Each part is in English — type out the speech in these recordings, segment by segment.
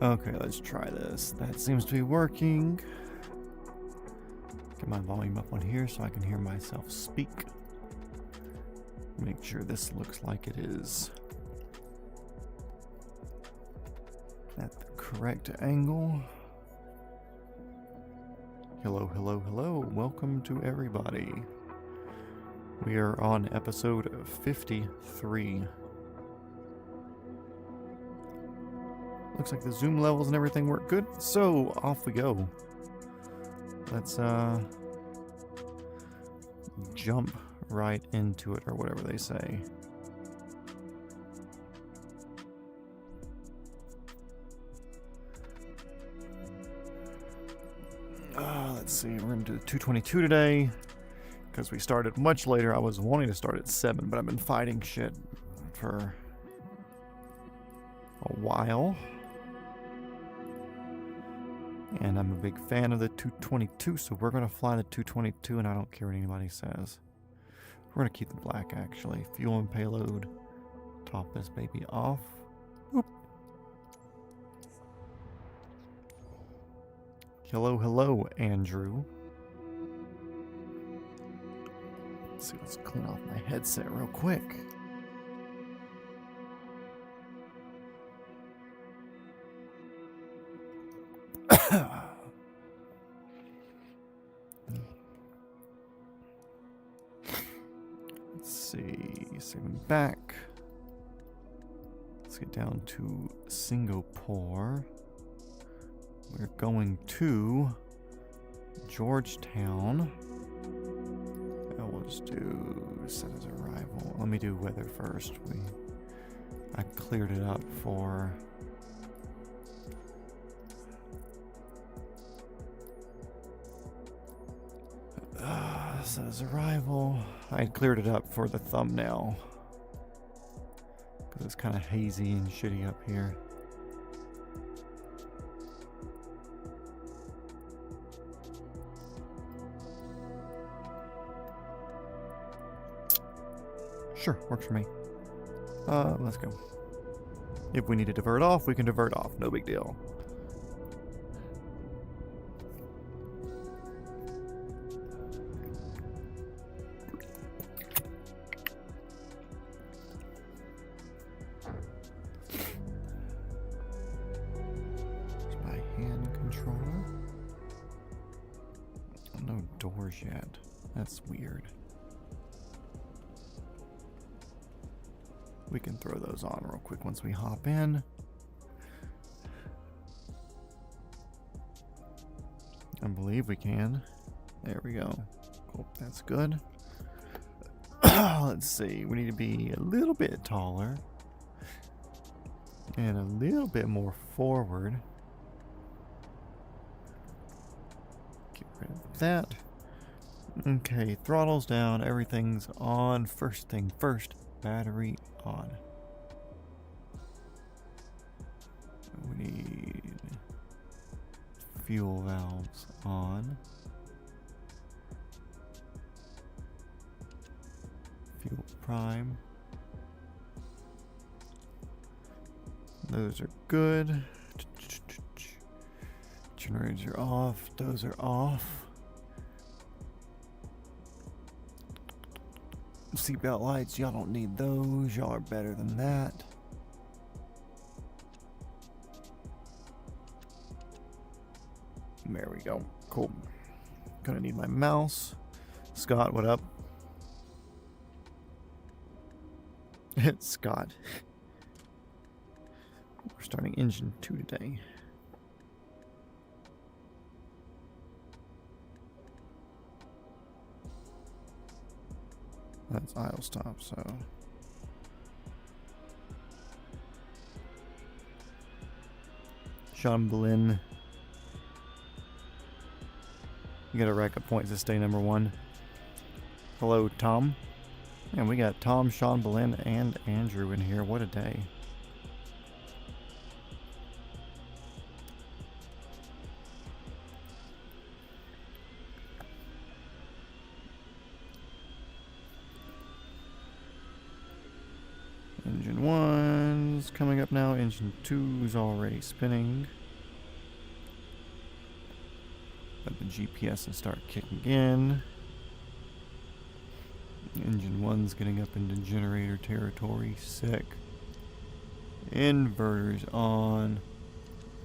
Okay, let's try this. That seems to be working. Get my volume up on here so I can hear myself speak. Make sure this looks like it is at the correct angle. Hello, hello, hello. Welcome to everybody. We are on episode 53. Looks like the zoom levels and everything work good, so off we go. Let's jump right into it, or whatever they say. Let's see, we're going to do 222 today, because we started much later. I was wanting to start at 7, but I've been fighting shit for a while. And I'm a big fan of the 222, so we're going to fly the 222, and I don't care what anybody says. We're going to keep the black, actually. Fuel and payload. Top this baby off. Whoop. Hello, hello, Andrew. Let's see, let's clean off my headset real quick. Let's see, saving back. Let's get down to Singapore. We're going to Georgetown. And we'll just do set as arrival. Let me do weather first. I cleared it up for says arrival. I had cleared it up for the thumbnail because it's kind of hazy and shitty up here. Sure, works for me. Let's go. If we need to divert off, we can divert off. No big deal. Yet. That's weird. We can throw those on real quick once we hop in. I believe we can. There we go. Cool. That's good. Let's see. We need to be a little bit taller and a little bit more forward. Get rid of that. Okay, throttle's down, everything's on. First thing first, battery on. We need fuel valves on. Fuel prime. Those are good. Generators are off, those are off. Seatbelt lights, y'all don't need those. Y'all are better than that. There we go. Cool. Gonna need my mouse. Scott, what up? It's Scott. We're starting engine 2 today. That's idle stop, so. Sean Boleyn. You gotta rack up points to stay number 1. Hello, Tom. And we got Tom, Sean Boleyn, and Andrew in here. What a day. Engine 1's coming up now. Engine 2 is already spinning. Let the GPS start kicking in. Engine 1's getting up into generator territory. Sick. Inverters on.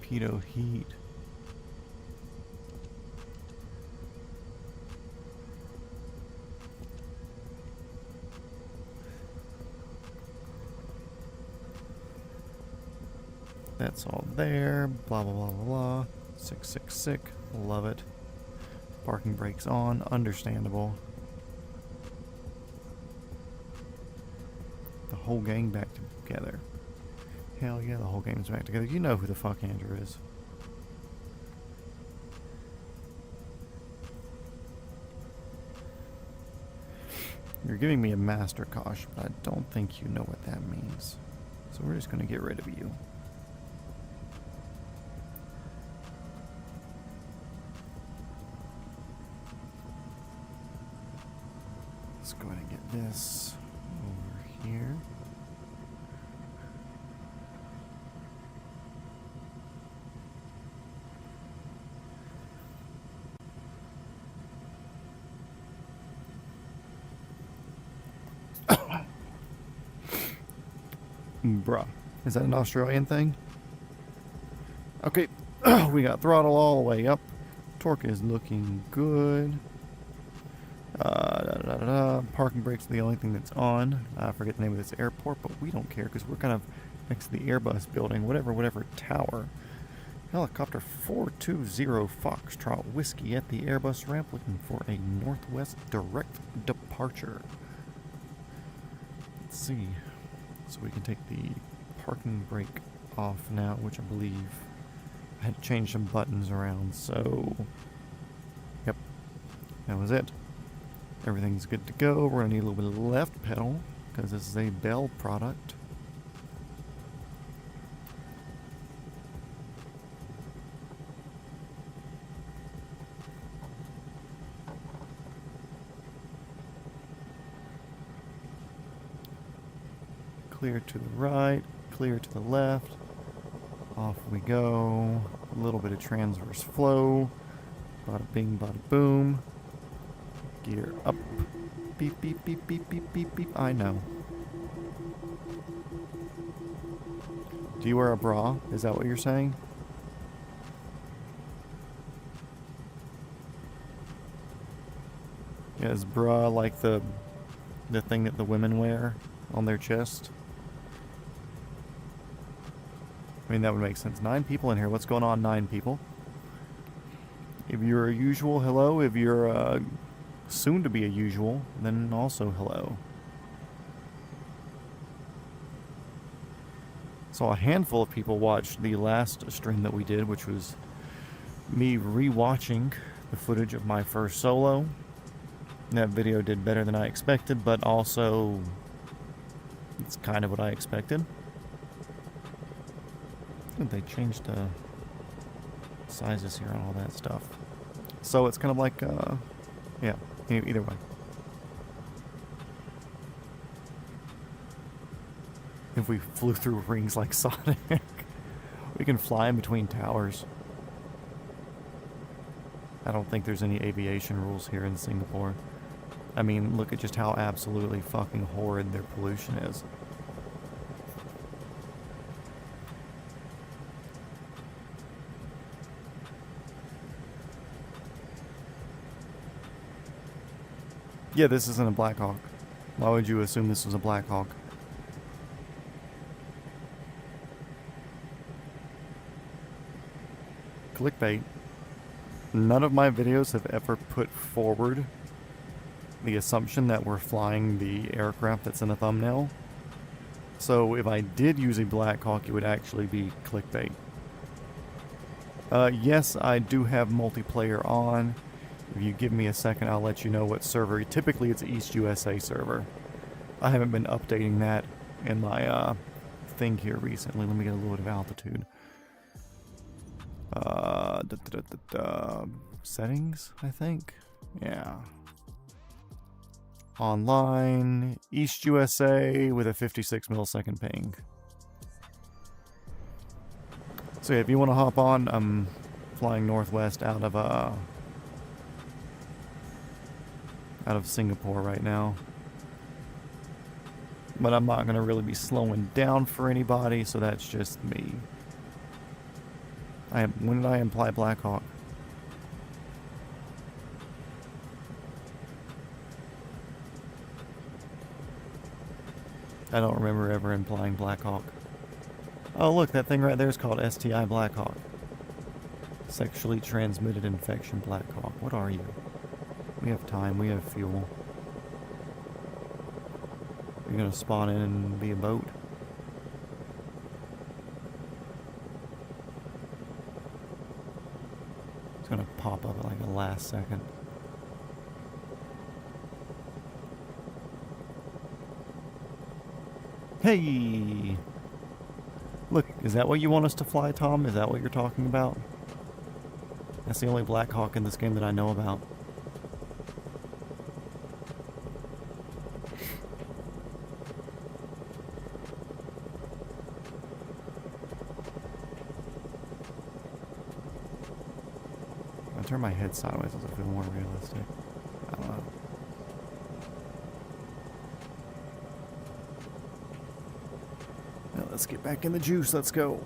Pitot heat. That's all there. Blah, blah, blah, blah, blah. Sick, sick, sick. Love it. Parking brakes on. Understandable. The whole gang back together. Hell yeah, the whole game's back together. You know who the fuck Andrew is. You're giving me a master caution, but I don't think you know what that means. So we're just going to get rid of you. Let's go ahead and get this over here. Bruh. Is that an Australian thing? Okay. We got throttle all the way up. Torque is looking good. Parking brakes are the only thing that's on. I forget the name of this airport, but we don't care because we're kind of next to the Airbus building. Whatever tower. Helicopter 420 Foxtrot Whiskey at the Airbus ramp looking for a northwest direct departure. Let's see. So we can take the parking brake off now, which I believe I had to change some buttons around, so yep, that was it. Everything's good to go. We're gonna need a little bit of left pedal because this is a Bell product. Clear to the right, clear to the left. Off we go. A little bit of transverse flow. Bada bing, bada boom. Gear up. Beep, beep, beep, beep, beep, beep, beep. I know. Do you wear a bra? Is that what you're saying? Yeah, is bra like the thing that the women wear on their chest? I mean, that would make sense. 9 people in here. What's going on, 9 people? If you're a usual, hello. If you're soon to be a usual, then also hello. So a handful of people watched the last stream that we did, which was me rewatching the footage of my first solo. That video did better than I expected, but also it's kind of what I expected. They changed the sizes here and all that stuff. So it's kind of like, yeah, either way. If we flew through rings like Sonic, we can fly in between towers. I don't think there's any aviation rules here in Singapore. I mean, look at just how absolutely fucking horrid their pollution is. Yeah, this isn't a Black Hawk. Why would you assume this was a Black Hawk? Clickbait. None of my videos have ever put forward the assumption that we're flying the aircraft that's in the thumbnail. So if I did use a Black Hawk, it would actually be clickbait. Yes, I do have multiplayer on. If you give me a second, I'll let you know what server. Typically, it's East USA server. I haven't been updating that in my thing here recently. Let me get a little bit of altitude. Settings, I think. Yeah. Online, East USA with a 56 millisecond ping. So if you want to hop on, I'm flying northwest out of Singapore right now. But I'm not going to really be slowing down for anybody, so that's just me. When did I imply Blackhawk? I don't remember ever implying Blackhawk. Oh look, that thing right there is called STI Blackhawk. Sexually transmitted infection Blackhawk. What are you? We have time, we have fuel. You're gonna spawn in and be a boat? It's gonna pop up at like the last second. Hey! Look, is that what you want us to fly, Tom? Is that what you're talking about? That's the only Blackhawk in this game that I know about. I turn my head sideways, does it feel more realistic? I don't know. Now let's get back in the juice, let's go.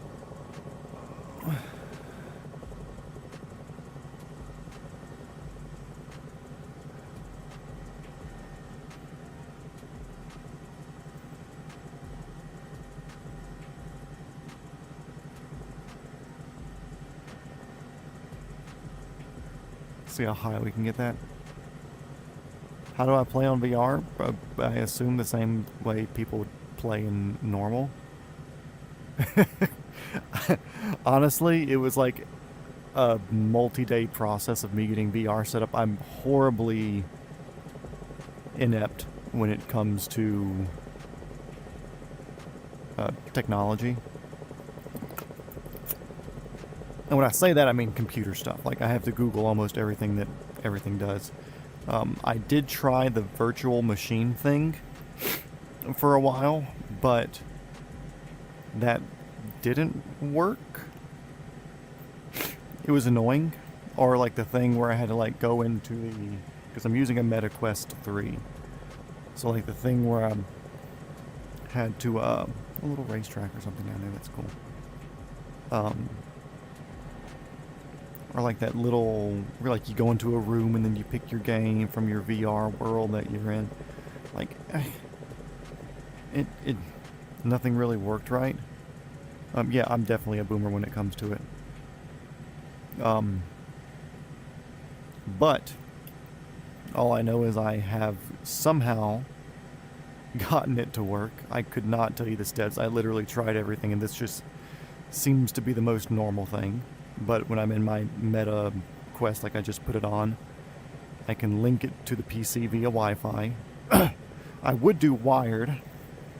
See how high we can get that. How do I play on VR? I assume the same way people would play in normal. Honestly, it was like a multi-day process of me getting VR set up. I'm horribly inept when it comes to technology. And when I say that, I mean computer stuff. Like, I have to Google almost everything that everything does. I did try the virtual machine thing for a while, but that didn't work. It was annoying. Or like the thing where I had to like go into the... Because I'm using a MetaQuest 3. So like the thing where I had to... a little racetrack or something down there, that's cool. Or like that little, where like you go into a room and then you pick your game from your VR world that you're in. Like, nothing really worked right. Yeah, I'm definitely a boomer when it comes to it. But all I know is I have somehow gotten it to work. I could not tell you the stats. I literally tried everything, and this just seems to be the most normal thing. But when I'm in my Meta Quest, like I just put it on, I can link it to the PC via Wi-Fi. I would do wired,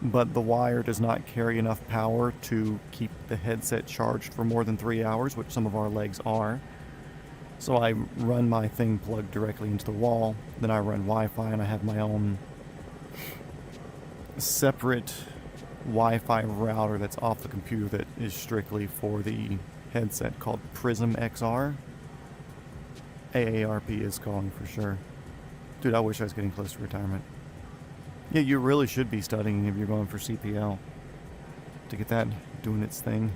but the wire does not carry enough power to keep the headset charged for more than 3 hours, which some of our legs are. So I run my thing plugged directly into the wall, then I run Wi-Fi, and I have my own separate Wi-Fi router that's off the computer that is strictly for the headset called Prism XR. AARP is calling for sure. Dude, I wish I was getting close to retirement. Yeah, you really should be studying if you're going for CPL to get that doing its thing.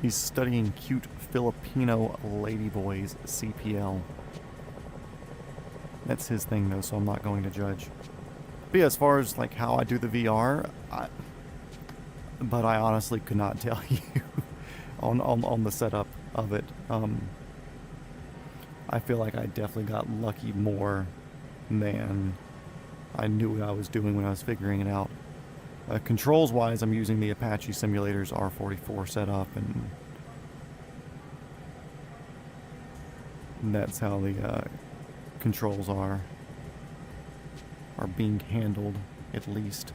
He's studying cute Filipino ladyboys CPL. That's his thing though, so I'm not going to judge. But yeah, as far as like how I do the VR, I honestly could not tell you on the setup of it. I feel like I definitely got lucky more than I knew what I was doing when I was figuring it out. Controls wise, I'm using the Apache Simulator's R44 setup, and that's how the controls are being handled, at least.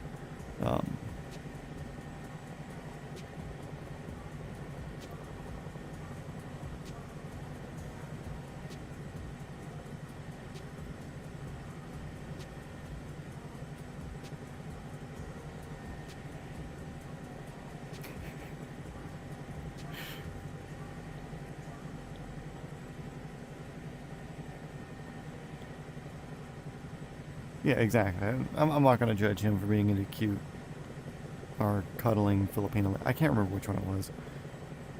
Yeah, exactly. I'm not going to judge him for being into cute or cuddling Filipino. I can't remember which one it was.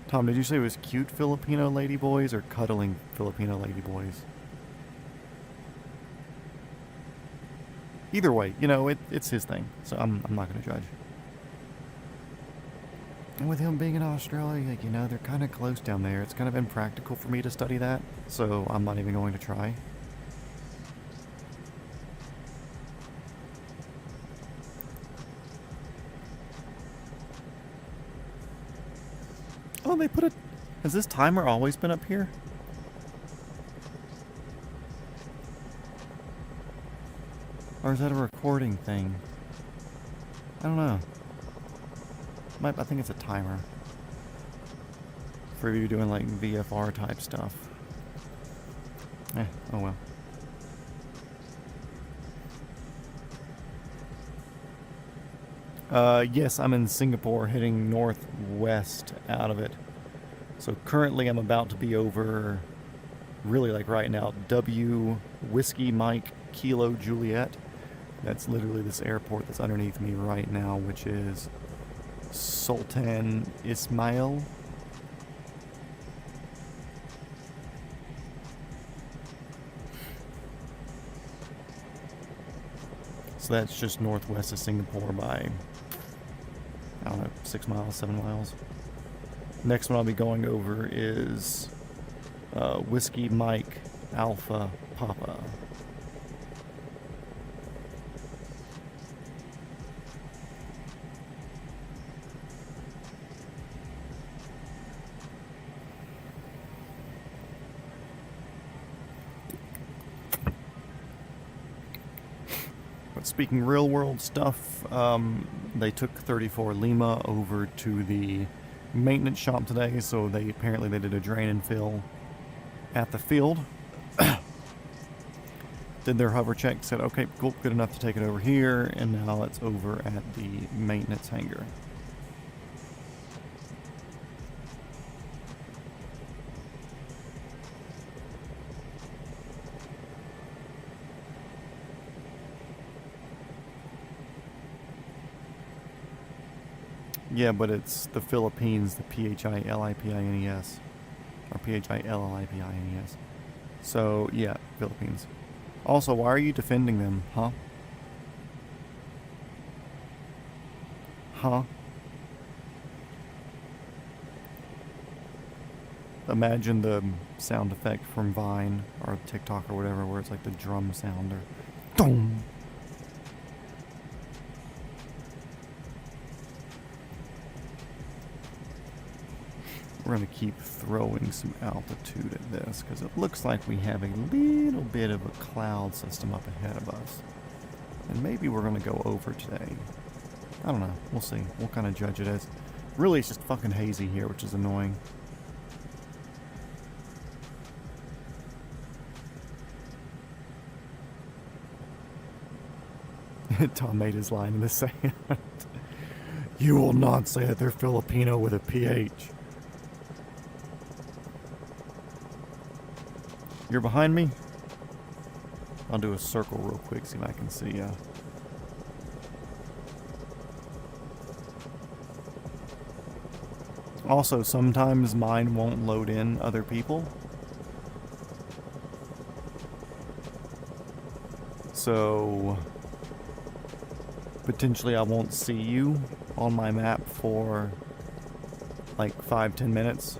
Tom, did you say it was cute Filipino ladyboys or cuddling Filipino ladyboys? Either way, you know, it's his thing, so I'm not going to judge. And with him being in Australia, you know, they're kind of close down there. It's kind of impractical for me to study that, so I'm not even going to try. Oh, they put a... Has this timer always been up here? Or is that a recording thing? I don't know. I think it's a timer. For you doing like VFR type stuff. Oh well. Yes, I'm in Singapore heading northwest out of it. So currently I'm about to be over, really like right now, W Whiskey Mike Kilo Juliet. That's literally this airport that's underneath me right now, which is Sultan Ismail. So that's just northwest of Singapore by, I don't know, 6 miles, 7 miles. Next one I'll be going over is Whiskey Mike Alpha Papa. But speaking real world stuff, they took 34 Lima over to the maintenance shop today, so they did a drain and fill at the field. Did their hover check, said okay, cool, good enough to take it over here, and now it's over at the maintenance hangar. Yeah, but it's the Philippines, the Philipines. Or Philipines. So, yeah, Philippines. Also, why are you defending them, huh? Huh? Imagine the sound effect from Vine or TikTok or whatever, where it's like the drum sound or boom. We're going to keep throwing some altitude at this because it looks like we have a little bit of a cloud system up ahead of us. And maybe we're going to go over today. I don't know. We'll see. We'll kind of judge it as... Really, it's just fucking hazy here, which is annoying. Tom made his line in the sand. You will not say that they're Filipino with a PH. You're behind me? I'll do a circle real quick, see if I can see ya. Also, sometimes mine won't load in other people. So, potentially I won't see you on my map for like 5-10 minutes.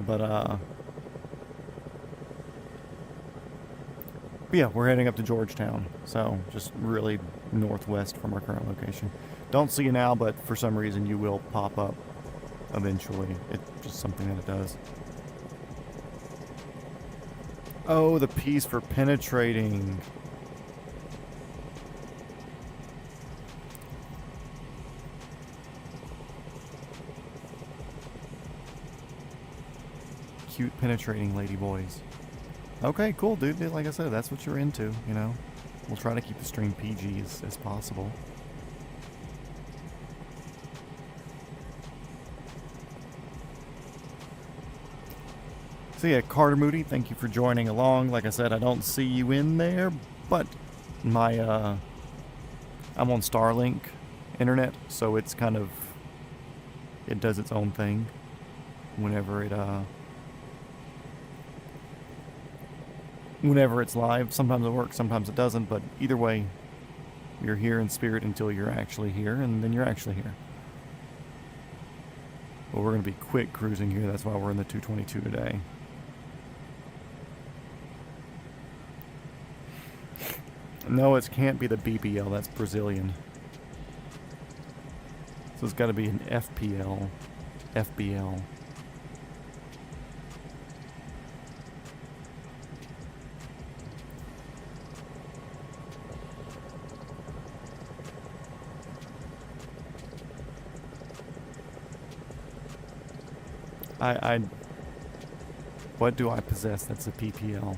But yeah, we're heading up to Georgetown, so just really northwest from our current location. Don't see you now, but for some reason you will pop up eventually. It's just something that it does. Oh, the P's for penetrating. Cute penetrating lady boys. Okay, cool, dude. Like I said, that's what you're into, you know. We'll try to keep the stream PG as possible. So yeah, Carter Moody, thank you for joining along. Like I said, I don't see you in there, but my I'm on Starlink internet, so it's kind of, it does its own thing whenever it's live. Sometimes it works, sometimes it doesn't, but either way, you're here in spirit until you're actually here, and then you're actually here. But we're going to be quick cruising here, that's why we're in the 222 today. No, it can't be the BBL, that's Brazilian. So it's got to be an FPL, FBL. What do I possess that's a PPL?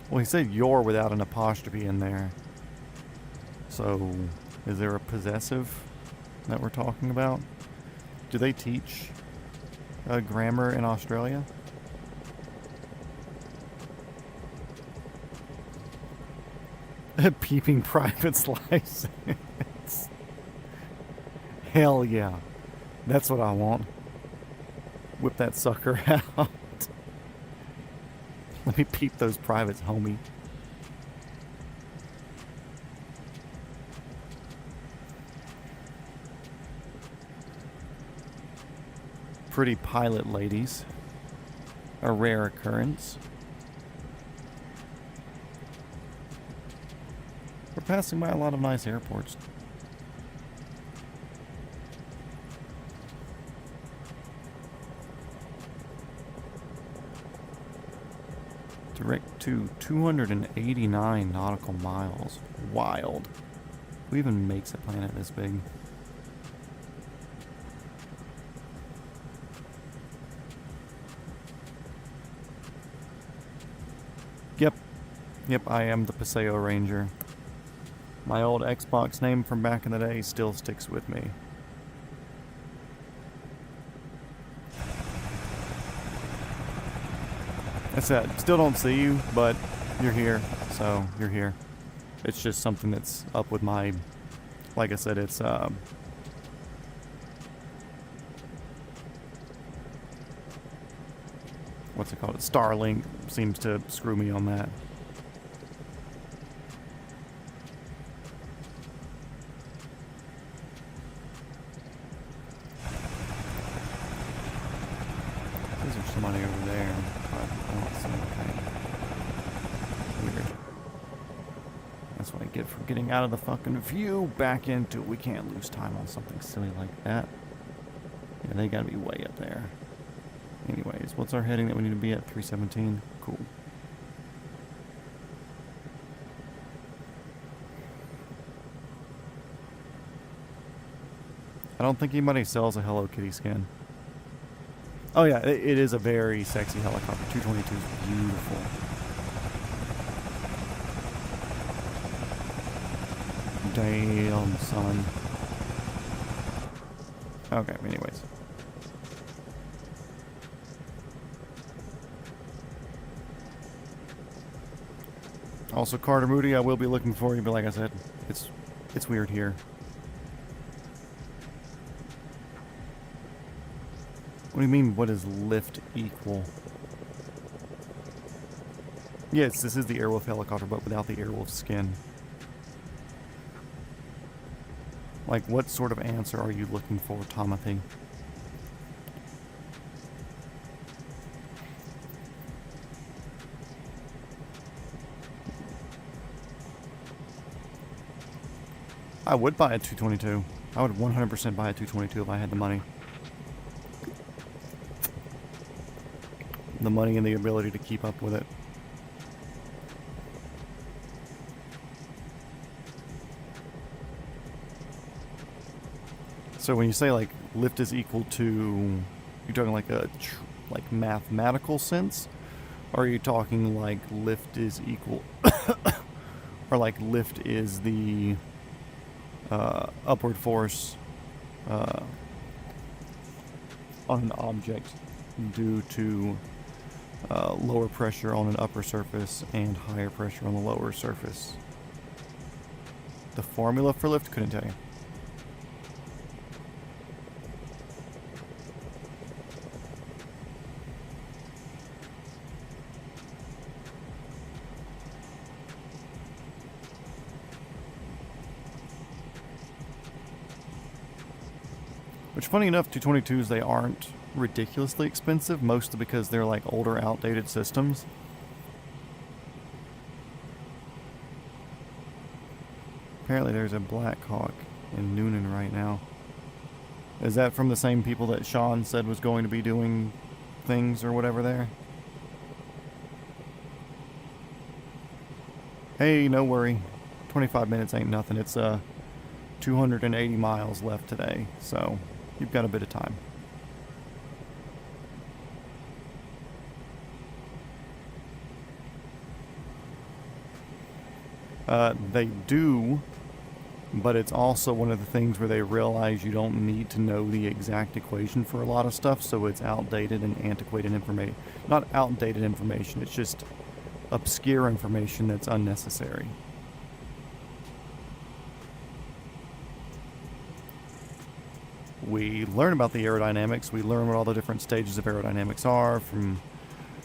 Well, he said "your" without an apostrophe in there. So, is there a possessive that we're talking about? Do they teach grammar in Australia? Peeping private's license. Hell yeah. That's what I want. Whip that sucker out. Let me peep those privates, homie. Pretty pilot ladies. A rare occurrence. We're passing by a lot of nice airports. Direct to 289 nautical miles. Wild. Who even makes a planet this big? Yep, I am the Paseo Ranger. My old Xbox name from back in the day still sticks with me. That's it. Still don't see you, but you're here, so you're here. It's just something that's up with my, like I said, it's what's it called? Starlink seems to screw me on that. There's somebody over there, but I don't see anything. Weird. That's what I get for getting out of the fucking view back into. We can't lose time on something silly like that. Yeah, they gotta be way up there. Anyways, what's our heading that we need to be at? 317? Cool. I don't think anybody sells a Hello Kitty skin. Oh yeah, it is a very sexy helicopter. 222 is beautiful. Damn, son. Okay, anyways. Also, Carter Moody, I will be looking for you, but like I said, it's weird here. What do you mean, what does lift equal? Yes, this is the Airwolf helicopter, but without the Airwolf skin. Like, what sort of answer are you looking for, Timothy? I would buy a 222. I would 100% buy a 222 if I had the money. The money and the ability to keep up with it. So when you say like lift is equal to, you're talking like a like mathematical sense, or are you talking like lift is equal, or like lift is the upward force on an object due to lower pressure on an upper surface and higher pressure on the lower surface. The formula for lift, couldn't tell you. Which, funny enough, 222s, they aren't ridiculously expensive, mostly because they're like older, outdated systems. Apparently there's a Black Hawk in Noonan right now. Is that from the same people that Sean said was going to be doing things or whatever there? Hey, no worry. 25 minutes ain't nothing. It's 280 miles left today, so you've got a bit of time. They do, but it's also one of the things where they realize you don't need to know the exact equation for a lot of stuff, so it's outdated and antiquated information. Not outdated information, it's just obscure information that's unnecessary. We learn about the aerodynamics, we learn what all the different stages of aerodynamics are, from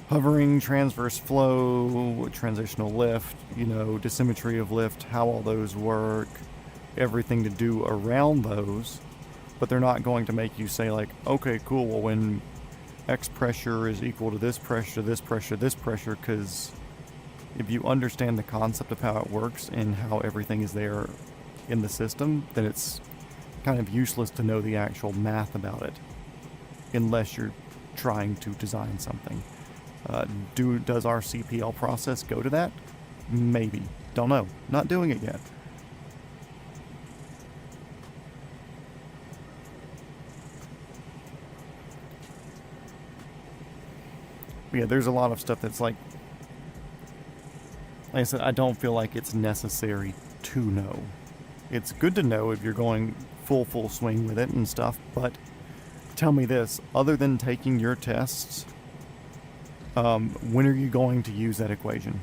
hovering, transverse flow, transitional lift, dissymmetry of lift, how all those work, everything to do around those, but they're not going to make you say like, okay, cool, well when X pressure is equal to this pressure, this pressure, this pressure, because if you understand the concept of how it works and how everything is there in the system, then it's kind of useless to know the actual math about it, unless you're trying to design something. Does our CPL process go to that? Maybe. Don't know. Not doing it yet. But yeah, there's a lot of stuff that's like I said, I don't feel like it's necessary to know. It's good to know if you're going full swing with it and stuff, but tell me this, other than taking your tests, when are you going to use that equation?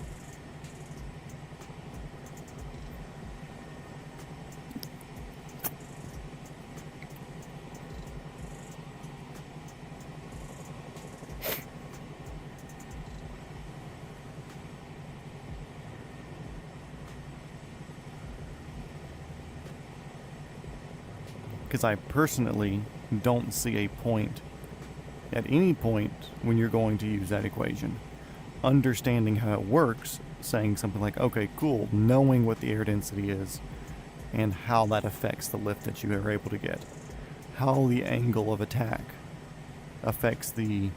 Because I personally don't see a point at any point when you're going to use that equation. Understanding how it works, saying something like, okay, cool, knowing what the air density is and how that affects the lift that you are able to get. How the angle of attack affects the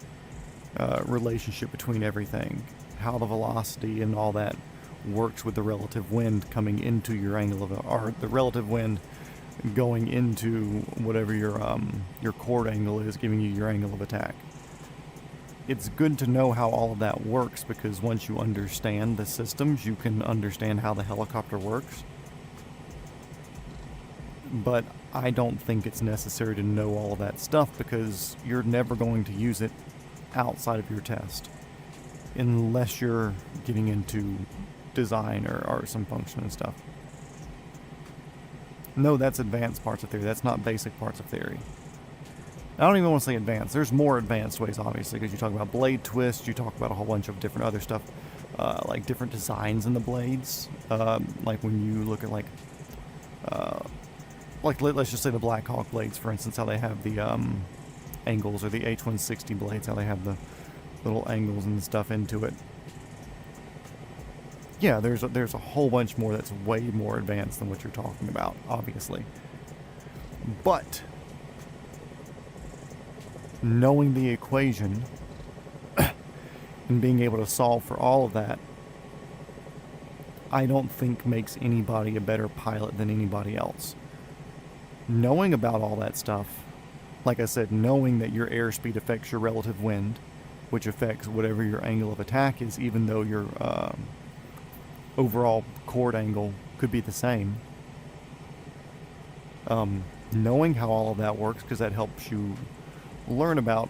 relationship between everything. How the velocity and all that works with the relative wind coming into your angle of, or the relative wind going into whatever your chord angle is, giving you your angle of attack. It's good to know how all of that works, because once you understand the systems, you can understand how the helicopter works. But I don't think it's necessary to know all of that stuff, because you're never going to use it outside of your test, unless you're getting into design or some function and stuff. No, that's advanced parts of theory. That's not basic parts of theory. I don't even want to say advanced. There's more advanced ways, obviously, because you talk about blade twists, you talk about a whole bunch of different other stuff, like different designs in the blades. Like when you look at let's just say the Black Hawk blades, for instance, how they have the angles, or the H160 blades, how they have the little angles and stuff into it. Yeah, there's a whole bunch more that's way more advanced than what you're talking about, obviously. But knowing the equation and being able to solve for all of that, I don't think makes anybody a better pilot than anybody else. Knowing about all that stuff, like I said, knowing that your airspeed affects your relative wind, which affects whatever your angle of attack is, even though your overall chord angle could be the same. Knowing how all of that works, because that helps you learn about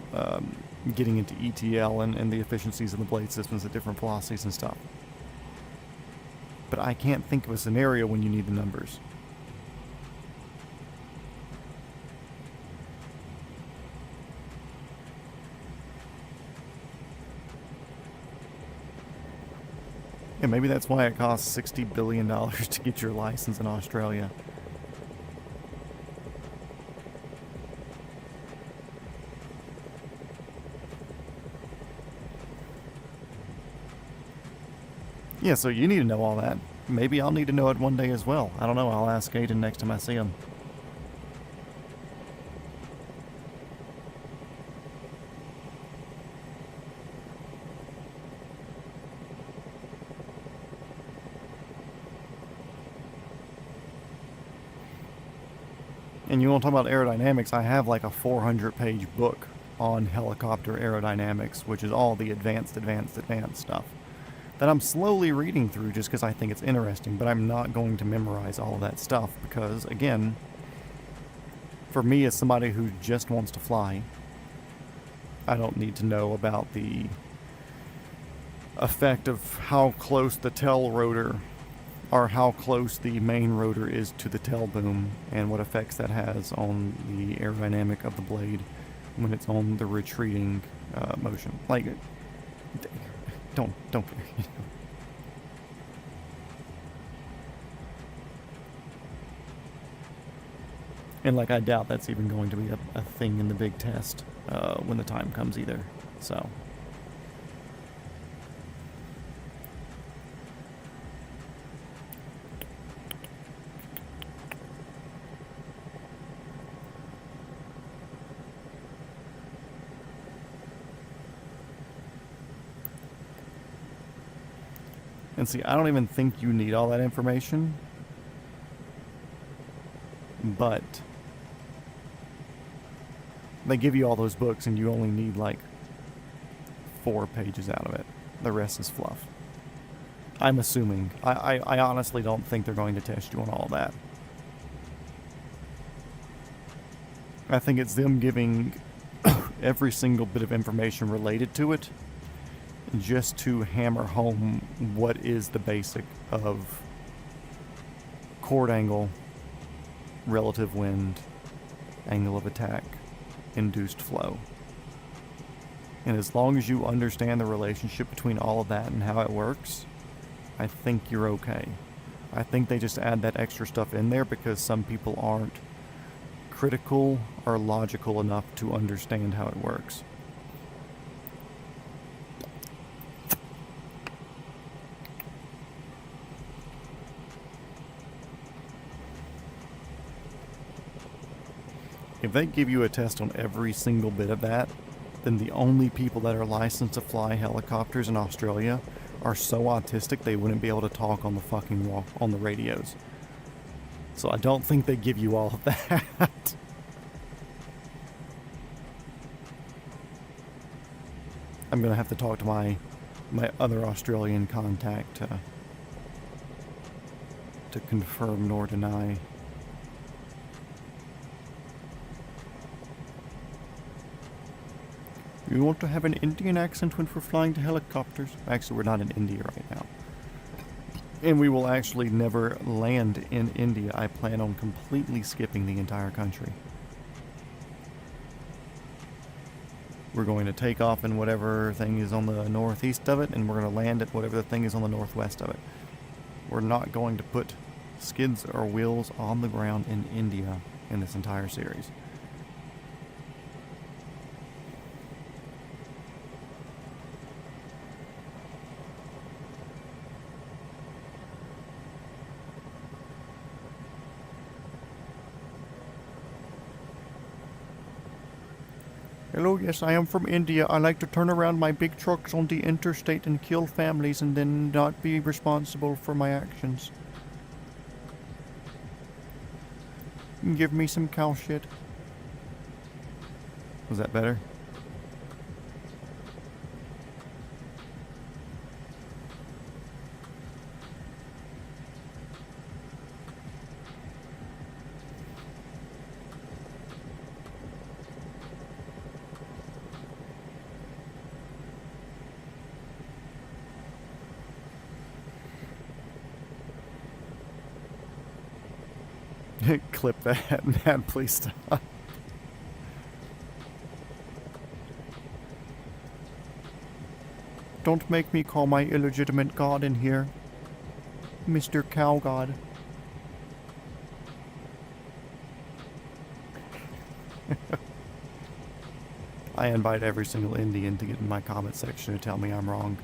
getting into ETL and the efficiencies of the blade systems at different velocities and stuff. But I can't think of a scenario when you need the numbers. And maybe that's why it costs $60 billion to get your license in Australia. Yeah, so you need to know all that. Maybe I'll need to know it one day as well. I don't know. I'll ask Aiden next time I see him. And you want to talk about aerodynamics, I have like a 400-page book on helicopter aerodynamics, which is all the advanced stuff that I'm slowly reading through just because I think it's interesting, but I'm not going to memorize all of that stuff because, again, for me as somebody who just wants to fly, I don't need to know about the effect of how close the tail rotor or how close the main rotor is to the tail boom and what effects that has on the aerodynamic of the blade when it's on the retreating motion. Like, don't care. And like, I doubt that's even going to be a thing in the big test when the time comes either. So. And see, I don't even think you need all that information, but they give you all those books and you only need like 4 pages out of it. The rest is fluff. I'm assuming. I honestly don't think they're going to test you on all that. I think it's them giving every single bit of information related to it just to hammer home what is the basic of chord angle, relative wind, angle of attack, induced flow. And as long as you understand the relationship between all of that and how it works, I think you're okay. I think they just add that extra stuff in there because some people aren't critical or logical enough to understand how it works. If they give you a test on every single bit of that, then the only people that are licensed to fly helicopters in Australia are so autistic they wouldn't be able to talk on the fucking on the radios. So I don't think they give you all of that. I'm gonna have to talk to my other Australian contact to confirm nor deny. You want to have an Indian accent when we're flying to helicopters? Actually, we're not in India right now. And we will actually never land in India. I plan on completely skipping the entire country. We're going to take off in whatever thing is on the northeast of it, and we're going to land at whatever the thing is on the northwest of it. We're not going to put skids or wheels on the ground in India in this entire series. Hello, yes, I am from India. I like to turn around my big trucks on the interstate and kill families and then not be responsible for my actions. Give me some cow shit. Was that better? Clip that, Matt, please stop. Don't make me call my illegitimate god in here. Mr. Cow God. I invite every single Indian to get in my comment section to tell me I'm wrong.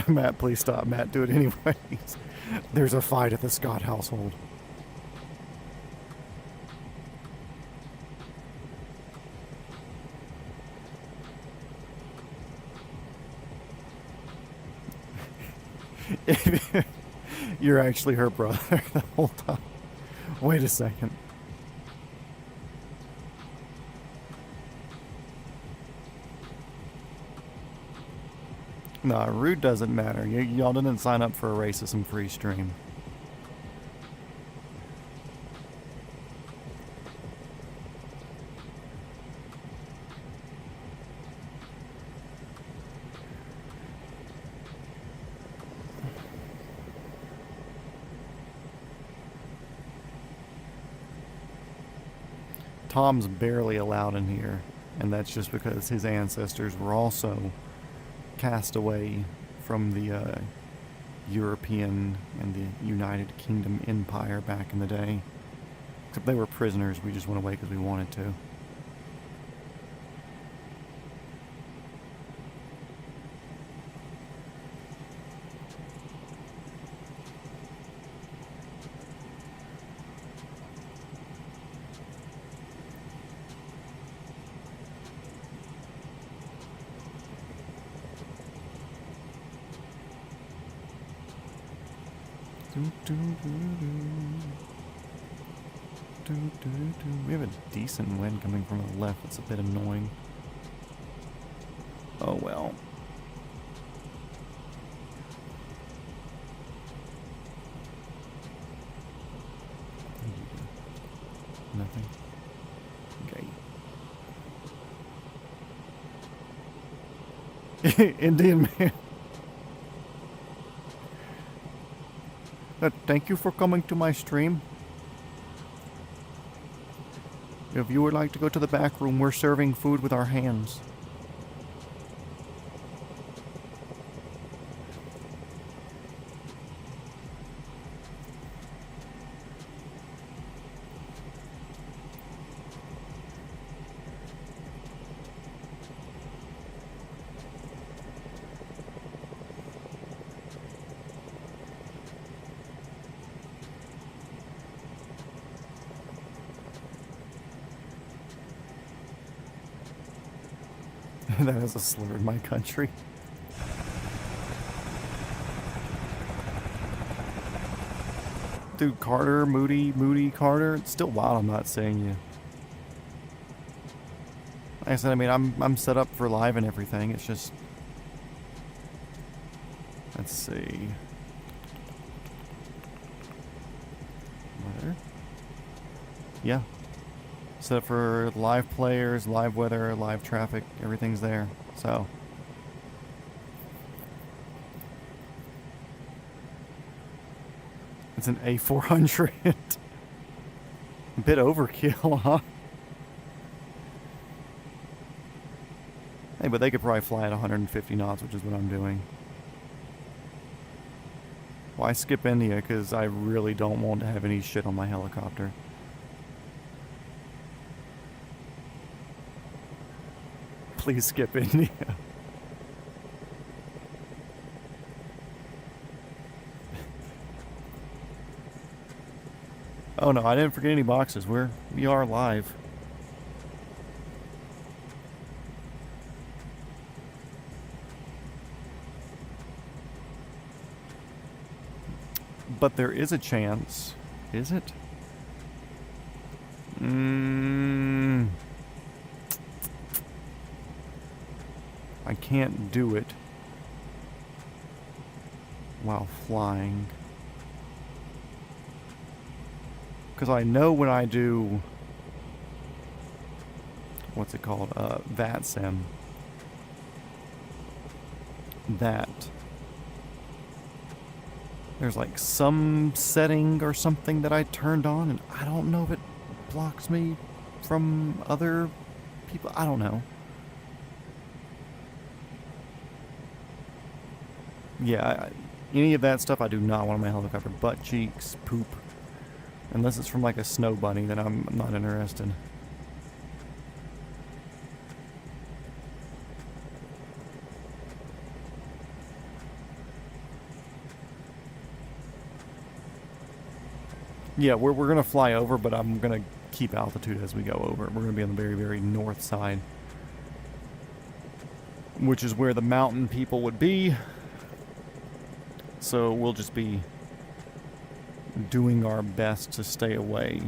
Matt, please stop. Matt, do it anyways. There's a fight at the Scott household. You're actually her brother the whole time. Wait a second. Nah, rude doesn't matter. Y'all didn't sign up for a racism-free stream. Tom's barely allowed in here, and that's just because his ancestors were also cast away from the European and the United Kingdom Empire back in the day. Except they were prisoners, we just went away because we wanted to. We have a decent wind coming from the left. It's a bit annoying. Oh well. Nothing. Okay. Indian man. Thank you for coming to my stream. If you would like to go to the back room, we're serving food with our hands. That is a slur in my country. Dude, Carter, Moody, Carter. It's still wild I'm not saying you. Like I said, I mean, I'm set up for live and everything. It's just... Let's see. Weather? Yeah. Set up for live players, live weather, live traffic, everything's there. So it's an A400. A bit overkill, huh? Hey, but they could probably fly at 150 knots, which is what I'm doing. Why skip India? Because I really don't want to have any shit on my helicopter. Please skip India. Oh no, I didn't forget any boxes. We are live. But there is a chance. Is it? I can't do it while flying. Because I know when I do, what's it called, VATSIM, that There's like some setting or something that I turned on, and I don't know if it blocks me from other people. I don't know. Yeah, any of that stuff I do not want on my helicopter. Butt cheeks, poop. Unless it's from like a snow bunny, then I'm not interested. Yeah, we're going to fly over, but I'm going to keep altitude as we go over. We're going to be on the very, very north side, which is where the mountain people would be. So we'll just be doing our best to stay away.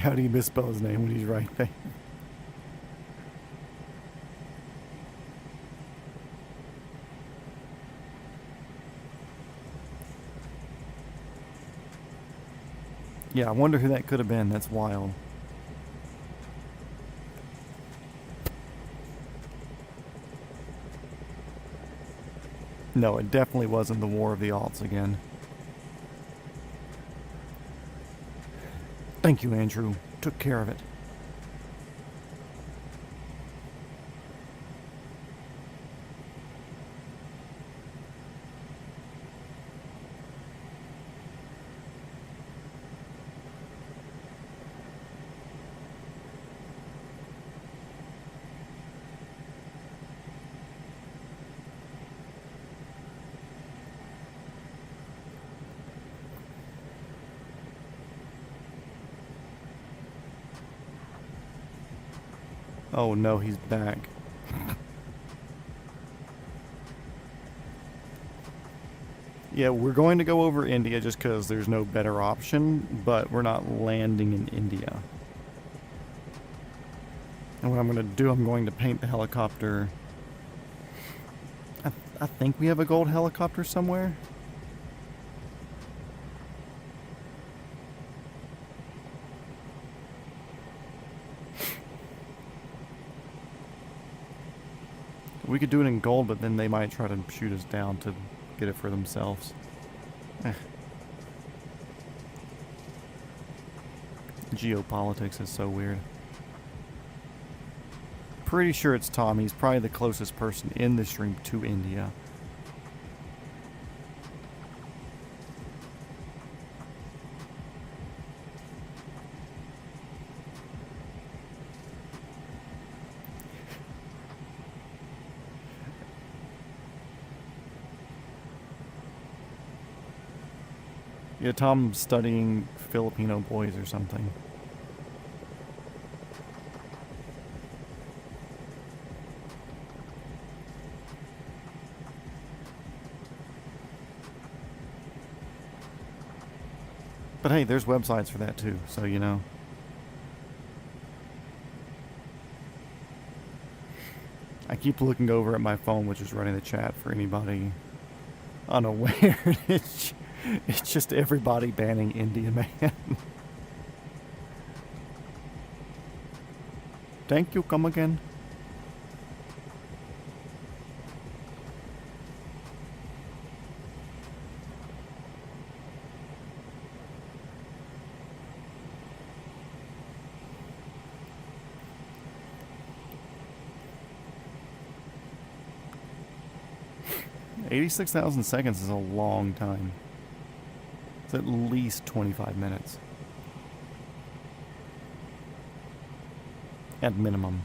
How do you misspell his name when he's right there? Yeah, I wonder who that could have been. That's wild. No, it definitely wasn't the War of the Alts again. Thank you, Andrew. Took care of it. Oh no, he's back. Yeah, we're going to go over India just because there's no better option, but we're not landing in India. And what I'm going to do, I'm going to paint the helicopter. I think we have a gold helicopter somewhere. We could do it in gold, but then they might try to shoot us down to get it for themselves. Geopolitics is so weird. Pretty sure it's Tom. He's probably the closest person in the stream to India. Yeah, Tom's studying Filipino boys or something. But hey, there's websites for that too, so you know. I keep looking over at my phone, which is running the chat for anybody unaware. It's just everybody banning India, man. Thank you, come again. $86,000 seconds is a long time. It's at least 25 minutes. At minimum.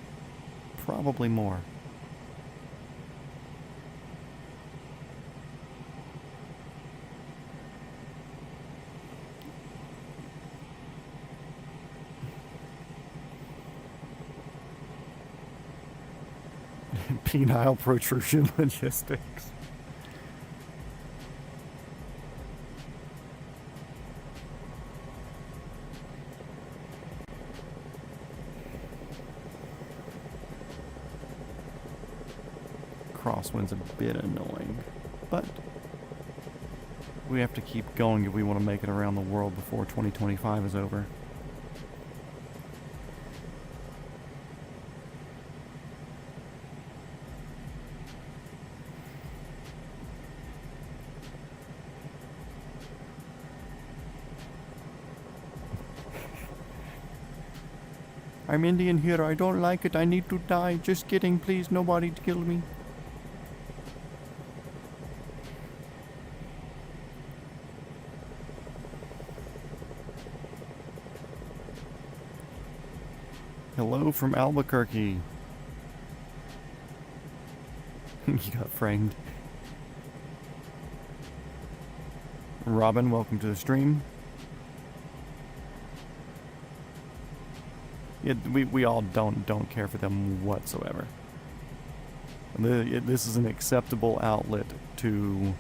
Probably more. Penile protrusion logistics. Crosswind's a bit annoying, but We have to keep going if we want to make it around the world before 2025 is over. I'm Indian here. I don't like it. I need to die. Just kidding. Please, nobody kill me. Hello from Albuquerque. You got framed. Robin, welcome to the stream. Yeah, we all don't care for them whatsoever. This is an acceptable outlet to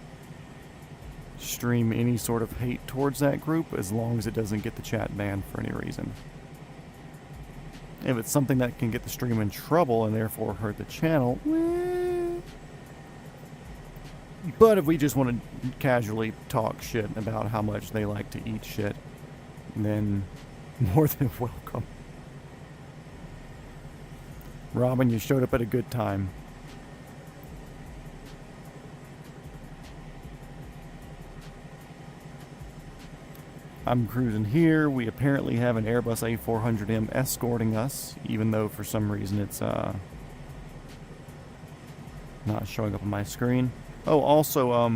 stream any sort of hate towards that group as long as it doesn't get the chat banned for any reason. If it's something that can get the stream in trouble and therefore hurt the channel, but if we just want to casually talk shit about how much they like to eat shit, then more than welcome. Robin, you showed up at a good time. I'm cruising here. We apparently have an Airbus A400M escorting us, even though for some reason it's not showing up on my screen. Oh, also,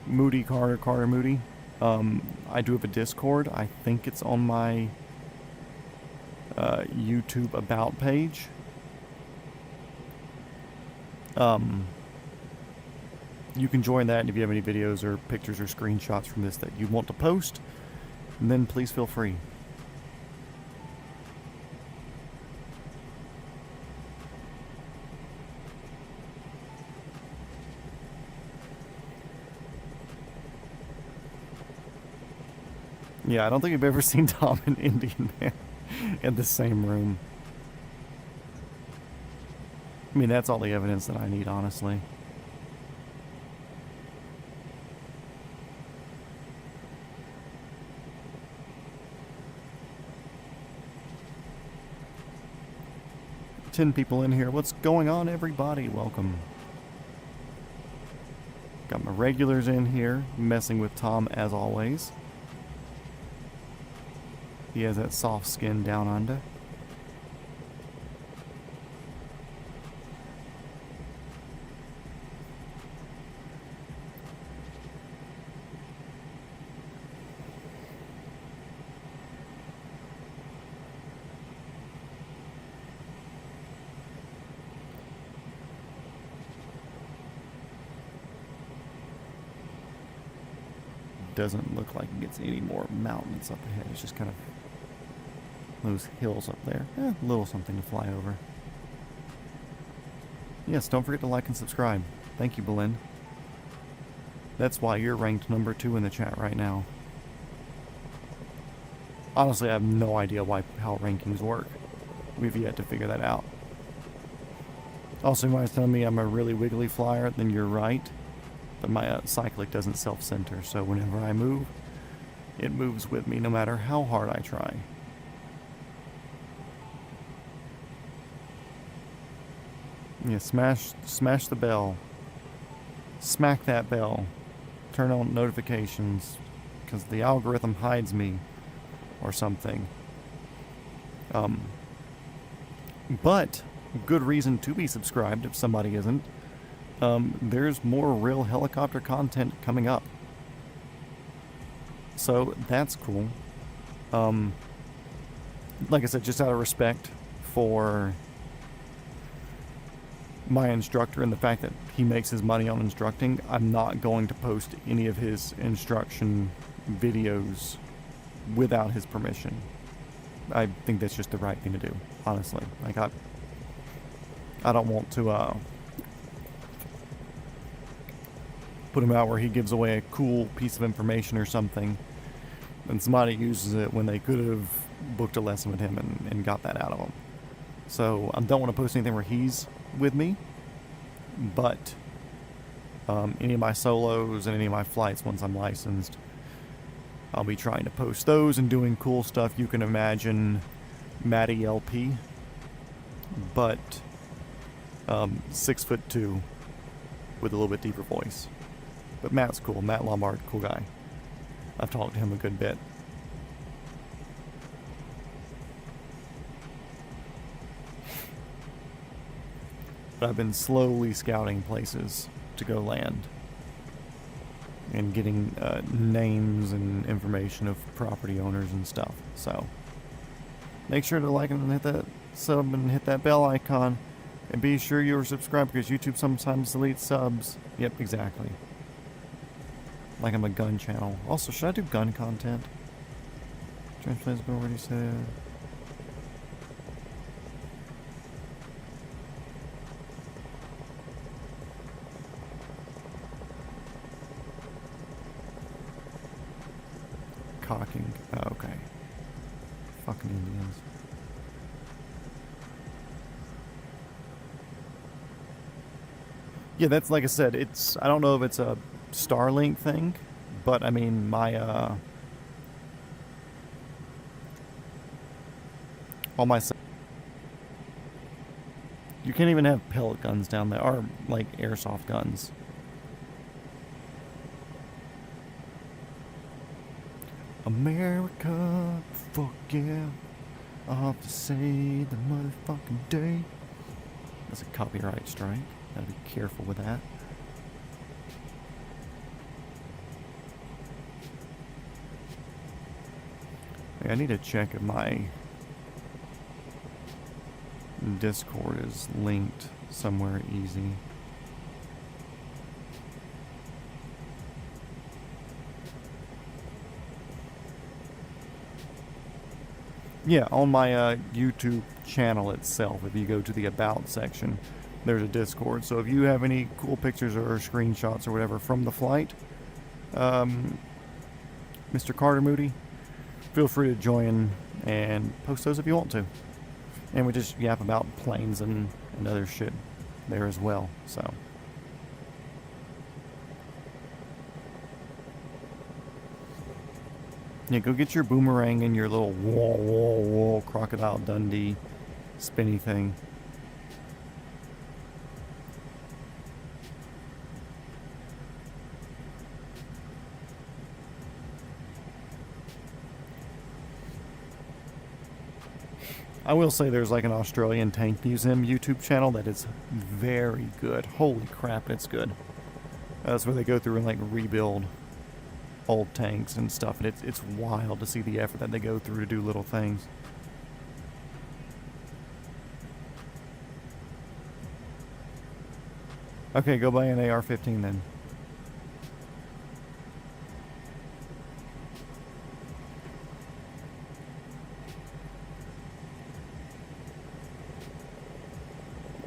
Moody Carter Moody. I do have a Discord. I think it's on my YouTube About page. You can join that, and if you have any videos or pictures or screenshots from this that you want to post, then please feel free. Yeah, I don't think I've ever seen Tom and Indian Man in the same room. I mean, that's all the evidence that I need, honestly. Ten people in here. What's going on, everybody? Welcome. Got my regulars in here, messing with Tom as always. He has that soft skin down under. Doesn't look like it gets any more mountains up ahead. It's just kind of those hills up there. A little something to fly over. Yes, don't forget to like and subscribe. Thank you, Belinda. That's why you're ranked number 2 in the chat right now. Honestly, I have no idea how rankings work. We've yet to figure that out. Also, you might tell me I'm a really wiggly flyer, then you're right. But my cyclic doesn't self-center, so whenever I move, it moves with me no matter how hard I try. Yeah, smash the bell. Smack that bell. Turn on notifications, because the algorithm hides me, or something. But good reason to be subscribed if somebody isn't. There's more real helicopter content coming up. So that's cool. Like I said, just out of respect for my instructor and the fact that he makes his money on instructing, I'm not going to post any of his instruction videos without his permission. I think that's just the right thing to do, honestly. Like, I don't want to put him out where he gives away a cool piece of information or something, and somebody uses it when they could have booked a lesson with him and got that out of him. So I don't want to post anything where he's with me, but Any of my solos and any of my flights once I'm licensed. I'll be trying to post those and doing cool stuff you can imagine Matty LP, but 6'2" with a little bit deeper voice. But Matt's cool. Matt Lombard, cool guy. I've talked to him a good bit. But I've been slowly scouting places to go land and getting names and information of property owners and stuff. So make sure to like and hit that sub and hit that bell icon, and be sure you're subscribed because YouTube sometimes deletes subs. Yep, exactly. Like I'm a gun channel. Also, should I do gun content? Transplants been already said. Cocking. Oh, okay. Fucking Indians. Yeah, that's like I said, it's, I don't know if it's a Starlink thing, but I mean, my, all my, you can't even have pellet guns down there, or like airsoft guns. America, fuck yeah, I'll have to say the motherfucking day. That's a copyright strike. Gotta be careful with that. I need to check if my Discord is linked somewhere easy. Yeah, on my YouTube channel itself, if you go to the About section, there's a Discord. So if you have any cool pictures or screenshots or whatever from the flight, Mr. Carter Moody, feel free to join and post those if you want to. And we just yap about planes and other shit there as well, so. Yeah, go get your boomerang and your little whoa, Crocodile Dundee spinny thing. I will say there's like an Australian Tank Museum YouTube channel that is very good. Holy crap, it's good. That's where they go through and like rebuild old tanks and stuff, and it's wild to see the effort that they go through to do little things. Okay, go buy an AR-15 then.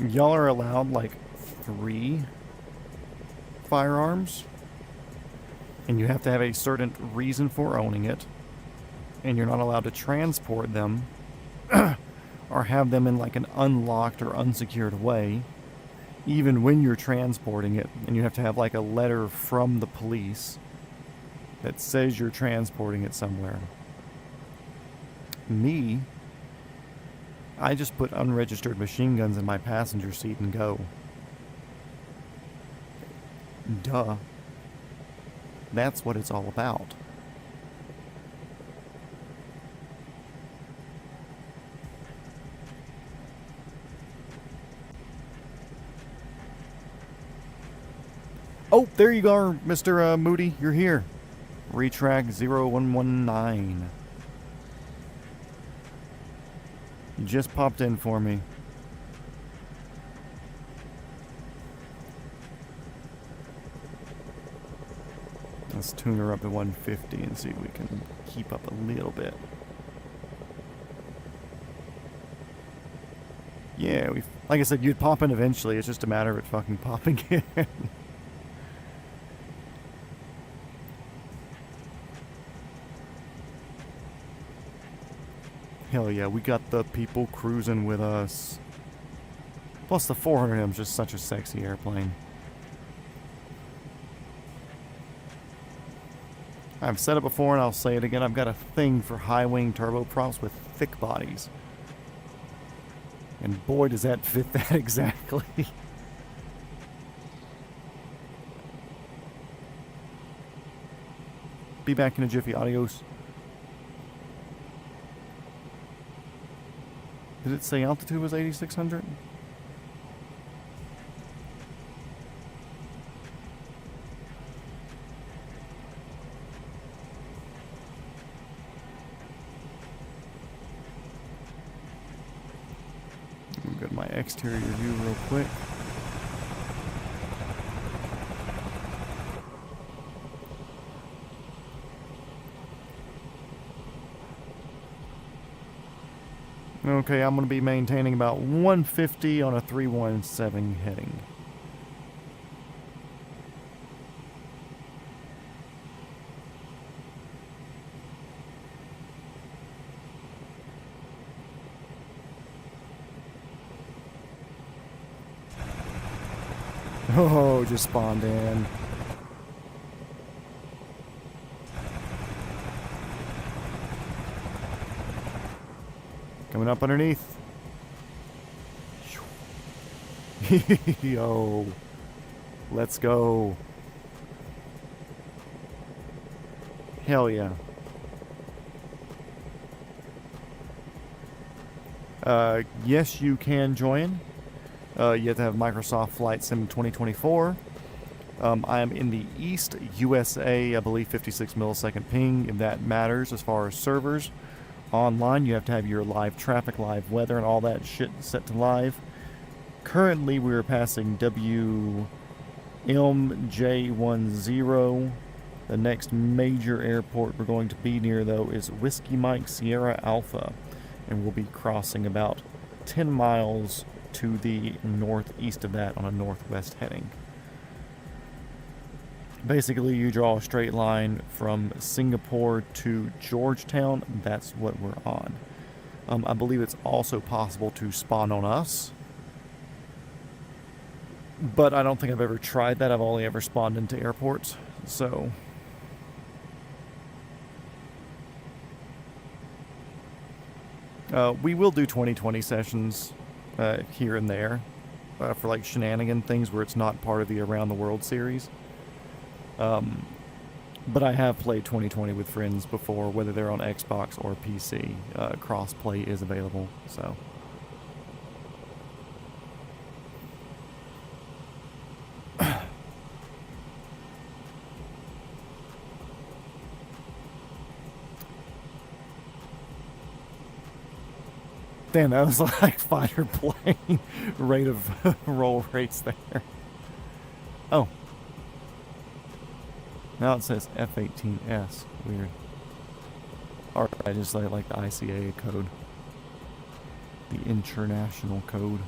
Y'all are allowed like 3 firearms, and you have to have a certain reason for owning it, and you're not allowed to transport them or have them in like an unlocked or unsecured way, even when you're transporting it. And you have to have like a letter from the police that says you're transporting it somewhere. Me, I just put unregistered machine guns in my passenger seat and go. Duh. That's what it's all about. Oh, there you are, Mr. Moody. You're here. Retrack 0119. You just popped in for me. Let's tune her up to 150 and see if we can keep up a little bit. Yeah, like I said, you'd pop in eventually. It's just a matter of it fucking popping in. Hell yeah, we got the people cruising with us. Plus the 400M is just such a sexy airplane. I've said it before and I'll say it again. I've got a thing for high-wing turboprops with thick bodies. And boy, does that fit that exactly. Be back in a jiffy. Adios. Did it say altitude was 8,600? Let me go to my exterior view real quick. Okay, I'm going to be maintaining about 150 on a 317 heading. Oh, just spawned in. Coming up underneath. Yo. Let's go. Hell yeah. Yes, you can join. You have to have Microsoft Flight Sim 2024. I am in the East USA, I believe 56 millisecond ping, if that matters as far as servers. Online, you have to have your live traffic, live weather, and all that shit set to live. Currently, we are passing WMJ10. The next major airport we're going to be near, though, is Whiskey Mike Sierra Alpha. And we'll be crossing about 10 miles to the northeast of that on a northwest heading. Basically, you draw a straight line from Singapore to Georgetown. That's what we're on. I believe it's also possible to spawn on us. But I don't think I've ever tried that. I've only ever spawned into airports. So we will do 2020 sessions here and there for like shenanigan things where it's not part of the Around the World series. But I have played 2020 with friends before, whether they're on Xbox or PC. Cross-play is available, so. Damn, that was like fighter plane rate of roll rates there. Oh. Now it says F-18S. Weird. Alright, I just like the ICAA code. The international code.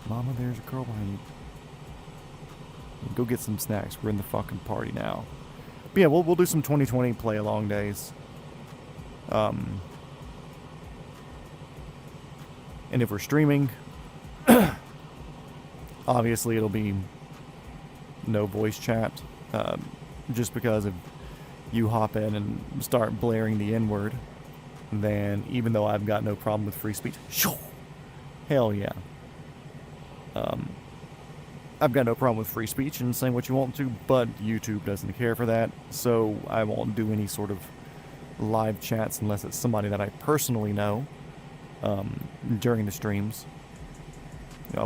Mama, there's a girl behind you. Go get some snacks. We're in the fucking party now. But yeah, we'll do some 2020 play-along days. And if we're streaming, obviously it'll be no voice chat. Just because if you hop in and start blaring the N-word, then even though I've got no problem with free speech, hell yeah. I've got no problem with free speech and saying what you want to, but YouTube doesn't care for that, so I won't do any sort of live chats unless it's somebody that I personally know during the streams,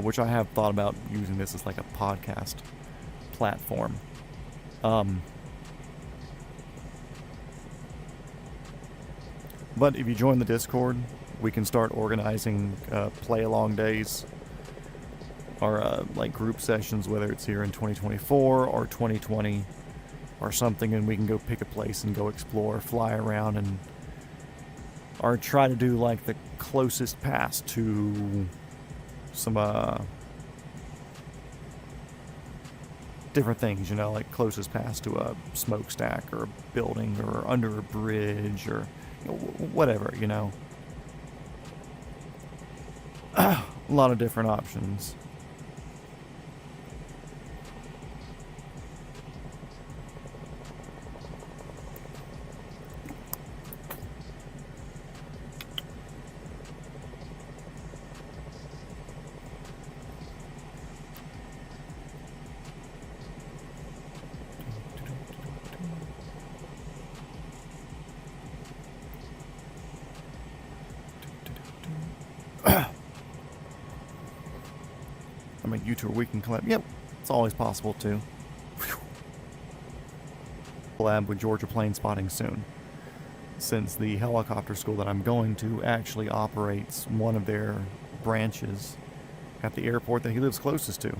which I have thought about using this as like a podcast platform. But if you join the Discord, we can start organizing play-along days or like group sessions, whether it's here in 2024 or 2020 or something, and we can go pick a place and go explore, fly around, and or try to do like the closest pass to some different things, you know, like closest pass to a smokestack or a building or under a bridge or whatever, you know. A lot of different options. a U-Tour weekend collab. Yep, it's always possible too. Collab with Georgia Plane Spotting soon, since the helicopter school that I'm going to actually operates one of their branches at the airport that he lives closest to.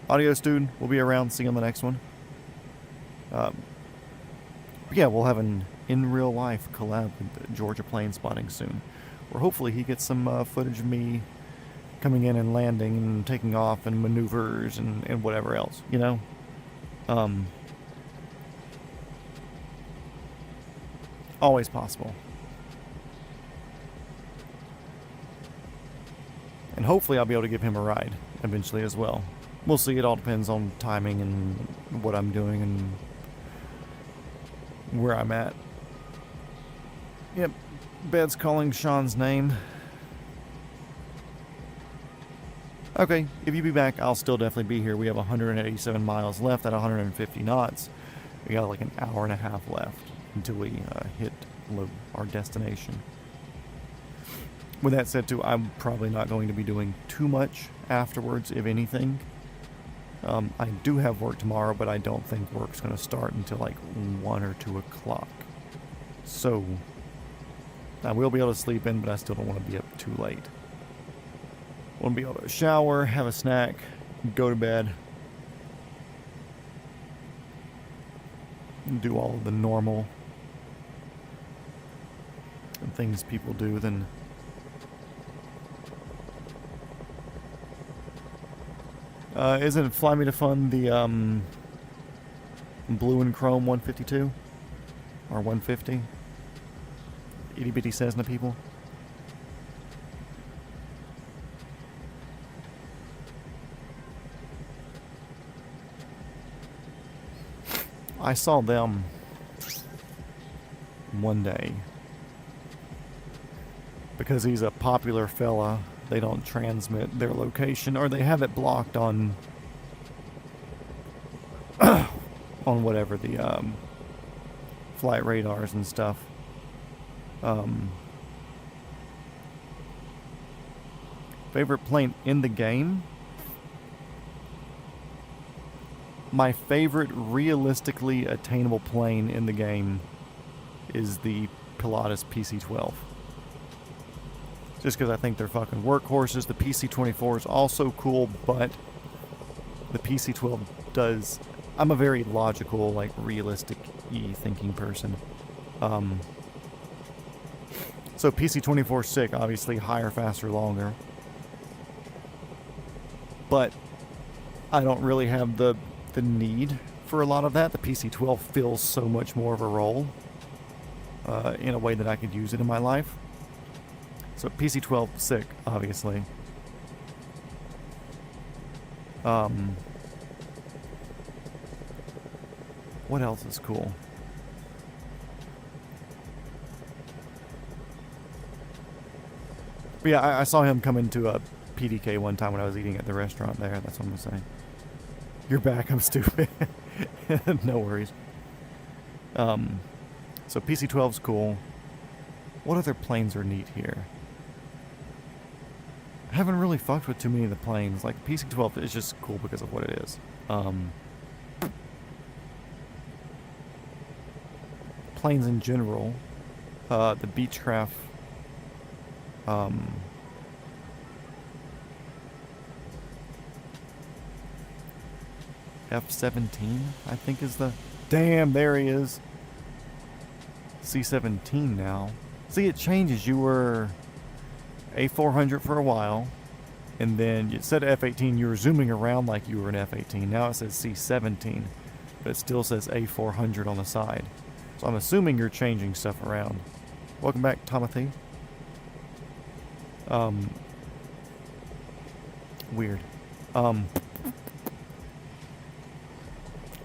Adios, dude. We'll be around. See you on the next one. Yeah, we'll have an in real life collab with Georgia Plane Spotting soon, where hopefully he gets some footage of me coming in and landing and taking off and maneuvers and whatever else, you know? Always possible. And hopefully I'll be able to give him a ride eventually as well. We'll see. It all depends on timing and what I'm doing and where I'm at. Yep, Bed's calling Sean's name. Okay, if you be back, I'll still definitely be here. We have 187 miles left at 150 knots. We got like an hour and a half left until we hit our destination. With that said, too, I'm probably not going to be doing too much afterwards, if anything. I do have work tomorrow, but I don't think work's going to start until like 1 or 2 o'clock. So, I will be able to sleep in, but I still don't want to be up too late. I want to be able to shower, have a snack, go to bed, and do all of the normal things people do. Then isn't Fly Me to Fun the blue and chrome 152 or 150? Itty bitty Cessna people. I saw them one day. Because he's a popular fella, they don't transmit their location, or they have it blocked on on whatever the flight radars and stuff. Favorite plane in the game? My favorite realistically attainable plane in the game is the Pilatus PC-12. Just because I think they're fucking workhorses. The PC-24 is also cool, but the PC-12 does... I'm a very logical, like, realistic-y thinking person. So PC-24 is sick, obviously higher, faster, longer. But I don't really have the need for a lot of that. The PC-12 fills so much more of a role in a way that I could use it in my life. So PC-12, sick, obviously. What else is cool? But yeah, I saw him come into a PDK one time when I was eating at the restaurant there. That's what I'm gonna say. You're back, I'm stupid. No worries. So PC-12's cool. What other planes are neat here? I haven't really fucked with too many of the planes. Like, PC-12 is just cool because of what it is. Planes in general. The Beechcraft. F-17, I think is the... Damn, there he is. C-17 now. See, it changes. You were A400 for a while, and then you said F-18, you were zooming around like you were an F-18. Now it says C-17, but it still says A400 on the side. So I'm assuming you're changing stuff around. Welcome back, Timothy. Weird.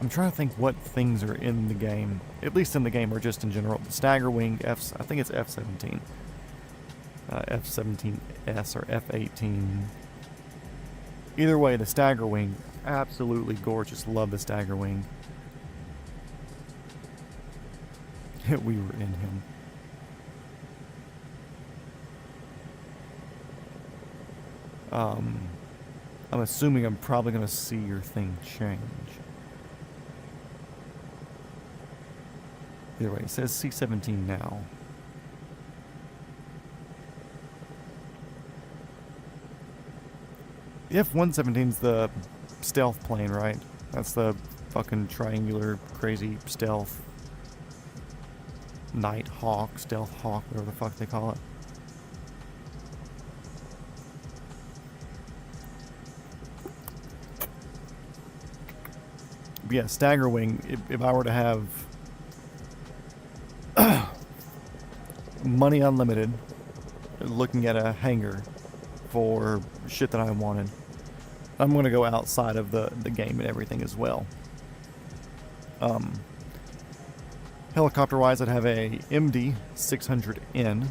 I'm trying to think what things are in the game, at least in the game or just in general. The Stagger Wing, I think it's F-17. F-17S or F-18. Either way, the Stagger Wing, absolutely gorgeous. Love the Stagger Wing. We were in him. I'm assuming I'm probably going to see your thing change. Either way, it says C-17 now. The F-117's the stealth plane, right? That's the fucking triangular, crazy stealth Night Hawk, Stealth Hawk, whatever the fuck they call it. But yeah, Stagger Wing, if I were to have money unlimited, looking at a hangar for shit that I wanted, I'm going to go outside of the game and everything as well. Helicopter-wise, I'd have a MD-600N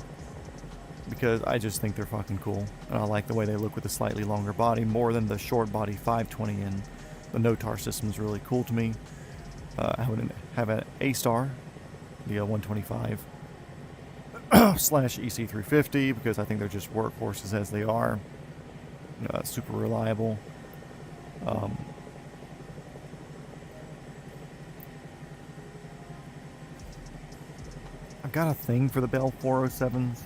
because I just think they're fucking cool. And I like the way they look with a slightly longer body more than the short body 520N. The NOTAR system is really cool to me. I would have an A-Star, the 125, slash EC350 because I think they're just workhorses as they are. Super reliable. I've got a thing for the Bell 407s.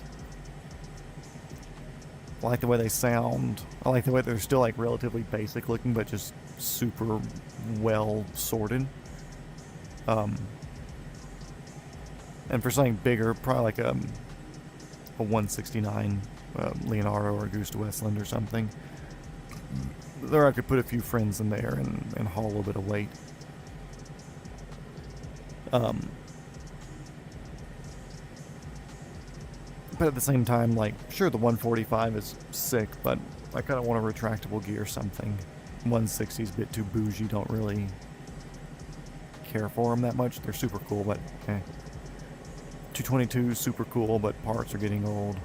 I like the way they sound. I like the way they're still like relatively basic looking, but just super well sorted. And for something bigger, probably like a 169 Leonardo or Augusta Westland or something. There I could put a few friends in there and haul a little bit of weight. But at the same time, like, sure, the 145 is sick, but I kind of want a retractable gear or something. 160's a bit too bougie, don't really care for them that much. They're super cool, but eh. 222 super cool, but parts are getting old.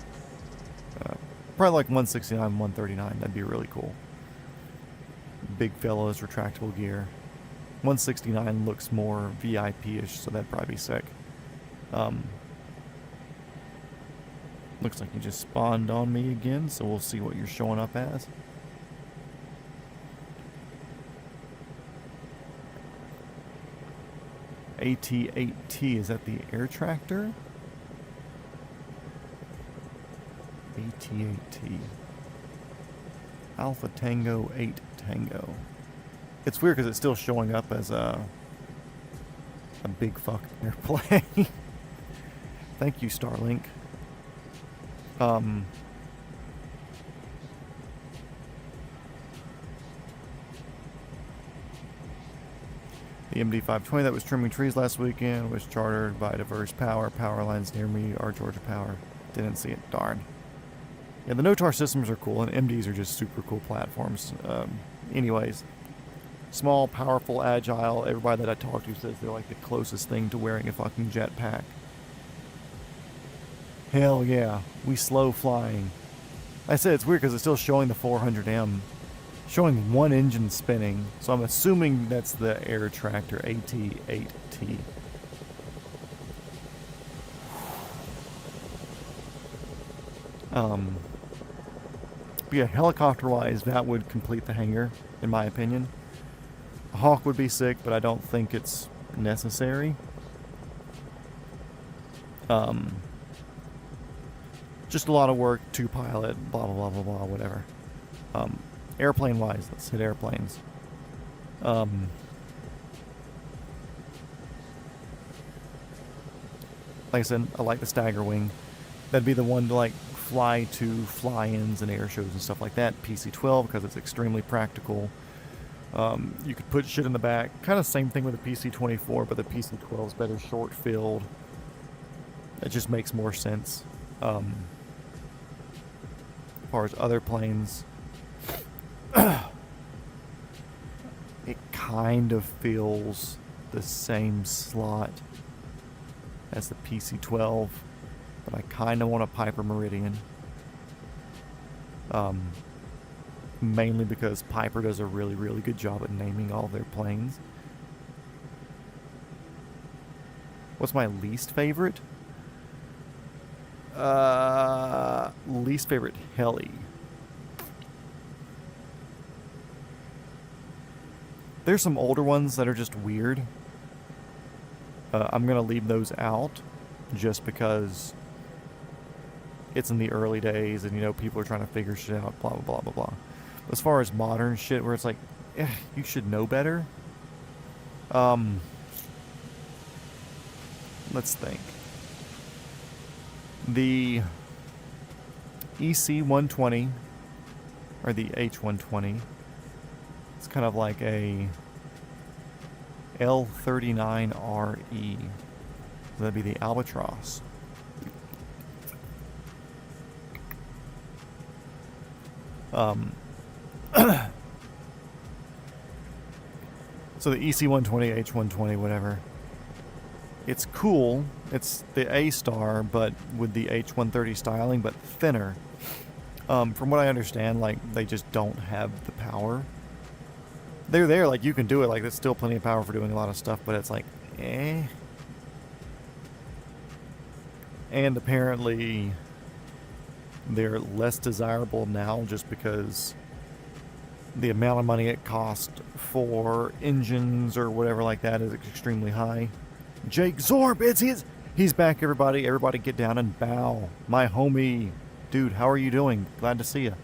Probably like 169, 139, that'd be really cool. Big fellows, retractable gear. 169 looks more VIP-ish, so that'd probably be sick. Looks like you just spawned on me again, so we'll see what you're showing up as. AT-8T, is that the air tractor? AT-8T. Alpha Tango 8 Tango. It's weird because it's still showing up as a big fucking airplane. Thank you, Starlink. The MD-520 that was trimming trees last weekend was chartered by Diverse Power. Power lines near me are Georgia Power. Didn't see it. Darn. Yeah, the NOTAR systems are cool, and MDs are just super cool platforms. Anyways, small, powerful, agile. Everybody that I talk to says they're like the closest thing to wearing a fucking jetpack. Hell yeah, we slow flying. I said it's weird because it's still showing the 400M, showing one engine spinning, so I'm assuming that's the air tractor AT-8T. But yeah, helicopter-wise, that would complete the hangar, in my opinion. A Hawk would be sick, but I don't think it's necessary. Just a lot of work to pilot, blah, blah, blah, blah, blah, whatever. Airplane-wise, let's hit airplanes. Like I said, I like the Stagger Wing. That'd be the one to like fly to fly-ins and air shows and stuff like that. PC-12 because it's extremely practical. You could put shit in the back. Kind of same thing with the PC-24, but the PC-12 is better short-filled. It just makes more sense. As far as other planes, it kind of fills the same slot as the PC-12, but I kind of want a Piper Meridian. Mainly because Piper does a really, really good job at naming all their planes. What's my least favorite? Least favorite heli. There's some older ones that are just weird. I'm going to leave those out just because it's in the early days and, you know, people are trying to figure shit out, blah, blah, blah, blah, blah. As far as modern shit where it's like, you should know better. Let's think. The EC120, or the H120, it's kind of like a L39RE. So that'd be the Albatross. So the EC120, H120, whatever. It's cool. It's the A-Star, but with the H130 styling, but thinner. From what I understand, like, they just don't have the power. They're there, like, you can do it. Like, there's still plenty of power for doing a lot of stuff, but it's like, eh. And apparently, they're less desirable now just because the amount of money it costs for engines or whatever like that is extremely high. Jake Zorb, he's back, everybody. Everybody get down and bow. My homie. Dude, how are you doing? Glad to see you.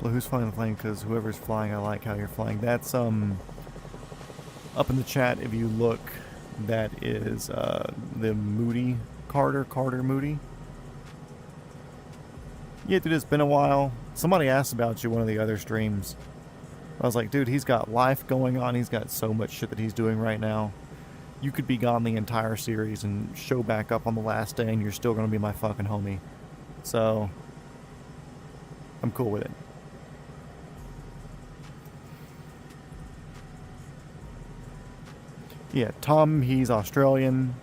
Well, who's flying the plane? Because whoever's flying, I like how you're flying. That's, up in the chat, if you look, that is, the Moody, Carter Moody. Yeah, dude, it's been a while. Somebody asked about you one of the other streams. I was like, dude, he's got life going on. He's got so much shit that he's doing right now. You could be gone the entire series and show back up on the last day and you're still going to be my fucking homie. So, I'm cool with it. Yeah, Tom, he's Australian.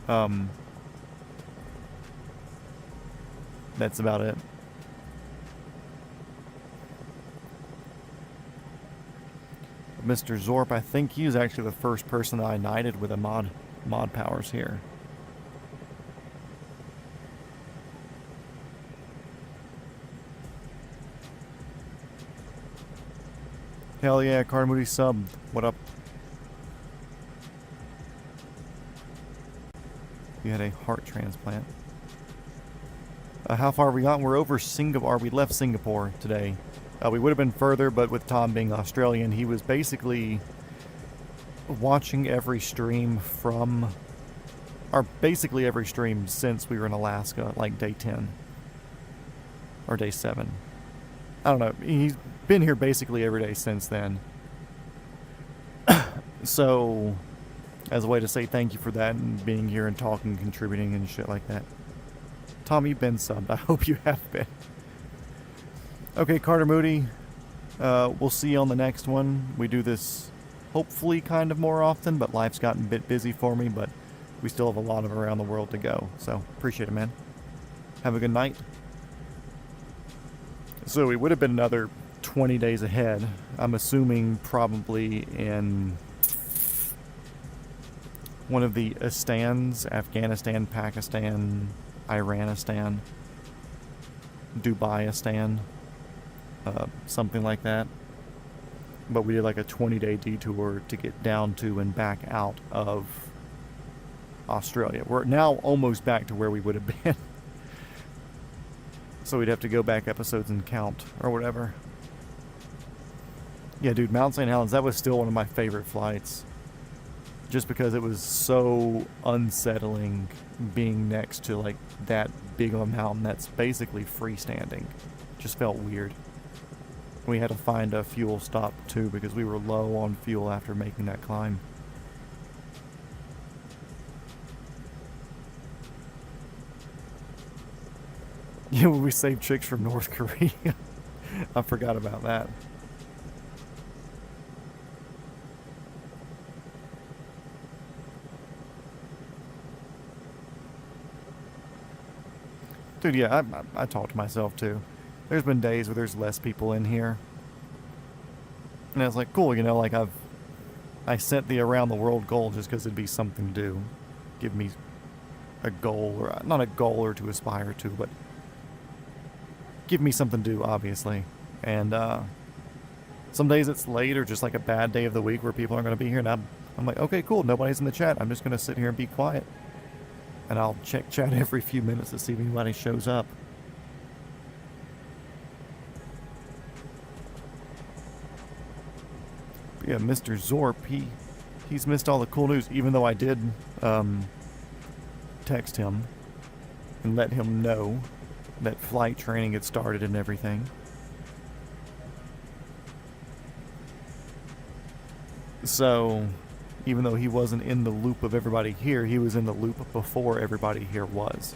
That's about it. Mr. Zorp, I think he was actually the first person that I knighted with a mod powers here. Hell yeah, Carter Moody sub. What up? You had a heart transplant. How far have we gotten? We're over Singapore. We left Singapore today. We would have been further, but with Tom being Australian, he was basically watching every stream from, or basically every stream since we were in Alaska, like day 10 or day 7. I don't know. He's been here basically every day since then. So, as a way to say thank you for that and being here and talking, contributing and shit like that. Tom, you've been subbed. I hope you have been. Okay, Carter Moody, we'll see you on the next one. We do this hopefully kind of more often, but life's gotten a bit busy for me, but we still have a lot of around the world to go. So, appreciate it, man. Have a good night. So, we would have been another 20 days ahead. I'm assuming probably in one of the Istans, Afghanistan, Pakistan, Iranistan, Dubaistan. Something like that. But we did like a 20-day detour to get down to and back out of Australia. We're now almost back to where we would have been. So we'd have to go back episodes and count or whatever. Yeah, dude, Mount St. Helens, that was still one of my favorite flights. Just because it was so unsettling being next to like that big of a mountain that's basically freestanding. Just felt weird. We had to find a fuel stop too because we were low on fuel after making that climb. Yeah, we saved chicks from North Korea. I forgot about that. Dude, yeah, I talk to myself too. There's been days where there's less people in here. And I was like, cool, you know, like I set the around the world goal just because it'd be something to do. give me a goal, or not a goal or to aspire to, but give me something to do, obviously. And some days it's late or just like a bad day of the week where people aren't going to be here, and I'm like, okay, cool, nobody's in the chat. I'm just going to sit here and be quiet. And I'll check chat every few minutes to see if anybody shows up. But yeah, Mr. Zorp, he's missed all the cool news, even though I did text him and let him know that flight training had started and everything. So, even though he wasn't in the loop of everybody here, he was in the loop before everybody here was.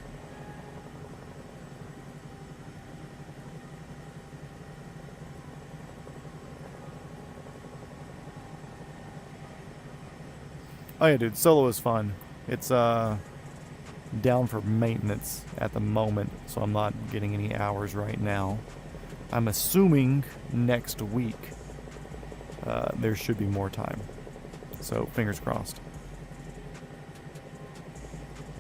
Oh yeah, dude, solo is fun. It's down for maintenance at the moment, so I'm not getting any hours right now. I'm assuming next week there should be more time. So, fingers crossed.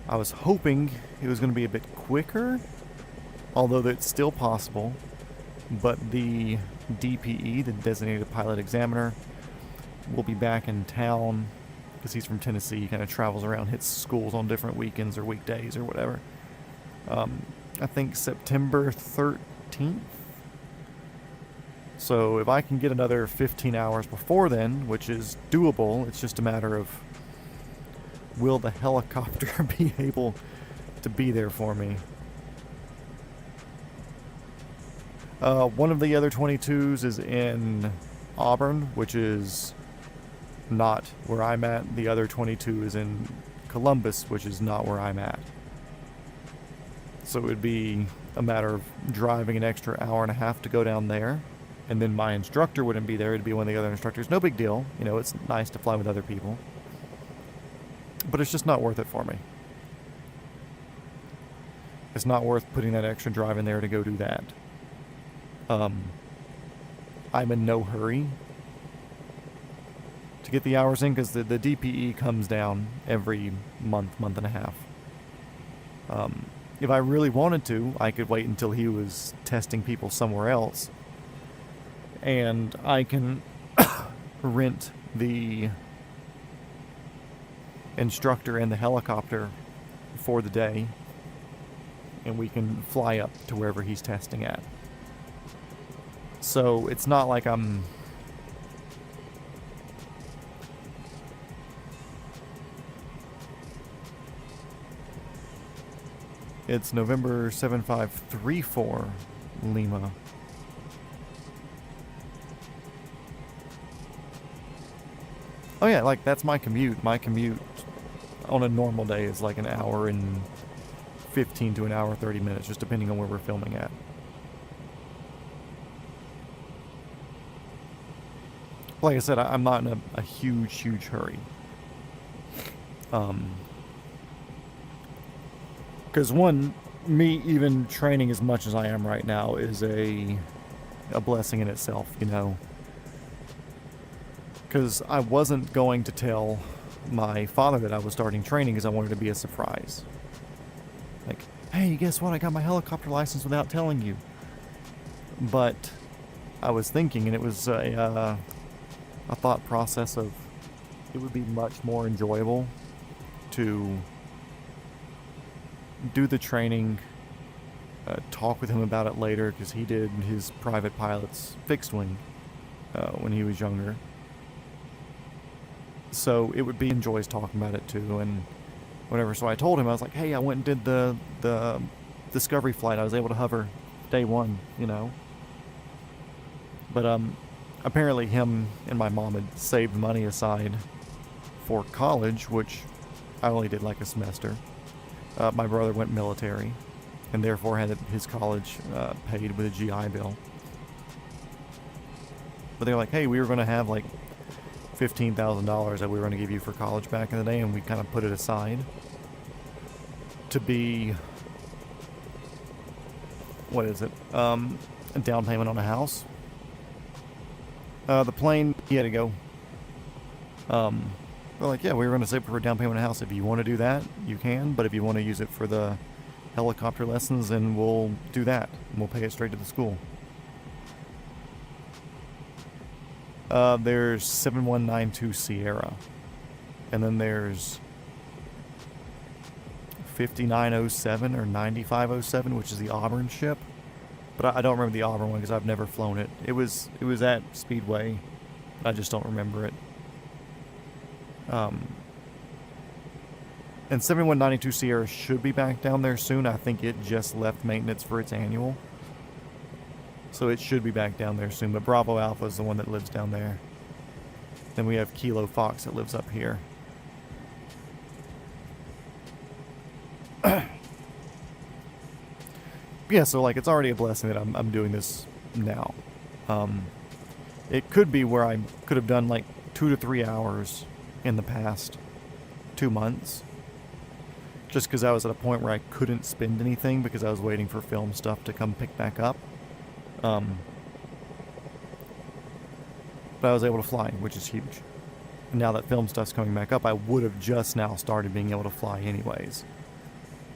I was hoping it was going to be a bit quicker, although that's still possible. But the DPE, the Designated Pilot Examiner, will be back in town, because he's from Tennessee. He kind of travels around, hits schools on different weekends or weekdays or whatever. I think September 13th. So if I can get another 15 hours before then, which is doable, it's just a matter of will the helicopter be able to be there for me. One of the other 22s is in Auburn, which is not where I'm at. The other 22 is in Columbus, which is not where I'm at. So it would be a matter of driving an extra hour and a half to go down there. And then my instructor wouldn't be there. It'd be one of the other instructors. No big deal. You know, it's nice to fly with other people. But it's just not worth it for me. It's not worth putting that extra drive in there to go do that. I'm in no hurry to get the hours in, because the DPE comes down every month and a half. If I really wanted to, I could wait until he was testing people somewhere else, and I can rent the instructor and the helicopter for the day, and we can fly up to wherever he's testing at. So it's not like I'm It's November 7534 Lima. Oh yeah, like that's my commute. My commute on a normal day is like an hour and 15 to an hour 30 minutes, just depending on where we're filming at. Like I said, I'm not in a huge hurry. Because one, me even training as much as I am right now is a blessing in itself, you know. Because I wasn't going to tell my father that I was starting training because I wanted it to be a surprise. Like, hey, guess what? I got my helicopter license without telling you. But I was thinking, and it was a thought process of it would be much more enjoyable to do the training, talk with him about it later, because he did his private pilot's fixed wing when he was younger. So it would be enjoys talking about it too, and whatever. So I told him, I was like, hey, I went and did the discovery flight. I was able to hover day one, you know. But apparently him and my mom had saved money aside for college, which I only did like a semester. My brother went military, and therefore had his college paid with a GI Bill. But they're like, hey, we were going to have like $15,000 that we were going to give you for college back in the day, and we kind of put it aside to be, what is it, a down payment on a house. The plane, he had to go. They're like, yeah, we were going to save for a down payment on a house. If you want to do that, you can. But if you want to use it for the helicopter lessons, then we'll do that. And we'll pay it straight to the school. There's 7192 Sierra. And then there's 5907 or 9507, which is the Auburn ship. But I don't remember the Auburn one because I've never flown it. It was at Speedway. I just don't remember it. And 7192 Sierra should be back down there soon. I think it just left maintenance for its annual. So it should be back down there soon. But Bravo Alpha is the one that lives down there. Then we have Kilo Fox that lives up here. Yeah, so like it's already a blessing that I'm doing this now. It could be where I could have done like 2 to 3 hours in the past 2 months. Just because I was at a point where I couldn't spend anything because I was waiting for film stuff to come pick back up. But I was able to fly, which is huge. And now that film stuff's coming back up, I would have just now started being able to fly anyways.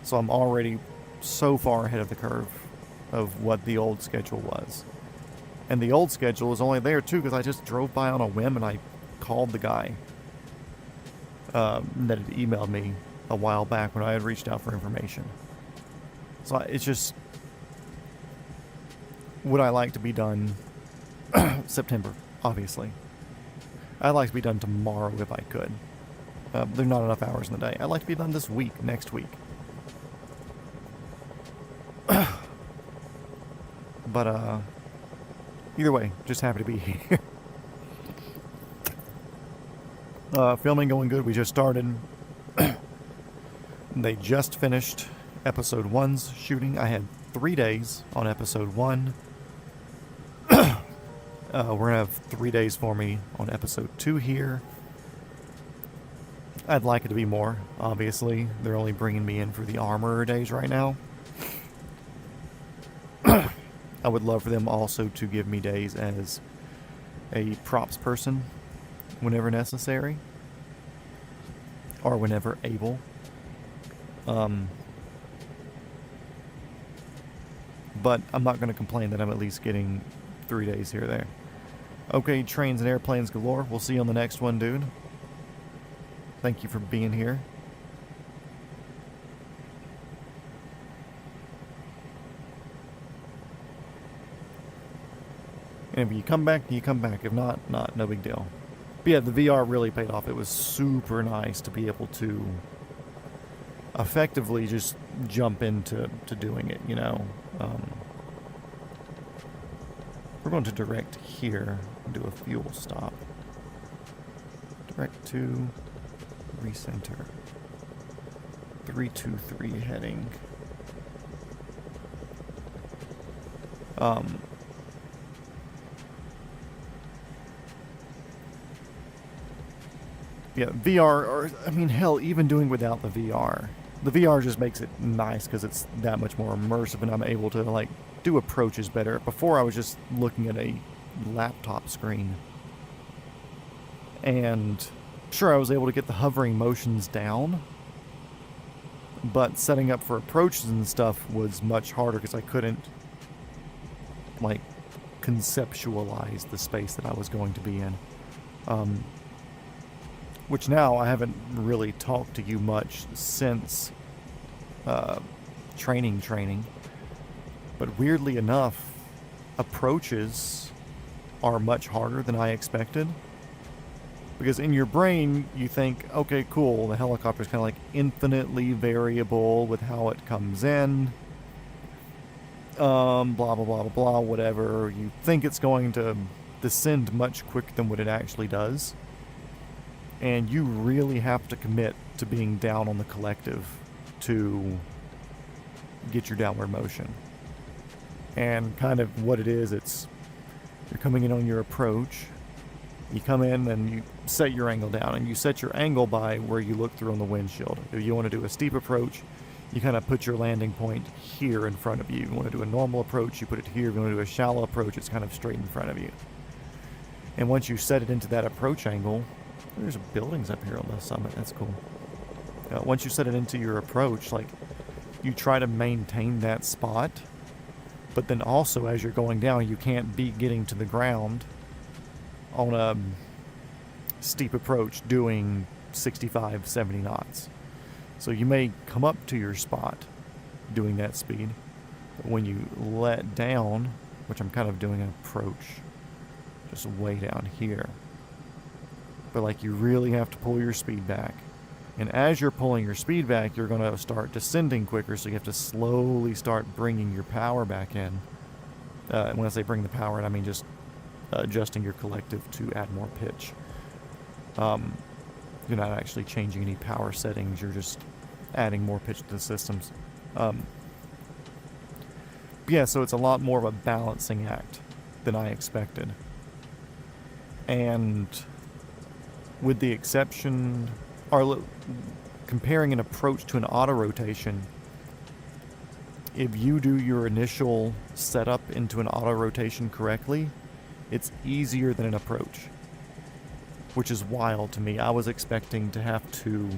So I'm already so far ahead of the curve of what the old schedule was. And the old schedule was only there too because I just drove by on a whim and I called the guy that had emailed me a while back when I had reached out for information. So it's just would I like to be done September, obviously. I'd like to be done tomorrow if I could. There's not enough hours in the day. I'd like to be done this week, next week. But either way, just happy to be here. Filming going good. We just started. They just finished episode 1's shooting. I had 3 days on episode 1. We're gonna have 3 days for me on episode 2 here. I'd like it to be more, obviously. They're only bringing me in for the armorer days right now. I would love for them also to give me days as a props person whenever necessary. Or whenever able. But I'm not going to complain that I'm at least getting 3 days here or there. Okay, trains and airplanes galore. We'll see you on the next one, dude. Thank you for being here. And if you come back, you come back. If not, no big deal. But yeah, the VR really paid off. It was super nice to be able to effectively just jump into doing it, you know. We're going to direct here and do a fuel stop. Direct to recenter. 323 heading. Yeah, VR, or I mean, hell, even doing without the VR. The VR just makes it nice because it's that much more immersive and I'm able to, like, do approaches better. Before I was just looking at a laptop screen. And sure, I was able to get the hovering motions down. But setting up for approaches and stuff was much harder because I couldn't, like, conceptualize the space that I was going to be in. Which now I haven't really talked to you much since training. But weirdly enough, approaches are much harder than I expected. Because in your brain, you think, okay, cool, the helicopter's kind of like infinitely variable with how it comes in. Blah, blah, blah, blah, blah, whatever. You think it's going to descend much quicker than what it actually does. And you really have to commit to being down on the collective to get your downward motion. And kind of what it is, it's you're coming in on your approach. You come in and you set your angle down, and you set your angle by where you look through on the windshield. If you want to do a steep approach, you kind of put your landing point here in front of you. If you want to do a normal approach, you put it here. If you want to do a shallow approach, it's kind of straight in front of you. And once you set it into that approach angle, There's buildings up here on the summit. That's cool. Once you set it into your approach, like, you try to maintain that spot, but then also as you're going down, you can't be getting to the ground on a steep approach doing 65, 70 knots. So you may come up to your spot doing that speed, but when you let down, which I'm kind of doing an approach just way down here, but like, you really have to pull your speed back. And as you're pulling your speed back, you're going to start descending quicker, so you have to slowly start bringing your power back in. And when I say bring the power in, I mean just adjusting your collective to add more pitch. You're not actually changing any power settings, you're just adding more pitch to the systems. Yeah, so it's a lot more of a balancing act than I expected. And with the exception, or comparing an approach to an auto rotation, if you do your initial setup into an auto rotation correctly, it's easier than an approach, which is wild to me. I was expecting to have to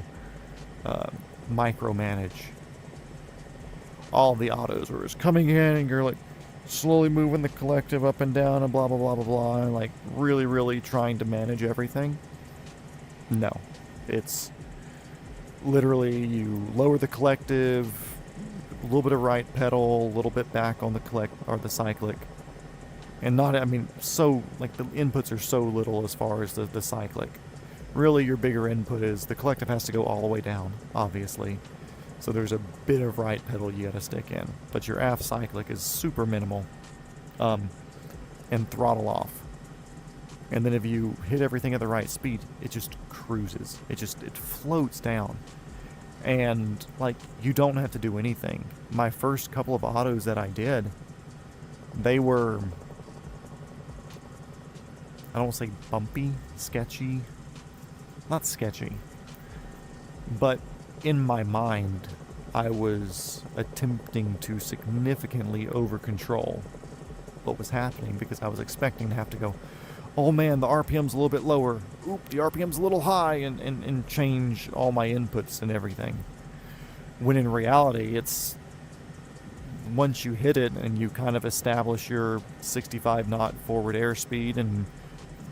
micromanage all the autos, where it's coming in and you're like slowly moving the collective up and down and blah blah blah blah blah, and like really trying to manage everything. No, it's literally you lower the collective, a little bit of right pedal, a little bit back on the cyclic, and not, I mean, so like the inputs are so little as far as the cyclic. Really, your bigger input is the collective has to go all the way down, obviously. So there's a bit of right pedal you gotta stick in, but your aft cyclic is super minimal, and throttle off. And then if you hit everything at the right speed, it just cruises. It floats down. And like, you don't have to do anything. My first couple of autos that I did, they were, I don't want to say bumpy, sketchy, not sketchy, but in my mind, I was attempting to significantly over control what was happening, because I was expecting to have to go, oh man, the RPM's a little bit lower. Oop, the RPM's a little high, and change all my inputs and everything. When in reality, it's once you hit it and you kind of establish your 65 knot forward airspeed and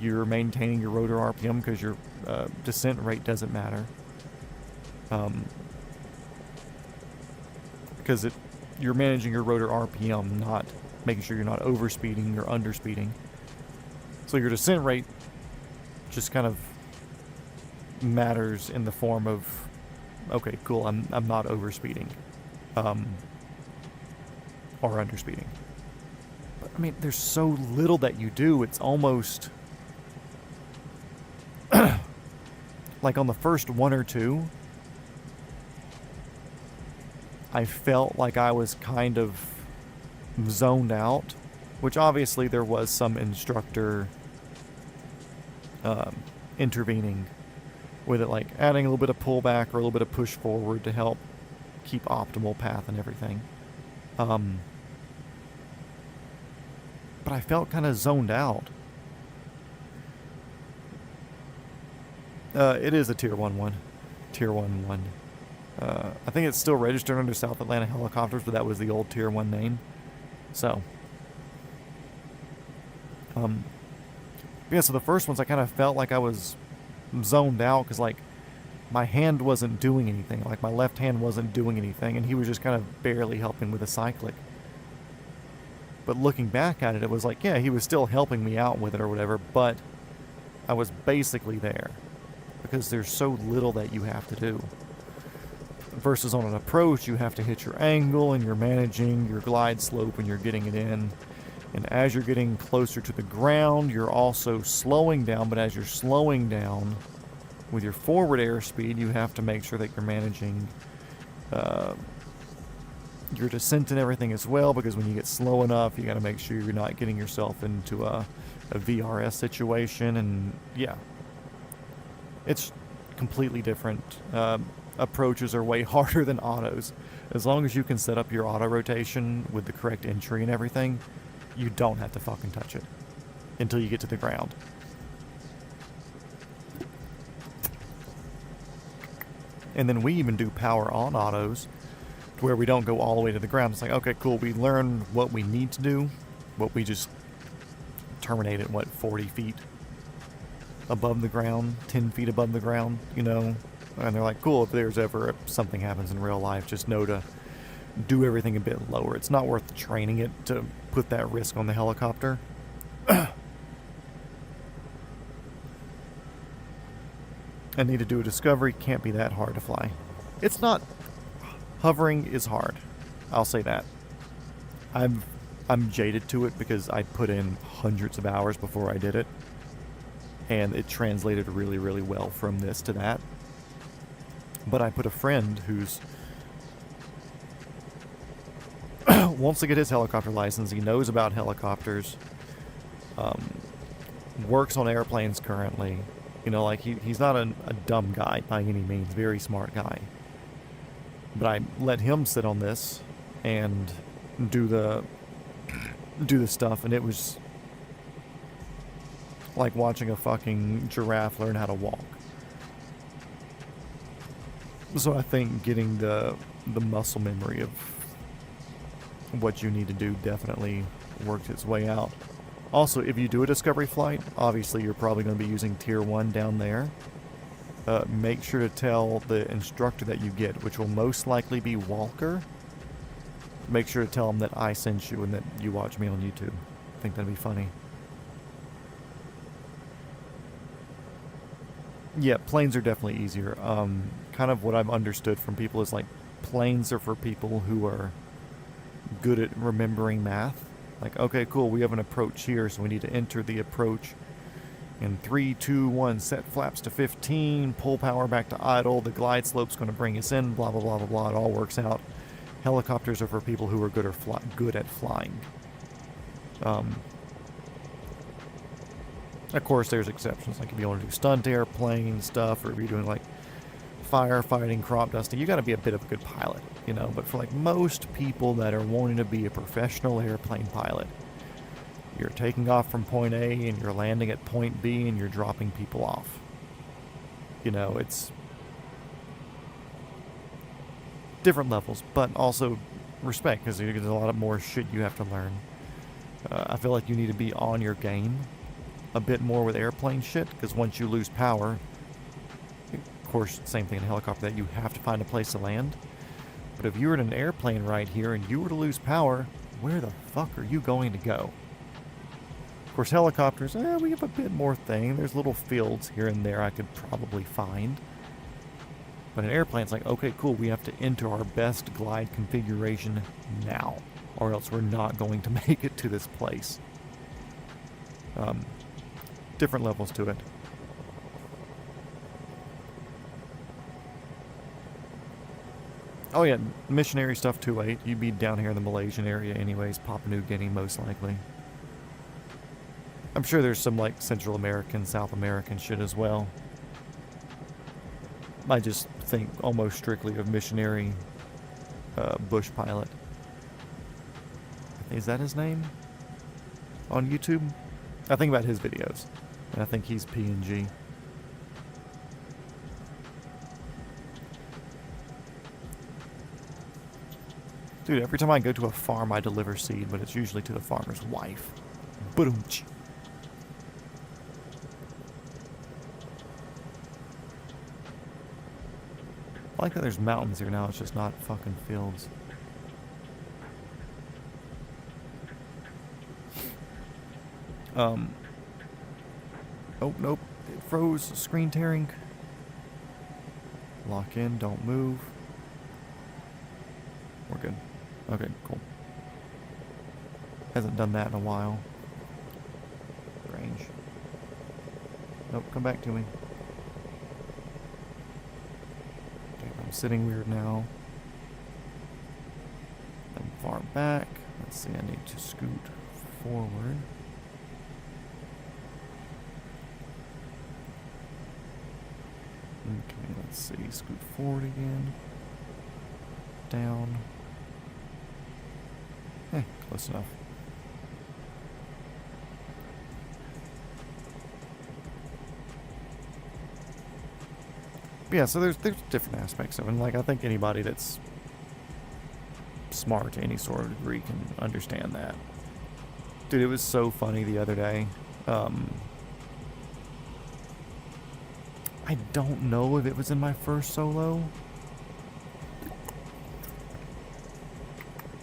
you're maintaining your rotor RPM, because your descent rate doesn't matter. Because you're managing your rotor RPM, not making sure you're not overspeeding or underspeeding. So your descent rate just kind of matters in the form of, okay, cool, I'm not overspeeding, or underspeeding. But I mean, there's so little that you do. It's almost like on the first one or two, I felt like I was kind of zoned out, which obviously there was some instructor intervening with it, like adding a little bit of pullback or a little bit of push forward to help keep optimal path and everything. But I felt kind of zoned out. It is a Tier 1-1. Tier 1-1. I think it's still registered under South Atlanta Helicopters, but that was the old Tier 1 name. So, yeah, so the first ones I kind of felt like I was zoned out, because like my hand wasn't doing anything. Like my left hand wasn't doing anything, and he was just kind of barely helping with the cyclic. But looking back at it, it was like, yeah, he was still helping me out with it or whatever, but I was basically there, because there's so little that you have to do. Versus on an approach, you have to hit your angle, and you're managing your glide slope, and you're getting it in. And as you're getting closer to the ground, you're also slowing down, but as you're slowing down with your forward airspeed, you have to make sure that you're managing your descent and everything as well, because when you get slow enough, you got to make sure you're not getting yourself into a VRS situation. And yeah, it's completely different. Approaches are way harder than autos. As long as you can set up your auto rotation with the correct entry and everything, you don't have to fucking touch it until you get to the ground. And then we even do power on autos to where we don't go all the way to the ground. It's like, okay, cool, we learned what we need to do, but we just terminate at, what, 40 feet above the ground, 10 feet above the ground, you know? And they're like, cool, if there's ever something happens in real life, just know to do everything a bit lower. It's not worth training it to put that risk on the helicopter. I need to do a discovery. Can't be that hard to fly. It's not. Hovering is hard. I'll say that. I'm jaded to it because I put in hundreds of hours before I did it. And it translated really, really well from this to that. But I put a friend who's wants to get his helicopter license. He knows about helicopters. Works on airplanes currently. You know, like he's not a dumb guy by any means. Very smart guy. But I let him sit on this and do the stuff, and it was like watching a fucking giraffe learn how to walk. So I think getting the muscle memory of what you need to do definitely worked its way out. Also, if you do a discovery flight, obviously you're probably going to be using Tier 1 down there. Make sure to tell the instructor that you get, which will most likely be Walker. Make sure to tell him that I sent you and that you watch me on YouTube. I think that'd be funny. Yeah, planes are definitely easier. Kind of what I've understood from people is like planes are for people who are good at remembering math. Like, okay, cool, we have an approach here, so we need to enter the approach in 3, 2, 1, set flaps to 15, pull power back to idle, the glide slope's going to bring us in, blah, blah, blah, blah, blah. It all works out. Helicopters are for people who are good at flying. Of course, there's exceptions. Like if you want to do stunt airplane stuff, or if you're doing like firefighting, crop dusting, you got to be a bit of a good pilot, you know. But for like most people that are wanting to be a professional airplane pilot, you're taking off from point A and you're landing at point B and you're dropping people off. You know, it's different levels, but also respect, because there's a lot of more shit you have to learn. I feel like you need to be on your game a bit more with airplane shit, because once you lose power, of course, same thing in a helicopter, that you have to find a place to land. But if you were in an airplane right here and you were to lose power, where the fuck are you going to go? Of course, helicopters, we have a bit more thing. There's little fields here and there I could probably find. But an airplane, it's like, okay, cool, we have to enter our best glide configuration now, or else we're not going to make it to this place. Different levels to it. Oh yeah, missionary stuff too late. You'd be down here in the Malaysian area anyways, Papua New Guinea most likely. I'm sure there's some like Central American, South American shit as well. I just think almost strictly of missionary bush pilot. Is that his name? On YouTube? I think about his videos. And I think he's PNG. Dude, every time I go to a farm, I deliver seed, but it's usually to the farmer's wife. Ba-dum-tch. I like that there's mountains here now, it's just not fucking fields. Oh, nope. It froze. Screen tearing. Lock in, don't move. We're good. Okay, cool. Hasn't done that in a while. Range. Nope, come back to me. Okay, I'm sitting weird now. I'm far back. Let's see, I need to scoot forward. Okay, let's see. Scoot forward again. Down. Close enough. Yeah, so there's different aspects of it. And like, I think anybody that's smart to any sort of degree can understand that. Dude, it was so funny the other day. I don't know if it was in my first solo.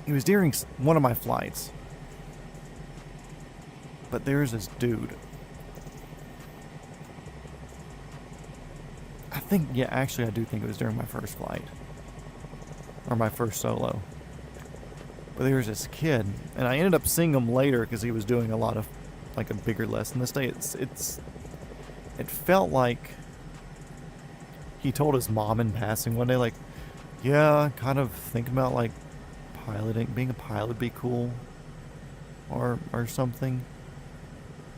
It was during one of my flights. But there's this dude. Actually I do think it was during my first flight. Or my first solo. But there was this kid, and I ended up seeing him later because he was doing a lot of, like, a bigger lesson this day. It felt like he told his mom in passing one day, like, yeah, kind of thinking about, like, piloting, being a pilot would be cool, or something.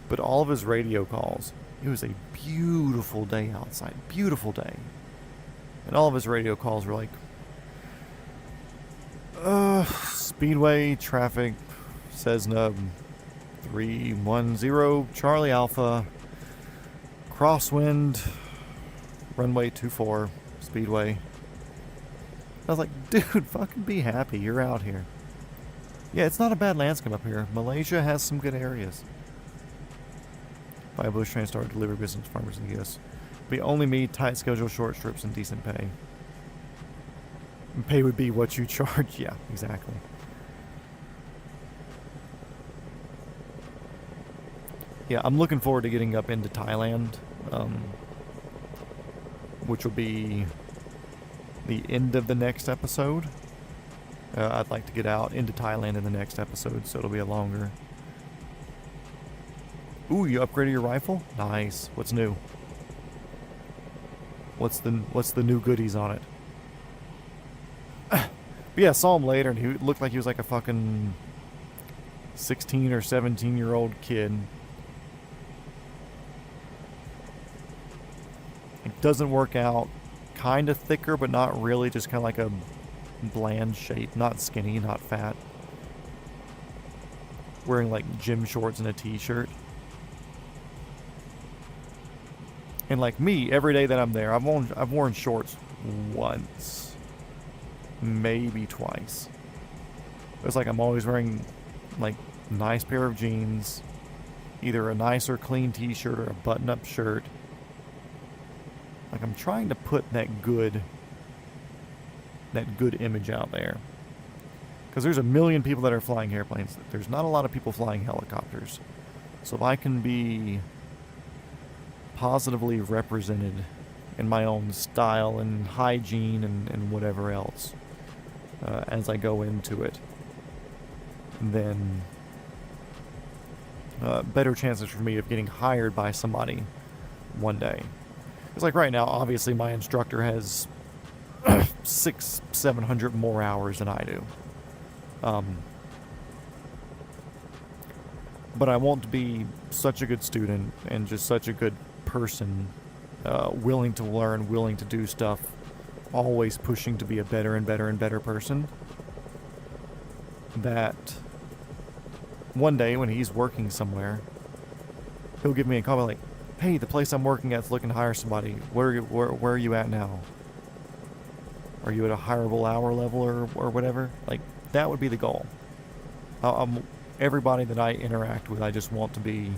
But all of his radio calls, it was a beautiful day outside, beautiful day. And all of his radio calls were like, Speedway, traffic, Cessna 310, Charlie Alpha, crosswind, runway 24, Speedway. I was like, dude, fucking be happy, you're out here. Yeah, it's not a bad landscape up here. Malaysia has some good areas. Buy a bush train, start delivery business to farmers in the U.S. Be only me, tight schedule, short strips, and decent pay. And pay would be what you charge. Yeah, exactly. Yeah, I'm looking forward to getting up into Thailand, which will be the end of the next episode. I'd like to get out into Thailand in the next episode, so it'll be a longer. Ooh, you upgraded your rifle? Nice. What's new? What's the new goodies on it? But yeah, I saw him later, and he looked like he was like a fucking 16 or 17-year-old kid. It doesn't work out. Kind of thicker, but not really. Just kind of like a bland shape. Not skinny, not fat. Wearing like gym shorts and a t-shirt. And like me, every day that I'm there, I've worn shorts once. Maybe twice. It's like I'm always wearing like a nice pair of jeans. Either a nice or clean t-shirt or a button-up shirt. Like I'm trying to put that good image out there. Because there's a million people that are flying airplanes. There's not a lot of people flying helicopters. So if I can be positively represented in my own style and hygiene and whatever else as I go into it, then better chances for me of getting hired by somebody one day. It's like right now, obviously my instructor has 600-700 more hours than I do. But I want to be such a good student and just such a good person, willing to learn, willing to do stuff, always pushing to be a better and better and better person, that one day when he's working somewhere, he'll give me a call like, hey, the place I'm working at's looking to hire somebody. Where are you at now? Are you at a hireable hour level or whatever? Like, that would be the goal. Everybody that I interact with, I just want to be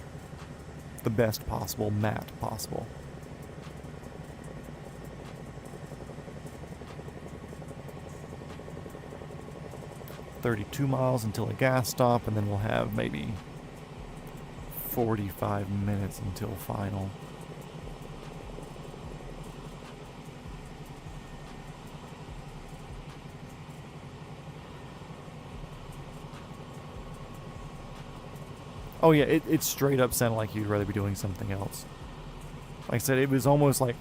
the best possible Matt possible. $32 miles until a gas stop, and then we'll have maybe 45 minutes until final. Oh yeah, it straight up sounded like you'd rather be doing something else. Like I said, it was almost like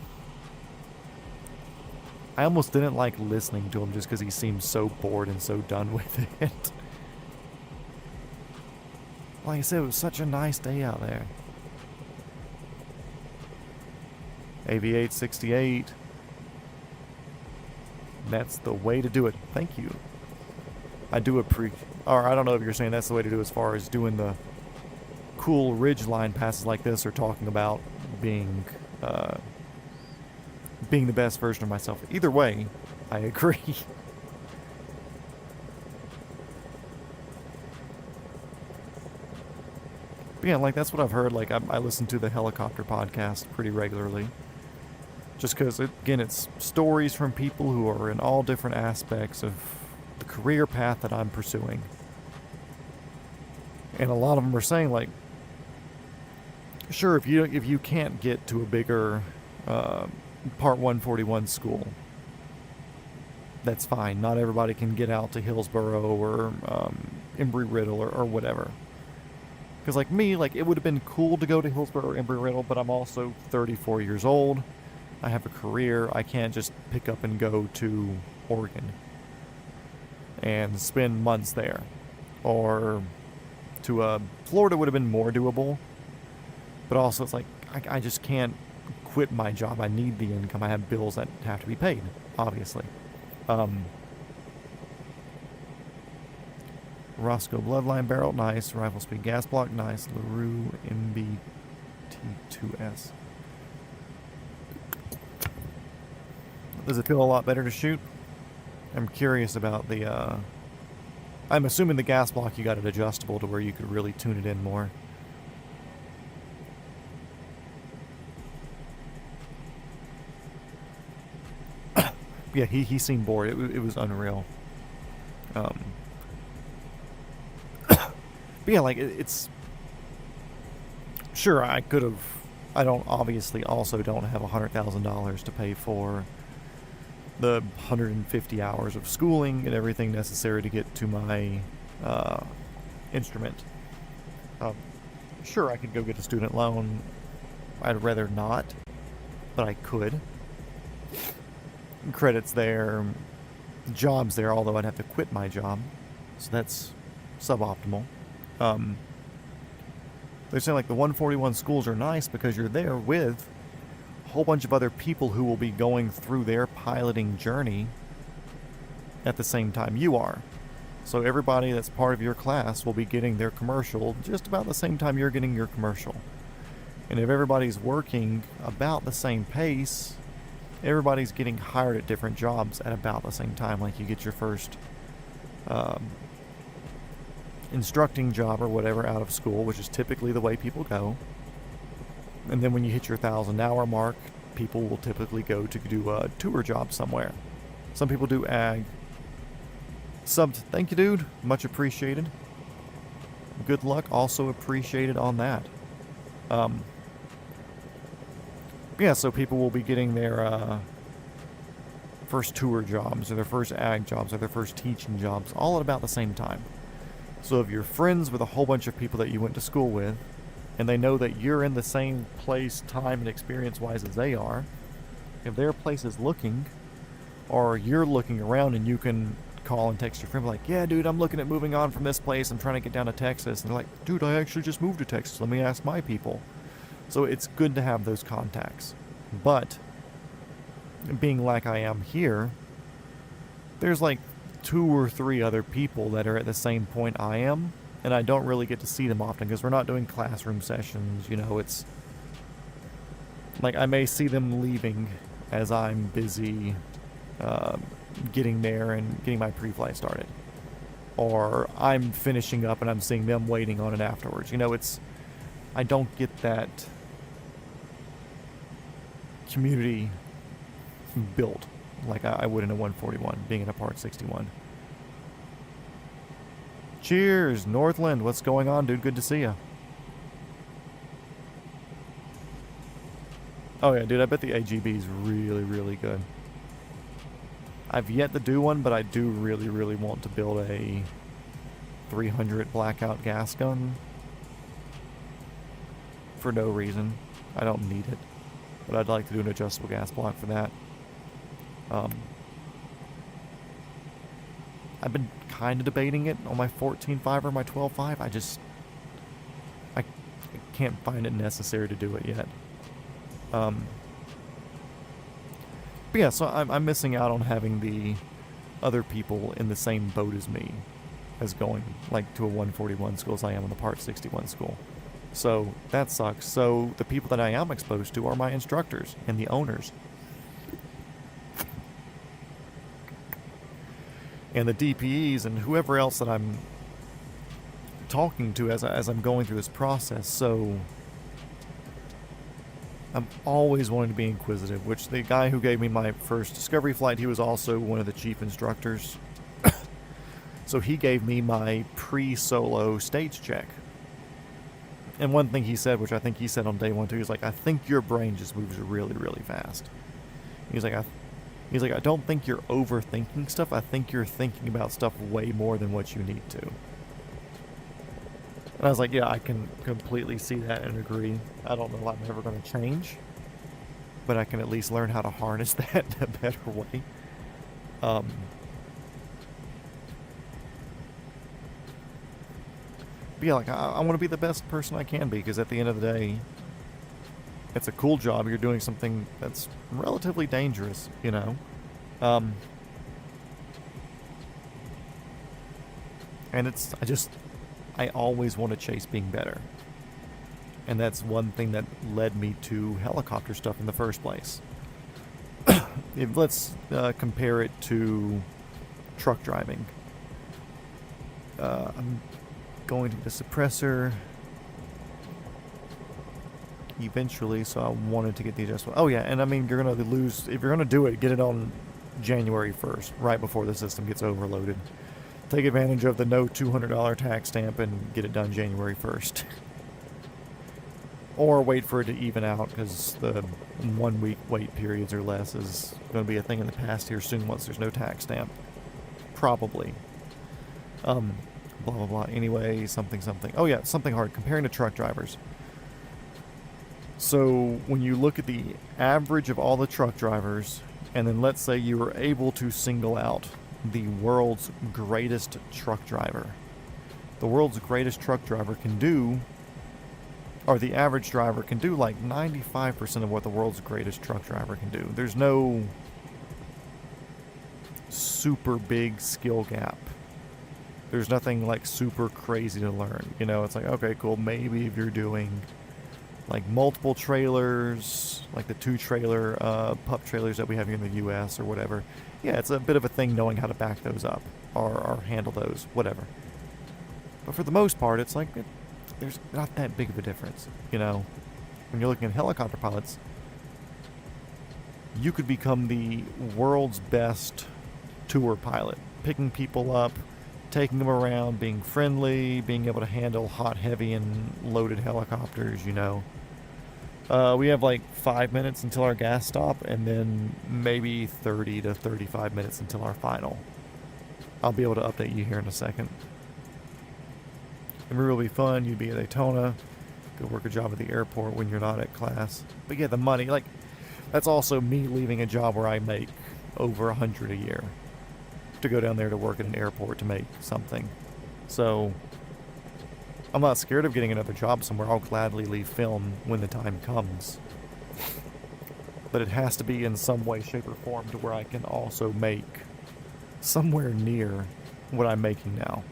I almost didn't like listening to him just because he seemed so bored and so done with it. Like I said, it was such a nice day out there. AV8 68. That's the way to do it. Thank you. I do or I don't know if you're saying that's the way to do it as far as doing the cool ridge line passes like this, or talking about being being the best version of myself. Either way, I agree. But yeah, like, that's what I've heard. Like, I listen to the helicopter podcast pretty regularly. Just because, again, it's stories from people who are in all different aspects of the career path that I'm pursuing. And a lot of them are saying, like, sure, if you can't get to a bigger Part 141 school, that's fine. Not everybody can get out to Hillsborough or Embry-Riddle or whatever. Because, like me, like, it would have been cool to go to Hillsborough or Embry-Riddle, but I'm also 34 years old. I have a career. I can't just pick up and go to Oregon and spend months there. Or to Florida would have been more doable. But also, it's like, I just can't quit my job. I need the income. I have bills that have to be paid, obviously. Roscoe Bloodline Barrel, nice. Rifle Speed Gas Block, nice. LaRue MBT2S. Does it feel a lot better to shoot? I'm curious about the, I'm assuming the gas block you got it adjustable to where you could really tune it in more. Yeah, he seemed bored. It was unreal. But yeah, like, it's... Sure, I could have... I obviously also don't have $100,000 to pay for the 150 hours of schooling and everything necessary to get to my instrument. Sure, I could go get a student loan. I'd rather not, but I could. Credits there, jobs there, although I'd have to quit my job, so that's suboptimal. They're saying, like, the 141 schools are nice because you're there with a whole bunch of other people who will be going through their piloting journey at the same time you are. So everybody that's part of your class will be getting their commercial just about the same time you're getting your commercial. And if everybody's working about the same pace, everybody's getting hired at different jobs at about the same time. Like, you get your first instructing job or whatever out of school, which is typically the way people go. And then when you hit your 1,000-hour mark, people will typically go to do a tour job somewhere. Some people do ag. Subbed, thank you, dude. Much appreciated. Good luck, also appreciated on that. Yeah, so people will be getting their first tour jobs, or their first ag jobs, or their first teaching jobs, all at about the same time. So if you're friends with a whole bunch of people that you went to school with, and they know that you're in the same place, time, and experience-wise as they are, if their place is looking, or you're looking around and you can call and text your friend, like, yeah, dude, I'm looking at moving on from this place, I'm trying to get down to Texas, and they're like, dude, I actually just moved to Texas, let me ask my people. So it's good to have those contacts. But, being like I am here, there's like 2 or 3 other people that are at the same point I am, and I don't really get to see them often because we're not doing classroom sessions. You know, it's like I may see them leaving as I'm busy getting there and getting my pre-flight started, or I'm finishing up and I'm seeing them waiting on it afterwards. You know, I don't get that community built like I would in a 141, being in a Part 61. Cheers, Northland. What's going on, dude? Good to see you. Oh yeah, dude, I bet the AGB is really, really good. I've yet to do one, but I do really, really want to build a 300 blackout gas gun. For no reason. I don't need it. But I'd like to do an adjustable gas block for that. I've been kind of debating it on my 14.5 or my 12.5. I can't find it necessary to do it yet. But yeah, so I'm missing out on having the other people in the same boat as me as going like to a 141 school as I am in the Part 61 school. So that sucks. So the people that I am exposed to are my instructors and the owners. And the DPEs and whoever else that I'm talking to as I'm going through this process. So I'm always wanting to be inquisitive, which the guy who gave me my first discovery flight, he was also one of the chief instructors. So he gave me my pre-solo stage check. And one thing he said, which I think he said on day one too, he's like, I think your brain just moves really, really fast. He's like, I don't think you're overthinking stuff. I think you're thinking about stuff way more than what you need to. And I was like, yeah, I can completely see that and agree. I don't know if I'm ever going to change, but I can at least learn how to harness that in a better way. But yeah, like, I want to be the best person I can be, because at the end of the day, it's a cool job. You're doing something that's relatively dangerous, you know? And I always want to chase being better. And that's one thing that led me to helicopter stuff in the first place. Let's compare it to truck driving. I'm going to the suppressor eventually, so I wanted to get the adjustment. Oh yeah, and I mean, you're going to lose, if you're going to do it, get it on January 1st, right before the system gets overloaded. Take advantage of the no $200 tax stamp and get it done January 1st. Or wait for it to even out, because the 1 week wait periods or less is going to be a thing in the past here soon once there's no tax stamp. Probably. Blah, blah, blah. Anyway, something. Oh yeah, something hard. Comparing to truck drivers. So when you look at the average of all the truck drivers, and then let's say you were able to single out the world's greatest truck driver. The world's greatest truck driver can do, or the average driver can do, like 95% of what the world's greatest truck driver can do. There's no super big skill gap. There's nothing like super crazy to learn. You know, it's like, okay, cool, maybe if you're doing like multiple trailers, like the 2-trailer pup trailers that we have here in the US or whatever. Yeah, it's a bit of a thing knowing how to back those up or handle those, whatever. But for the most part, it's like there's not that big of a difference, you know. When you're looking at helicopter pilots, you could become the world's best tour pilot, picking people up, taking them around, being friendly, being able to handle hot, heavy, and loaded helicopters, you know. We have like 5 minutes until our gas stop, and then maybe 30 to 35 minutes until our final. I'll be able to update you here in a second. It'd be really fun. You'd be at Daytona, go work a job at the airport when you're not at class. But yeah, the money, like, that's also me leaving a job where I make over $100 a year to go down there to work at an airport to make something. So I'm not scared of getting another job somewhere. I'll gladly leave film when the time comes. But it has to be in some way, shape, or form to where I can also make somewhere near what I'm making now.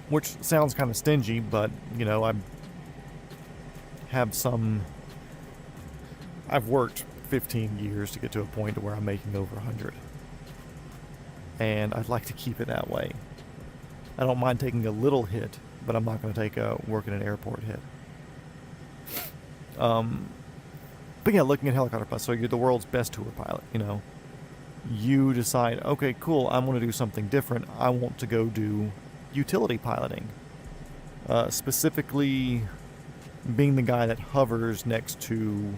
Which sounds kind of stingy, but, you know, I've worked 15 years to get to a point where I'm making over 100. And I'd like to keep it that way. I don't mind taking a little hit, but I'm not going to take a work in an airport hit. But yeah, looking at helicopter pilots, so you're the world's best tour pilot, you know. You decide, okay, cool, I want to do something different. I want to go do utility piloting. Specifically, being the guy that hovers next to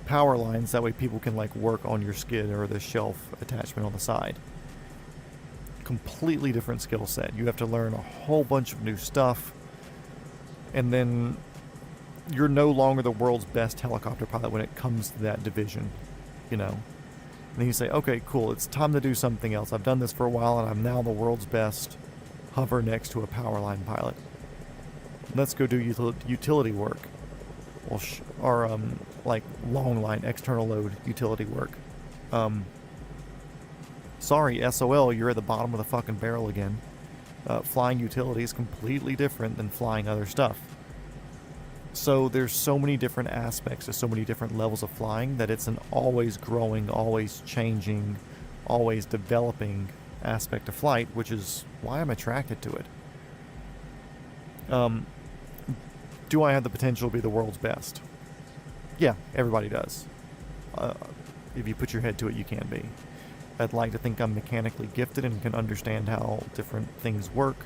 power lines, that way people can like work on your skid or the shelf attachment on the side. Completely different skill set. You have to learn a whole bunch of new stuff, and then you're no longer the world's best helicopter pilot when it comes to that division, you know. And then you say, okay, cool, it's time to do something else. I've done this for a while, and I'm now the world's best hover next to a power line pilot. Let's go do utility work. Or like long line, external load utility work. Sorry, SOL, you're at the bottom of the fucking barrel again. Flying utility is completely different than flying other stuff. So there's so many different aspects, there's so many different levels of flying that it's an always growing, always changing, always developing aspect of flight, which is why I'm attracted to it. Do I have the potential to be the world's best? Yeah, everybody does. If you put your head to it, you can be. I'd like to think I'm mechanically gifted and can understand how different things work.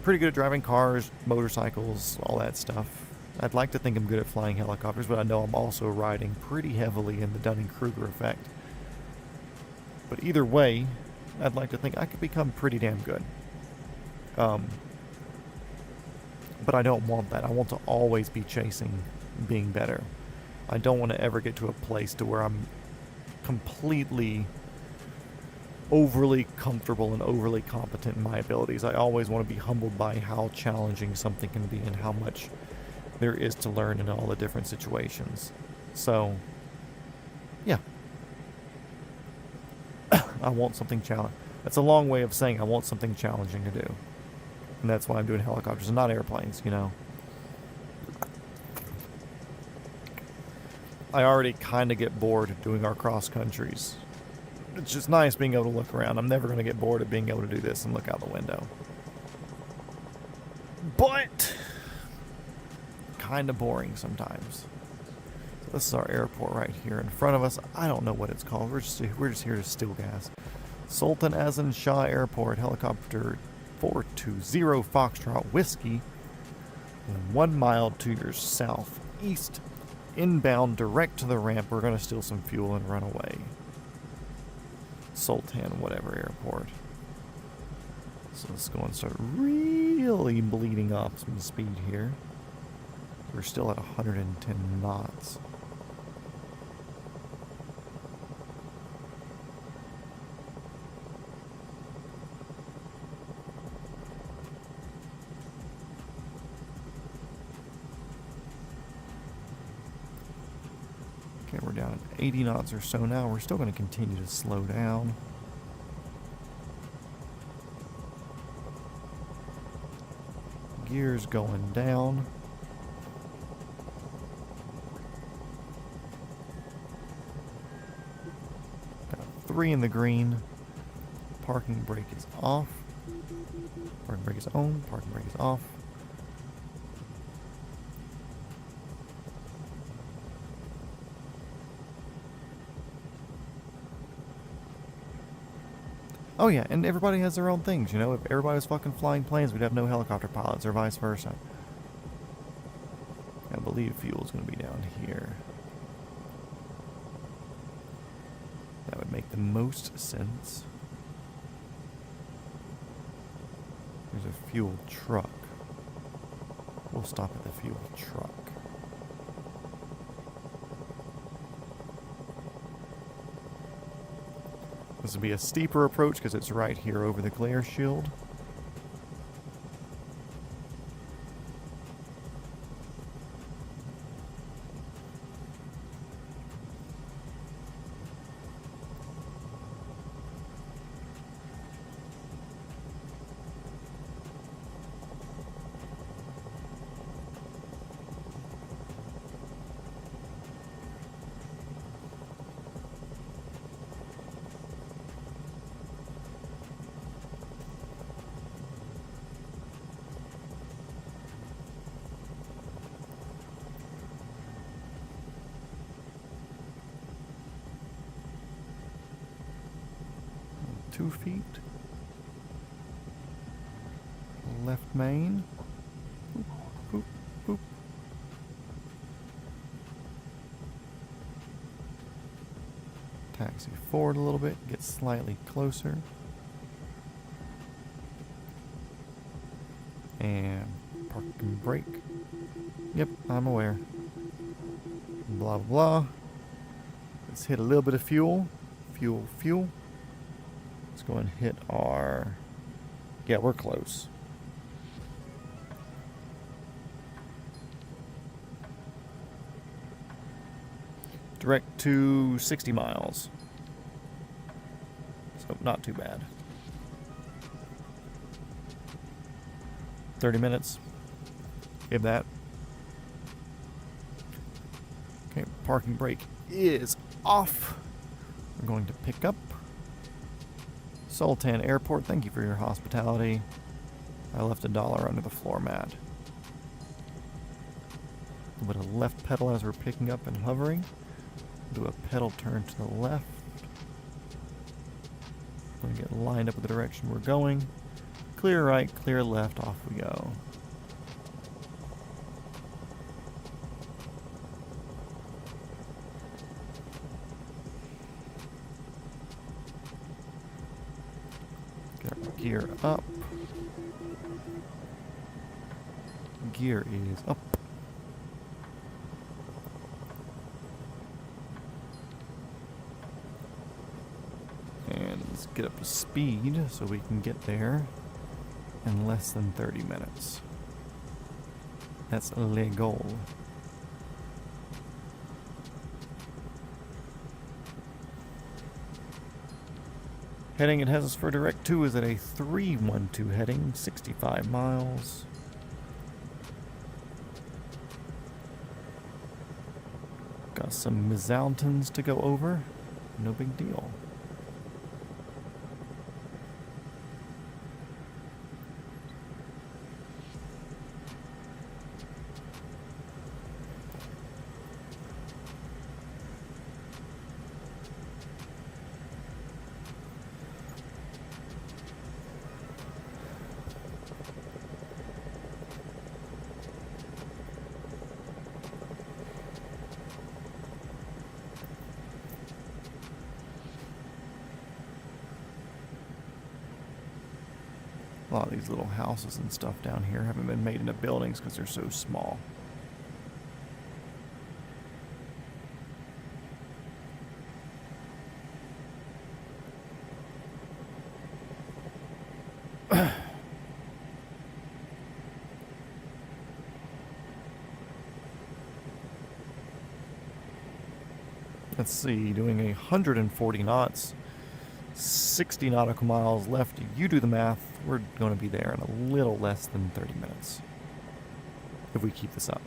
Pretty good at driving cars, motorcycles, all that stuff. I'd like to think I'm good at flying helicopters, but I know I'm also riding pretty heavily in the Dunning-Kruger effect. But either way, I'd like to think I could become pretty damn good. But I don't want that. I want to always be chasing being better. I don't want to ever get to a place to where I'm completely overly comfortable and overly competent in my abilities. I always want to be humbled by how challenging something can be and how much there is to learn in all the different situations. So, yeah. I want something challenging. That's a long way of saying I want something challenging to do. And that's why I'm doing helicopters and not airplanes, you know. I already kind of get bored of doing our cross countries. It's just nice being able to look around. I'm never going to get bored of being able to do this and look out the window. But kind of boring sometimes. So this is our airport right here in front of us. I don't know what it's called. We're just here to steal gas. Sultan Azan Shah Airport, helicopter 420 Foxtrot Whiskey, 1 mile to your southeast. Inbound direct to the ramp. We're going to steal some fuel and run away. Sultan whatever airport. So let's go and start really bleeding off some speed here. We're still at 110 knots. Okay, we're down at 80 knots or so now. We're still going to continue to slow down. Gears going down. Got 3 in the green. Parking brake is off. Parking brake is on. Parking brake is off. Oh yeah, and everybody has their own things, you know? If everybody was fucking flying planes, we'd have no helicopter pilots, or vice versa. I believe fuel's gonna be down here. That would make the most sense. There's a fuel truck. We'll stop at the fuel truck. This will be a steeper approach because it's right here over the glare shield. Two feet. Left main. Boop, boop, boop. Taxi forward a little bit, get slightly closer. And park and brake. Yep, I'm aware. Blah, blah, blah. Let's hit a little bit of fuel. Fuel. Let's go and hit our... Yeah, we're close. Direct to 60 miles. So not too bad. 30 minutes. Give that. parking brake is off. We're going to pick up. Sultan Airport, thank you for your hospitality. I left $1 under the floor mat. A little bit of left pedal as we're picking up and hovering. Do a pedal turn to the left. We're going to get lined up with the direction we're going. Clear right, clear left, off we go. Get our gear up. Gear is up. And let's get up to speed so we can get there in less than 30 minutes. That's le goal. Heading it has us for direct 2 is at a 312 heading, 65 miles. Got some mountains to go over. No big deal. A lot of these little houses and stuff down here haven't been made into buildings because they're so small. Let's see, doing 140 knots. 60 nautical miles left. You do the math. We're going to be there in a little less than 30 minutes if we keep this up.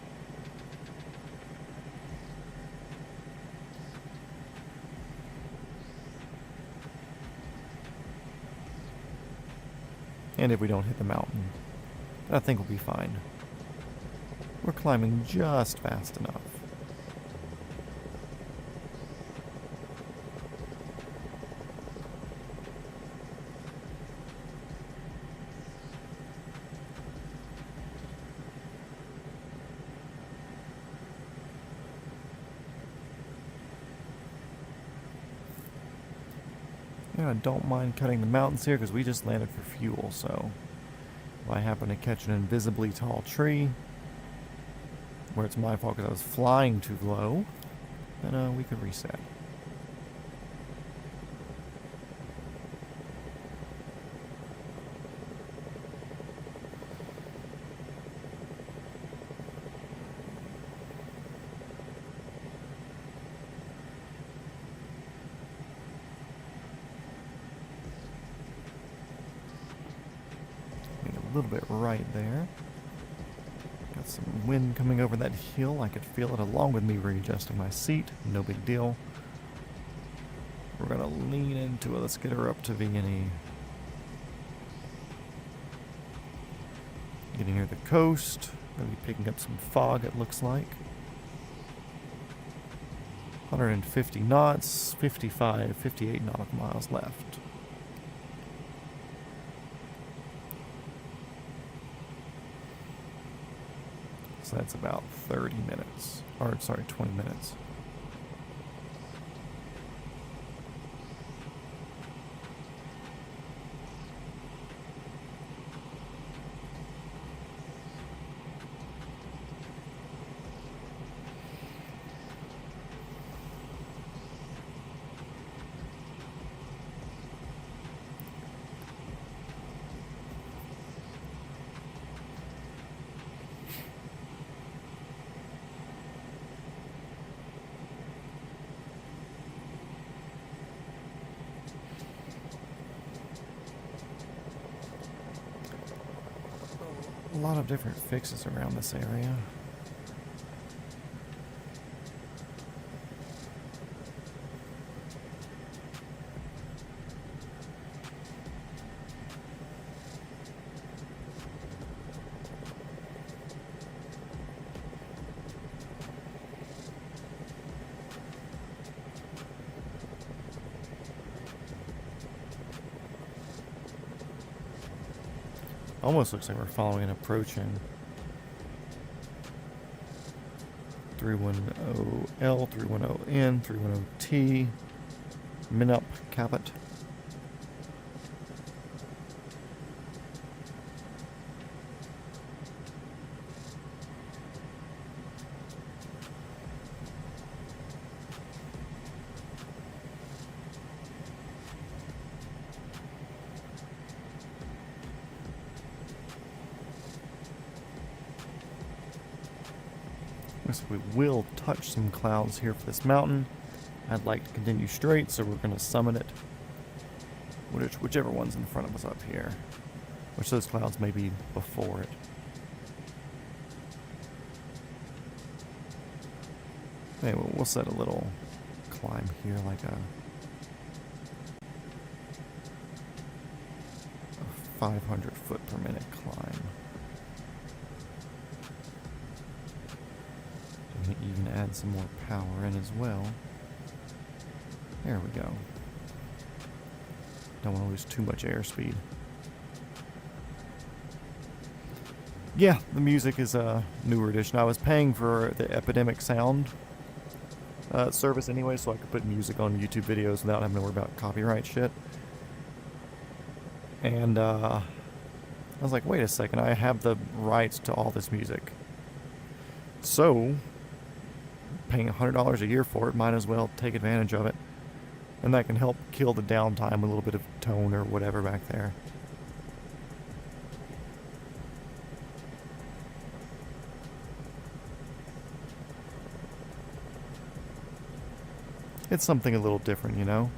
And if we don't hit the mountain, I think we'll be fine. We're climbing just fast enough. I don't mind cutting the mountains here because we just landed for fuel, so if I happen to catch an invisibly tall tree, where it's my fault because I was flying too low, then we could reset. A little bit right there. Got some wind coming over that hill. I could feel it along with me readjusting my seat. No big deal. We're going to lean into it. Let's get her up to V&E. Getting near the coast. Going to be picking up some fog, it looks like. 150 knots, 55, 58 nautical miles left. So that's about 30 minutes, or sorry, 20 minutes. A lot of different fixes around this area. Almost looks like we're following and approaching. 310L, 310N, 310T, Minup, Cabot. So we will touch some clouds here for this mountain. I'd like to continue straight, so we're going to summit it. Whichever one's in front of us up here. Which those clouds may be before it. Anyway, we'll set a little climb here, like a 500 foot per minute climb. Even add some more power in as well. There we go. Don't want to lose too much airspeed. Yeah, the music is a newer edition. I was paying for the Epidemic Sound service anyway, so I could put music on YouTube videos without having to worry about copyright shit. And I was like, wait a second, I have the rights to all this music. So paying $100 a year for it, might as well take advantage of it. And that can help kill the downtime, a little bit of tone or whatever back there. It's something a little different, you know?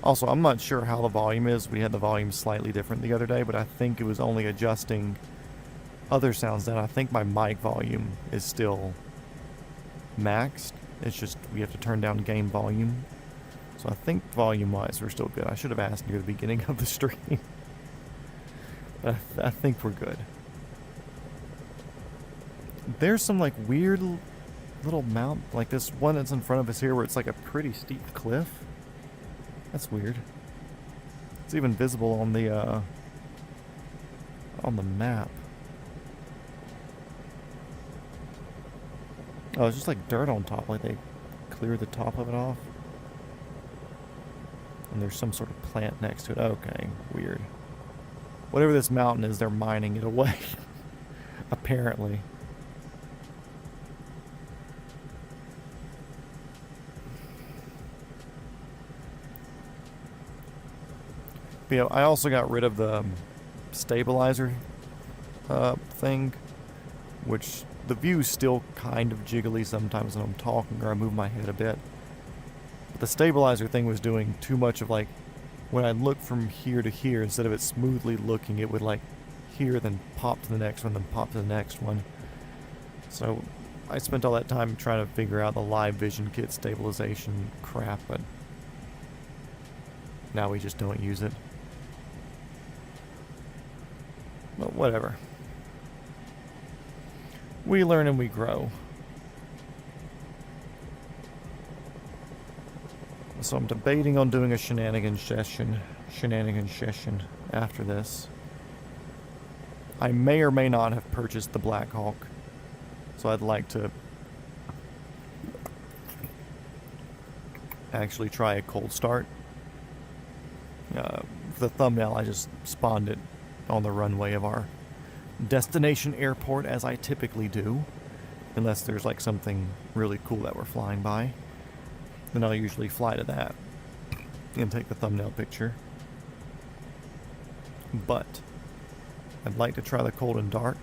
Also, I'm not sure how the volume is. We had the volume slightly different the other day, but I think it was only adjusting other sounds down. I think my mic volume is still maxed. It's just we have to turn down game volume. So I think volume-wise we're still good. I should have asked near the beginning of the stream. But I think we're good. There's some like weird little mount, like this one that's in front of us here where it's like a pretty steep cliff. That's weird. It's even visible on the map. Oh, it's just like dirt on top, like they cleared the top of it off. And there's some sort of plant next to it. Okay, weird. Whatever this mountain is, they're mining it away. Apparently. But, yeah, I also got rid of the stabilizer thing, which the view's still kind of jiggly sometimes when I'm talking or I move my head a bit. But the stabilizer thing was doing too much of like, when I look from here to here, instead of it smoothly looking, it would like here, then pop to the next one, then pop to the next one. So I spent all that time trying to figure out the live vision kit stabilization crap, but now we just don't use it. But whatever. We learn and we grow. So I'm debating on doing a shenanigans session after this. I may or may not have purchased the Black Hawk, so I'd like to actually try a cold start. For the thumbnail, I just spawned it on the runway of our destination airport, as I typically do, unless there's like something really cool that we're flying by. Then I'll usually fly to that and take the thumbnail picture. But I'd like to try the cold and dark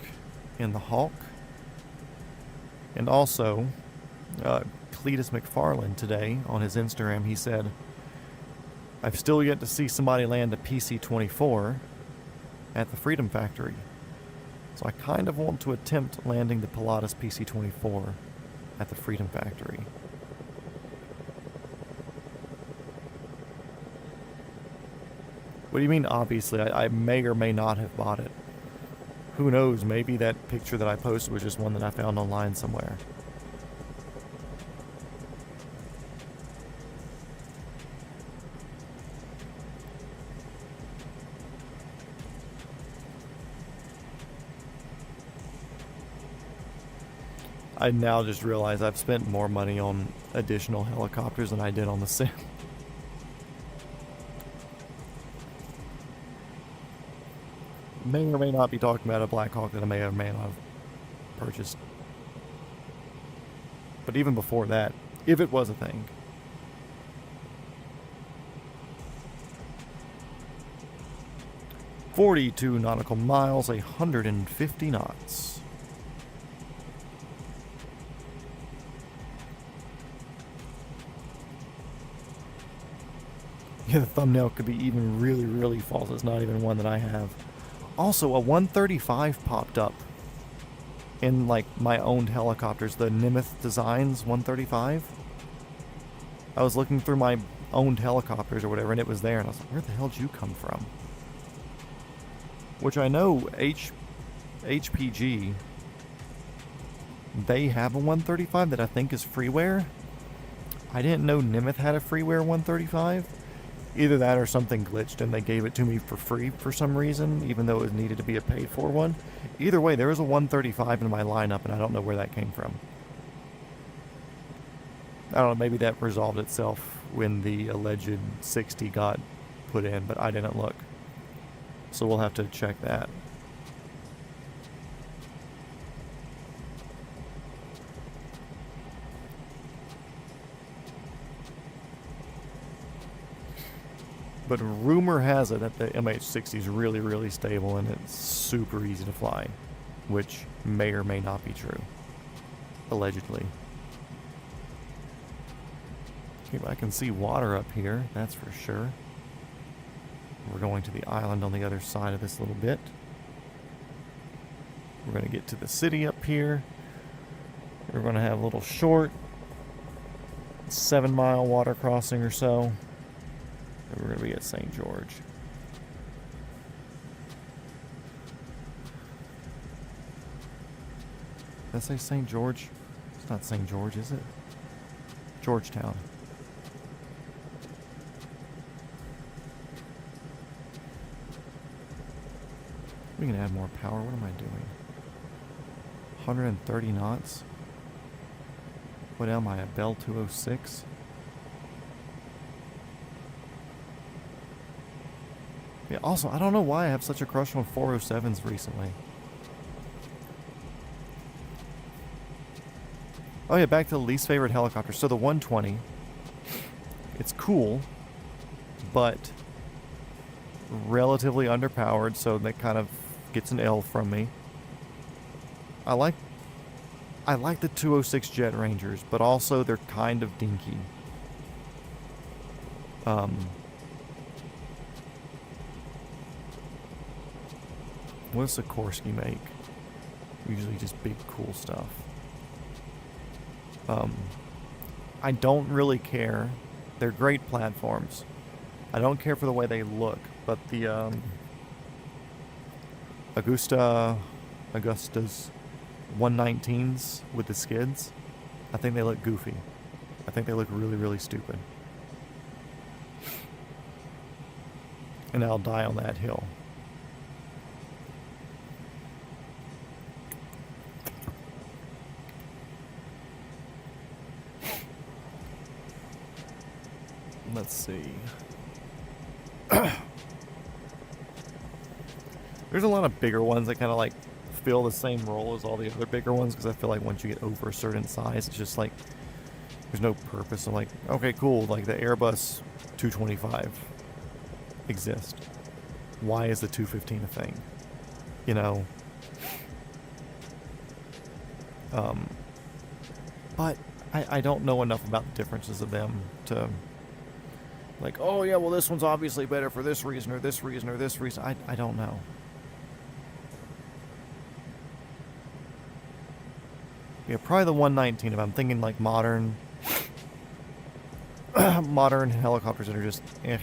in the Hawk. And also, Cletus McFarland today on his Instagram, he said, I've still yet to see somebody land a PC-24 at the Freedom Factory. So I kind of want to attempt landing the Pilatus PC-24 at the Freedom Factory. What do you mean, obviously? I may or may not have bought it. Who knows? Maybe that picture that I posted was just one that I found online somewhere. I now just realize I've spent more money on additional helicopters than I did on the sim. May or may not be talking about a Black Hawk that I may or may not have purchased. But even before that, if it was a thing. "42 nautical miles, 150 knots. Yeah, the thumbnail could be even really, really false. It's not even one that I have. Also, a 135 popped up in, like, my owned helicopters. The Nimitz Designs 135. I was looking through my owned helicopters or whatever, and it was there, and I was like, where the hell did you come from? Which I know HPG, they have a 135 that I think is freeware. I didn't know Nimitz had a freeware 135. Either that or something glitched and they gave it to me for free for some reason, even though it needed to be a paid for one. Either way, there was a 135 in my lineup, and I don't know where that came from. I don't know, maybe that resolved itself when the alleged 60 got put in, but I didn't look. So we'll have to check that. But rumor has it that the MH60 is really, really stable and it's super easy to fly, which may or may not be true, allegedly. Okay, but I can see water up here, that's for sure. We're going to the island on the other side of this little bit. We're going to get to the city up here. We're going to have a little short 7-mile water crossing or so. We're going to be at St. George. Did I say St. George? It's not St. George, is it? Georgetown. We can add more power. What am I doing? 130 knots? What am I, a Bell 206? Yeah, also, I don't know why I have such a crush on 407s recently. Oh yeah, back to the least favorite helicopter. So the 120, it's cool, but relatively underpowered, so that kind of gets an L from me. I like the 206 Jet Rangers, but also they're kind of dinky. What does Sikorsky make? Usually just big, cool stuff. I don't really care. They're great platforms. I don't care for the way they look, but the Augusta's 119s with the skids, I think they look goofy. I think they look really, really stupid. And I'll die on that hill. Let's see. There's a lot of bigger ones that kind of like fill the same role as all the other bigger ones, because I feel like once you get over a certain size, it's just like there's no purpose. I'm like, okay, cool, like the Airbus 225 exists. Why is the 215 a thing? You know? But I don't know enough about the differences of them to like, oh yeah, well this one's obviously better for this reason or this reason or this reason. I don't know. Yeah, probably the 119 if I'm thinking like modern modern helicopters that are just eh.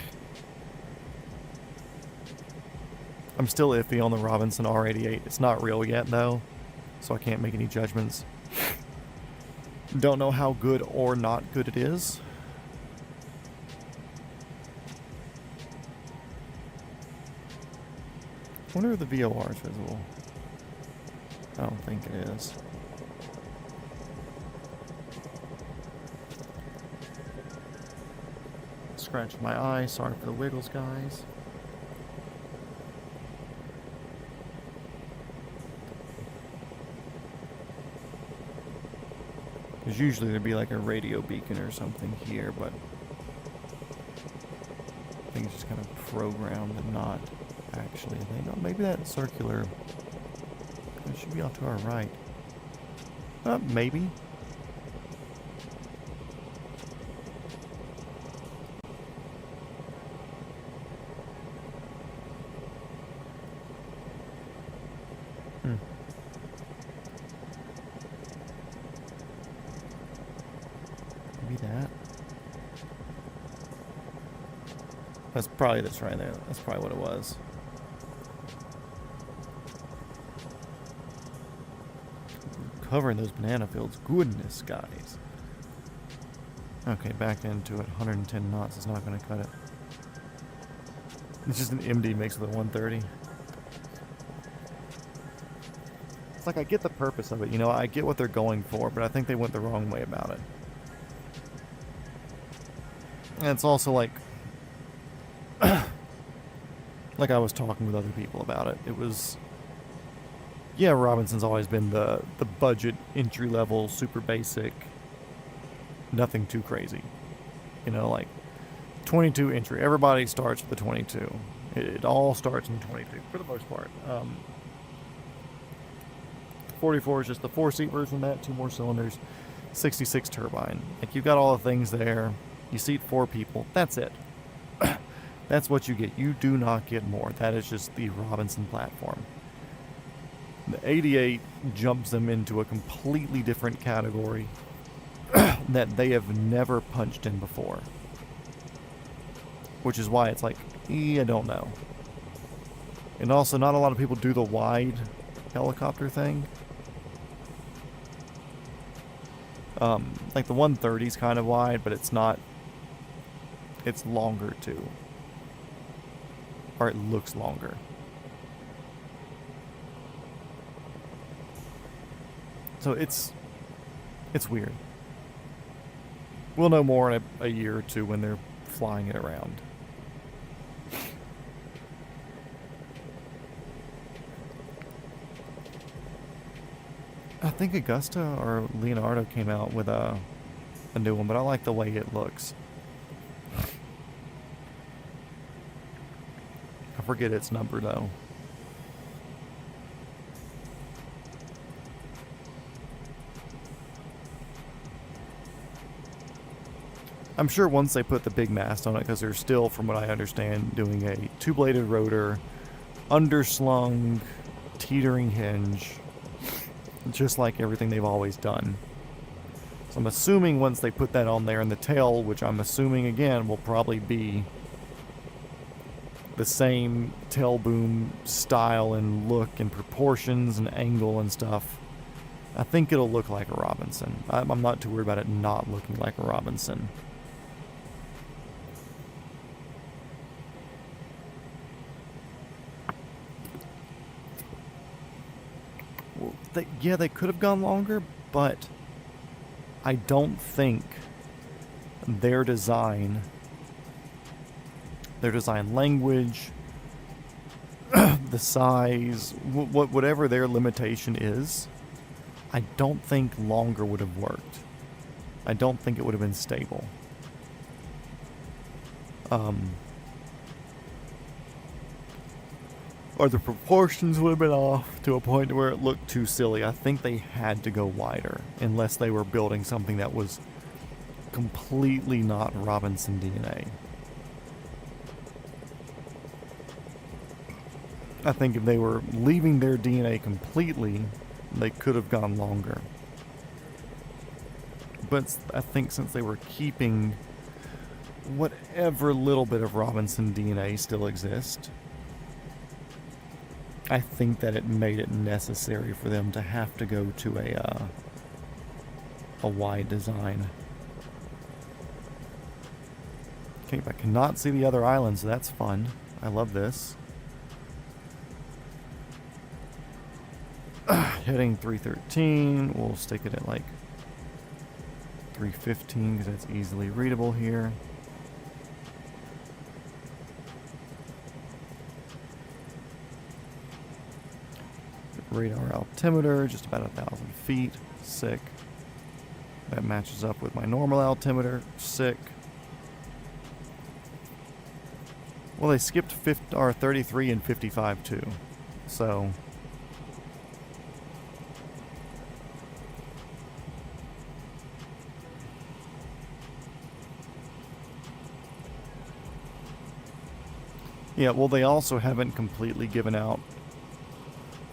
I'm still iffy on the Robinson R88. It's not real yet though, so I can't make any judgments. Don't know how good or not good it is. I wonder if the VOR is visible. I don't think it is. Scratch my eye. Sorry for the wiggles, guys. Because usually there'd be like a radio beacon or something here, but I think it's just kind of programmed and not actually a thing. Oh, maybe that circular, it should be off to our right. Maybe. Maybe that. That's probably this right there. That's probably what it was. Covering those banana fields. Goodness, guys. Okay, back into it. 110 knots is not going to cut it. It's just an MD mix with a 130. It's like I get the purpose of it, you know, I get what they're going for, but I think they went the wrong way about it. And it's also like, like I was talking with other people about it. It was, yeah, Robinson's always been the budget, entry-level, super basic, nothing too crazy. You know, like 22 entry. Everybody starts with the 22. It all starts in 22 for the most part. 44 is just the 4-seat version of that, 2 more cylinders, 66 turbine. Like, you've got all the things there. You seat 4 people. That's it. That's what you get. You do not get more. That is just the Robinson platform. The 88 jumps them into a completely different category that they have never punched in before. Which is why it's like, I don't know. And also, not a lot of people do the wide helicopter thing. Like the 130 is kind of wide, but it's not. It's longer too. Or it looks longer. So it's weird. We'll know more in a year or two when they're flying it around. I think Augusta or Leonardo came out with a new one, but I like the way it looks. I forget its number though. I'm sure once they put the big mast on it, because they're still, from what I understand, doing a 2-bladed rotor, underslung, teetering hinge, just like everything they've always done. So I'm assuming once they put that on there, and the tail, which I'm assuming again will probably be the same tail boom style and look and proportions and angle and stuff, I think it'll look like a Robinson. I'm not too worried about it not looking like a Robinson. Well, they could have gone longer, but I don't think their design language, the size, whatever their limitation is, I don't think longer would have worked. I don't think it would have been stable. Or the proportions would have been off to a point where it looked too silly. I think they had to go wider, unless they were building something that was completely not Robinson DNA. I think if they were leaving their DNA completely, they could have gone longer. But I think since they were keeping whatever little bit of Robinson DNA still exists, I think that it made it necessary for them to have to go to a wide design. Okay, I cannot see the other islands, so that's fun. I love this. Heading 313, we'll stick it at like 315 because that's easily readable here. Radar altimeter, just about 1,000 feet. Sick. That matches up with my normal altimeter. Sick. Well, they skipped 33 and 55 too. So... yeah, well, they also haven't completely given out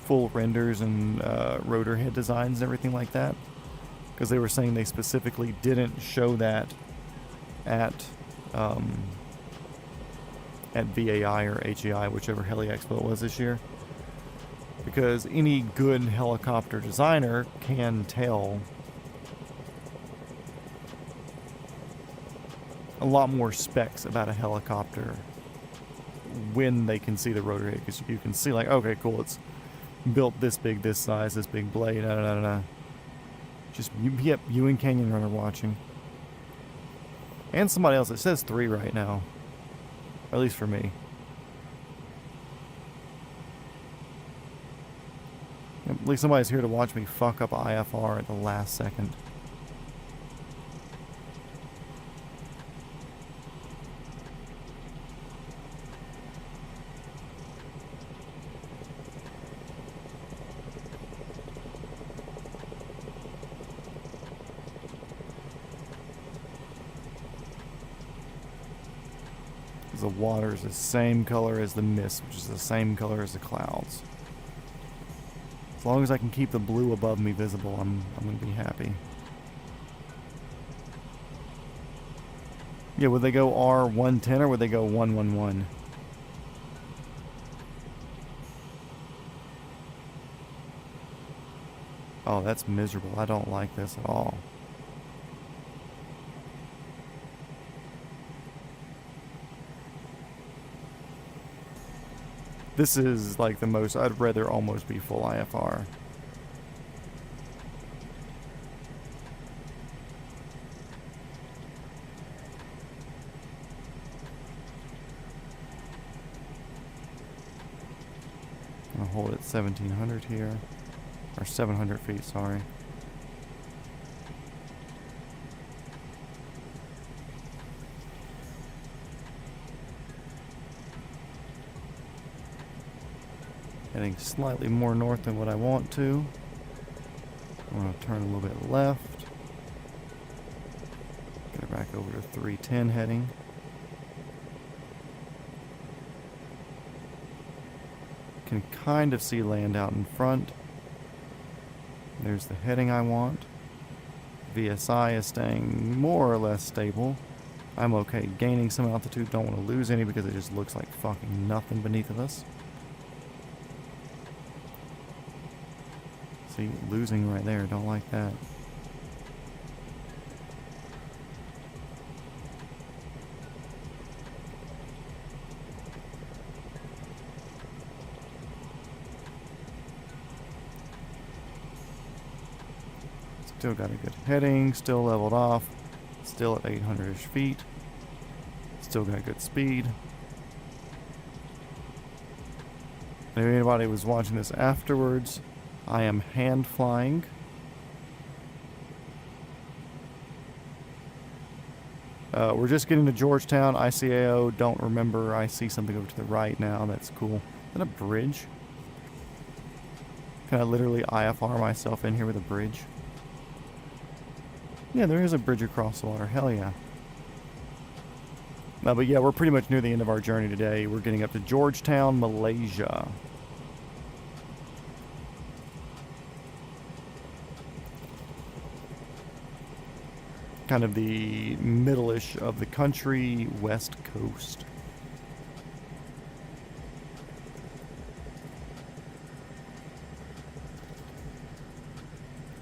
full renders and rotor head designs and everything like that, because they were saying they specifically didn't show that at VAI or HAI, whichever Heli Expo it was this year, because any good helicopter designer can tell a lot more specs about a helicopter when they can see the rotor head, because you can see, like, okay, cool, it's built this big, this size, this big blade, just, yep, you and Canyon Runner watching. And somebody else. It says 3 right now. At least for me. Yep, at least somebody's here to watch me fuck up IFR at the last second. The water is the same color as the mist, which is the same color as the clouds. As long as I can keep the blue above me visible, I'm going to be happy. Yeah, would they go R110 or would they go 111? Oh, that's miserable. I don't like this at all. This is like the most, I'd rather almost be full IFR. I'll hold it 1700 here, or 700 feet, sorry. Heading slightly more north than what I want to. I'm going to turn a little bit left. Get it back over to 310 heading. Can kind of see land out in front. There's the heading I want. VSI is staying more or less stable. I'm okay gaining some altitude. Don't want to lose any because it just looks like fucking nothing beneath of us. See, losing right there. Don't like that. Still got a good heading. Still leveled off. Still at 800-ish feet. Still got good speed. If anybody was watching this afterwards, I am hand flying. We're just getting to Georgetown, ICAO. Don't remember. I see something over to the right now. That's cool. Is that a bridge? Can I literally IFR myself in here with a bridge? Yeah, there is a bridge across the water. Hell yeah. No, but yeah, we're pretty much near the end of our journey today. We're getting up to Georgetown, Malaysia. Kind of the middle-ish of the country, west coast.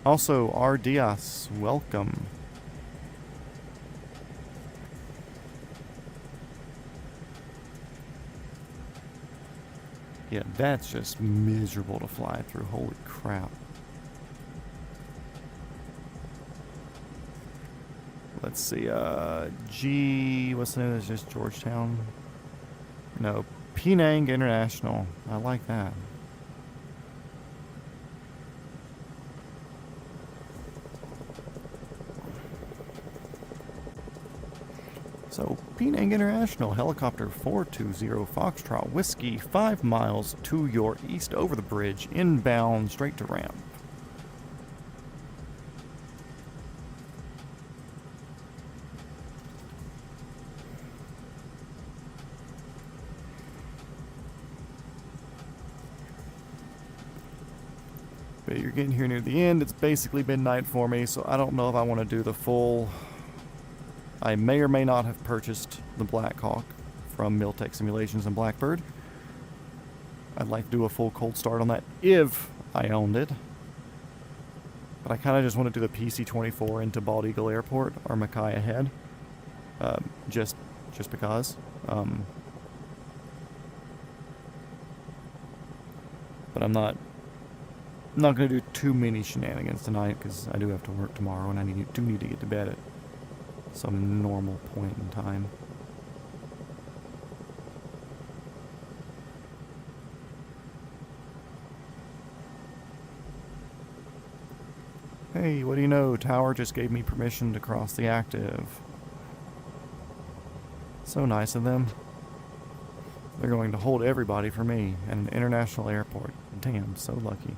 Also, Ardias, welcome. Yeah, that's just miserable to fly through. Holy crap. Let's see, what's the name of this? Just Georgetown? No, Penang International. I like that. So, Penang International, helicopter 420 Foxtrot Whiskey, 5 miles to your east over the bridge, inbound straight to ramp. But you're getting here near the end. It's basically midnight for me, so I don't know if I want to do the full... I may or may not have purchased the Black Hawk from Miltech Simulations and Blackbird. I'd like to do a full cold start on that if I owned it. But I kind of just want to do the PC-24 into Bald Eagle Airport or Mackay ahead. Just because. But I'm not going to do too many shenanigans tonight because I do have to work tomorrow and I do need to get to bed at some normal point in time. Hey, what do you know? Tower just gave me permission to cross the active. So nice of them. They're going to hold everybody for me at an international airport. Damn, so lucky.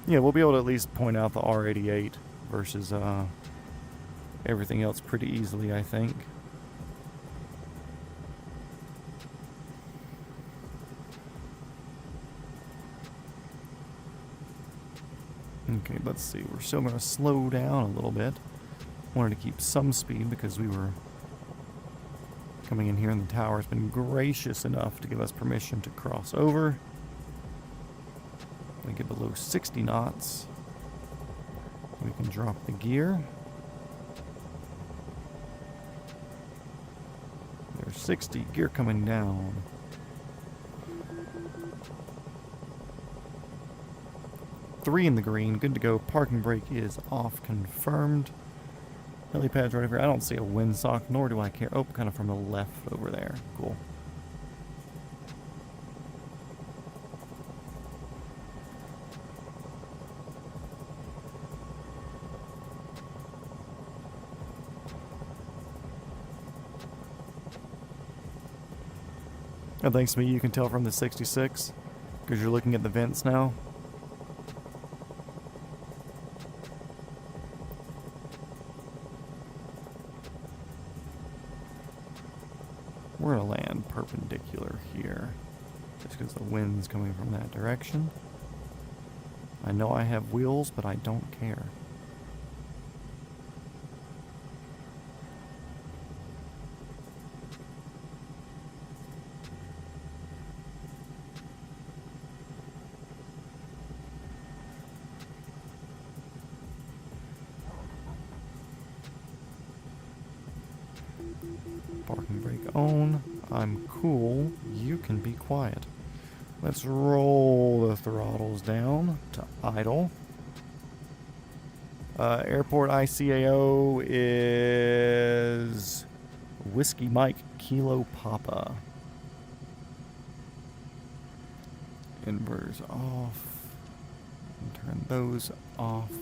Yeah, we'll be able to at least point out the R88 versus everything else pretty easily, I think. Okay, let's see. We're still going to slow down a little bit. Wanted to keep some speed because we were coming in here and the tower has been gracious enough to give us permission to cross over. We get below 60 knots. We can drop the gear. There's 60, gear coming down. Three in the green, good to go. Parking brake is off, confirmed. Helipad's right over here. I don't see a windsock, nor do I care. Oh, kind of from the left over there. Cool. Oh, thanks to me, you can tell from the 66, because you're looking at the vents now. We're going to land perpendicular here, just because the wind's coming from that direction. I know I have wheels, but I don't care. Parking brake on. I'm cool. You can be quiet. Let's roll the throttles down to idle. Airport ICAO is Whiskey Mike Kilo Papa. Inverters off. And turn those off.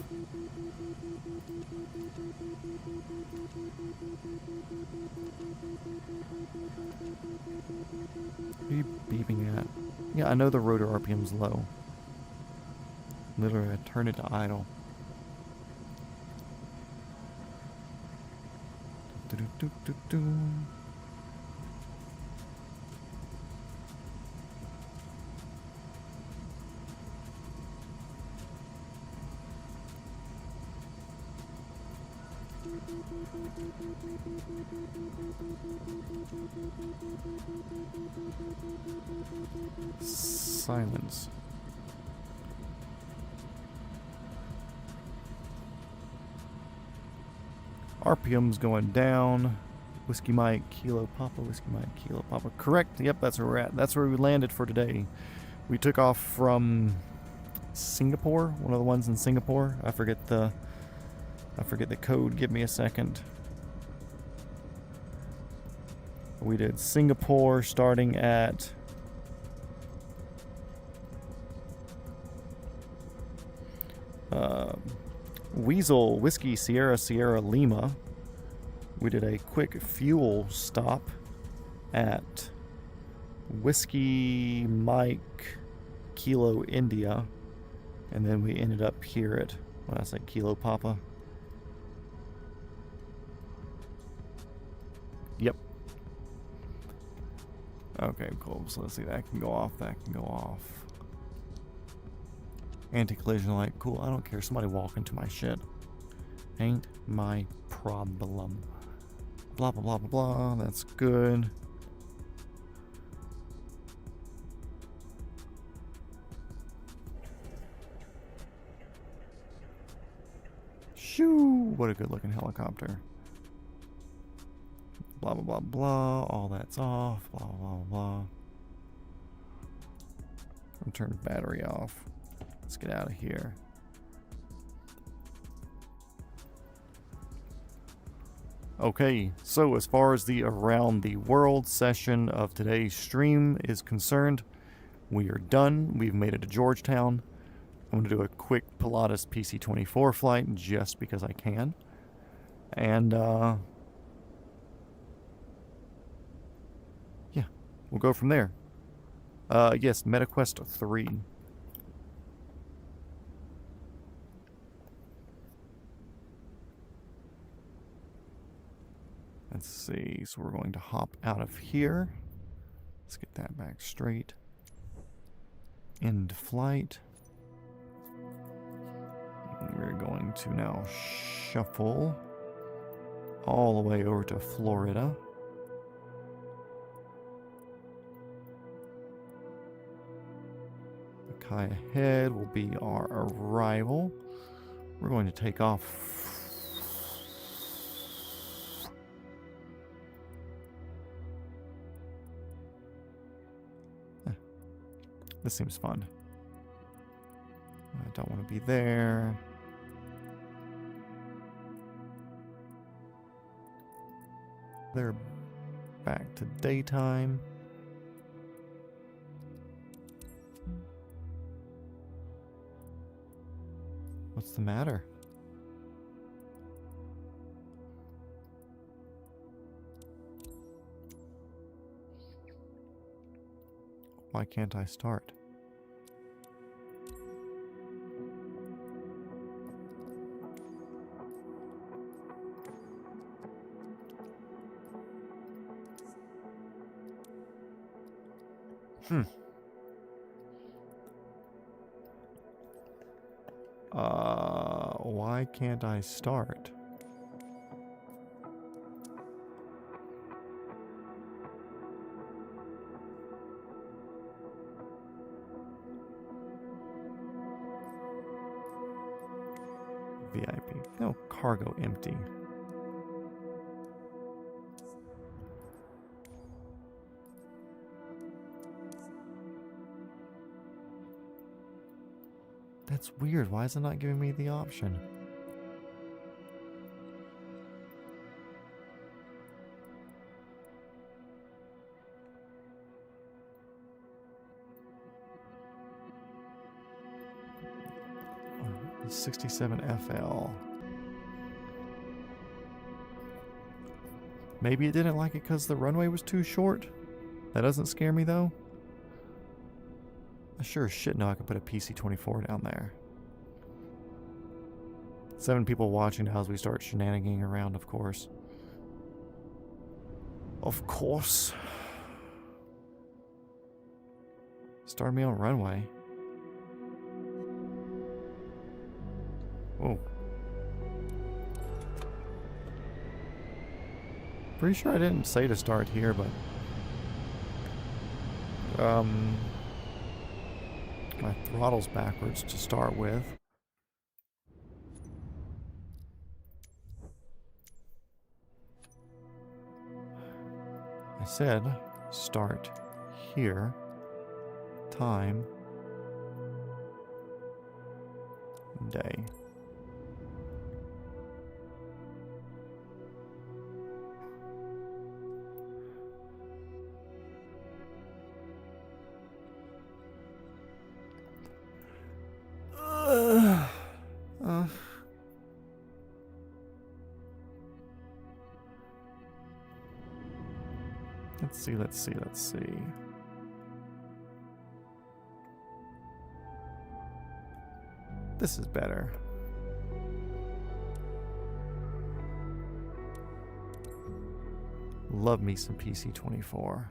What are you beeping at? Yeah, I know the rotor RPM's low. Literally, I turned it to idle. Silence. RPM's going down. Whiskey Mike, Kilo Papa, Whiskey Mike, Kilo Papa. Correct. Yep, that's where we're at. That's where we landed for today. We took off from Singapore, one of the ones in Singapore. I forget the code. Give me a second. We did Singapore starting at Weasel, Whiskey, Sierra, Sierra, Lima. We did a quick fuel stop at Whiskey, Mike, Kilo, India. And then we ended up here at, what did I say, Kilo Papa? Yep. Okay, cool. So let's see, that can go off, that can go off. Anti-collision light, cool. I don't care. Somebody walk into my shit. Ain't my problem. Blah, blah, blah, blah, blah. That's good. Shoo! What a good looking helicopter. Blah, blah, blah, blah. All that's off. Blah, blah, blah, blah. I'm turning the battery off. Let's get out of here. Okay, so as far as the Around the World session of today's stream is concerned, we are done. We've made it to Georgetown. I'm going to do a quick Pilatus PC-24 flight just because I can. And, yeah, we'll go from there. Yes, MetaQuest 3. Let's see, so we're going to hop out of here. Let's get that back straight. End flight. We're going to now shuffle all the way over to Florida. The Kai ahead will be our arrival. We're going to take off. This seems fun. I don't want to be there. They're back to daytime. What's the matter? Why can't I start? Why can't I start? VIP. No, cargo empty. That's weird. Why is it not giving me the option? Oh, 67 FL. Maybe it didn't like it because the runway was too short. That doesn't scare me though. I sure as shit know I could put a PC-24 down there. 7 people watching now as we start shenanigans around, of course. Of course. Start me on runway. Whoa. Pretty sure I didn't say to start here, but... my throttle's backwards to start with. I said start here. Time. Day. Let's see, let's see, let's see. This is better. Love me some PC24.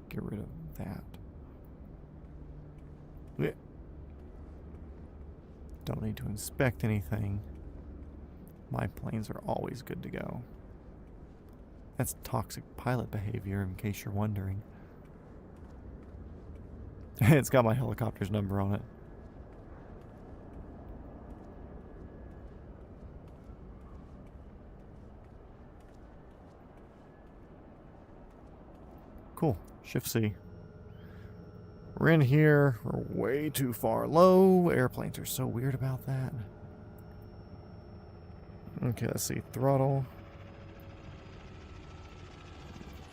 Get rid of that. Blech. Don't need to inspect anything. My planes are always good to go. That's toxic pilot behavior, in case you're wondering. It's got my helicopter's number on it. Cool. Shift C. We're in here. We're way too far low. Airplanes are so weird about that. Okay, let's see. Throttle.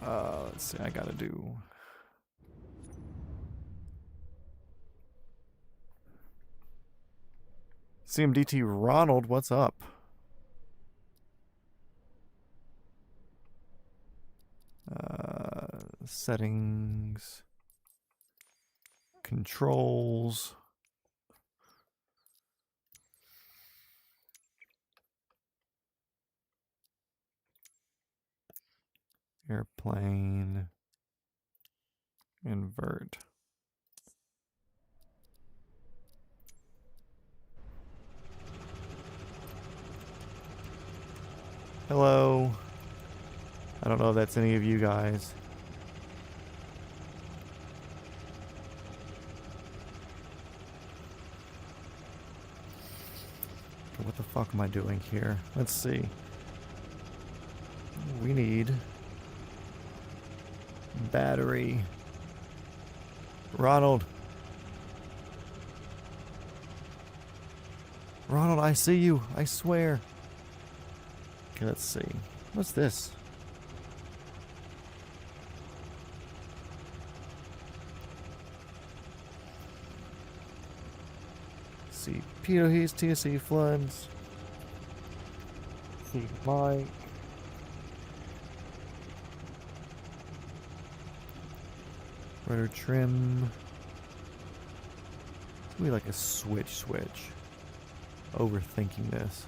Let's see. I gotta do... CMDT Ronald, what's up? Settings. Controls. Airplane. Invert. Hello. I don't know if that's any of you guys. What the fuck am I doing here? Let's see. We need battery. Ronald. Ronald, I see you. I swear. Okay, let's see. What's this? See, pitot heats, TSC floods. See, mic. Rudder trim. It's gonna be like a switch. Overthinking this.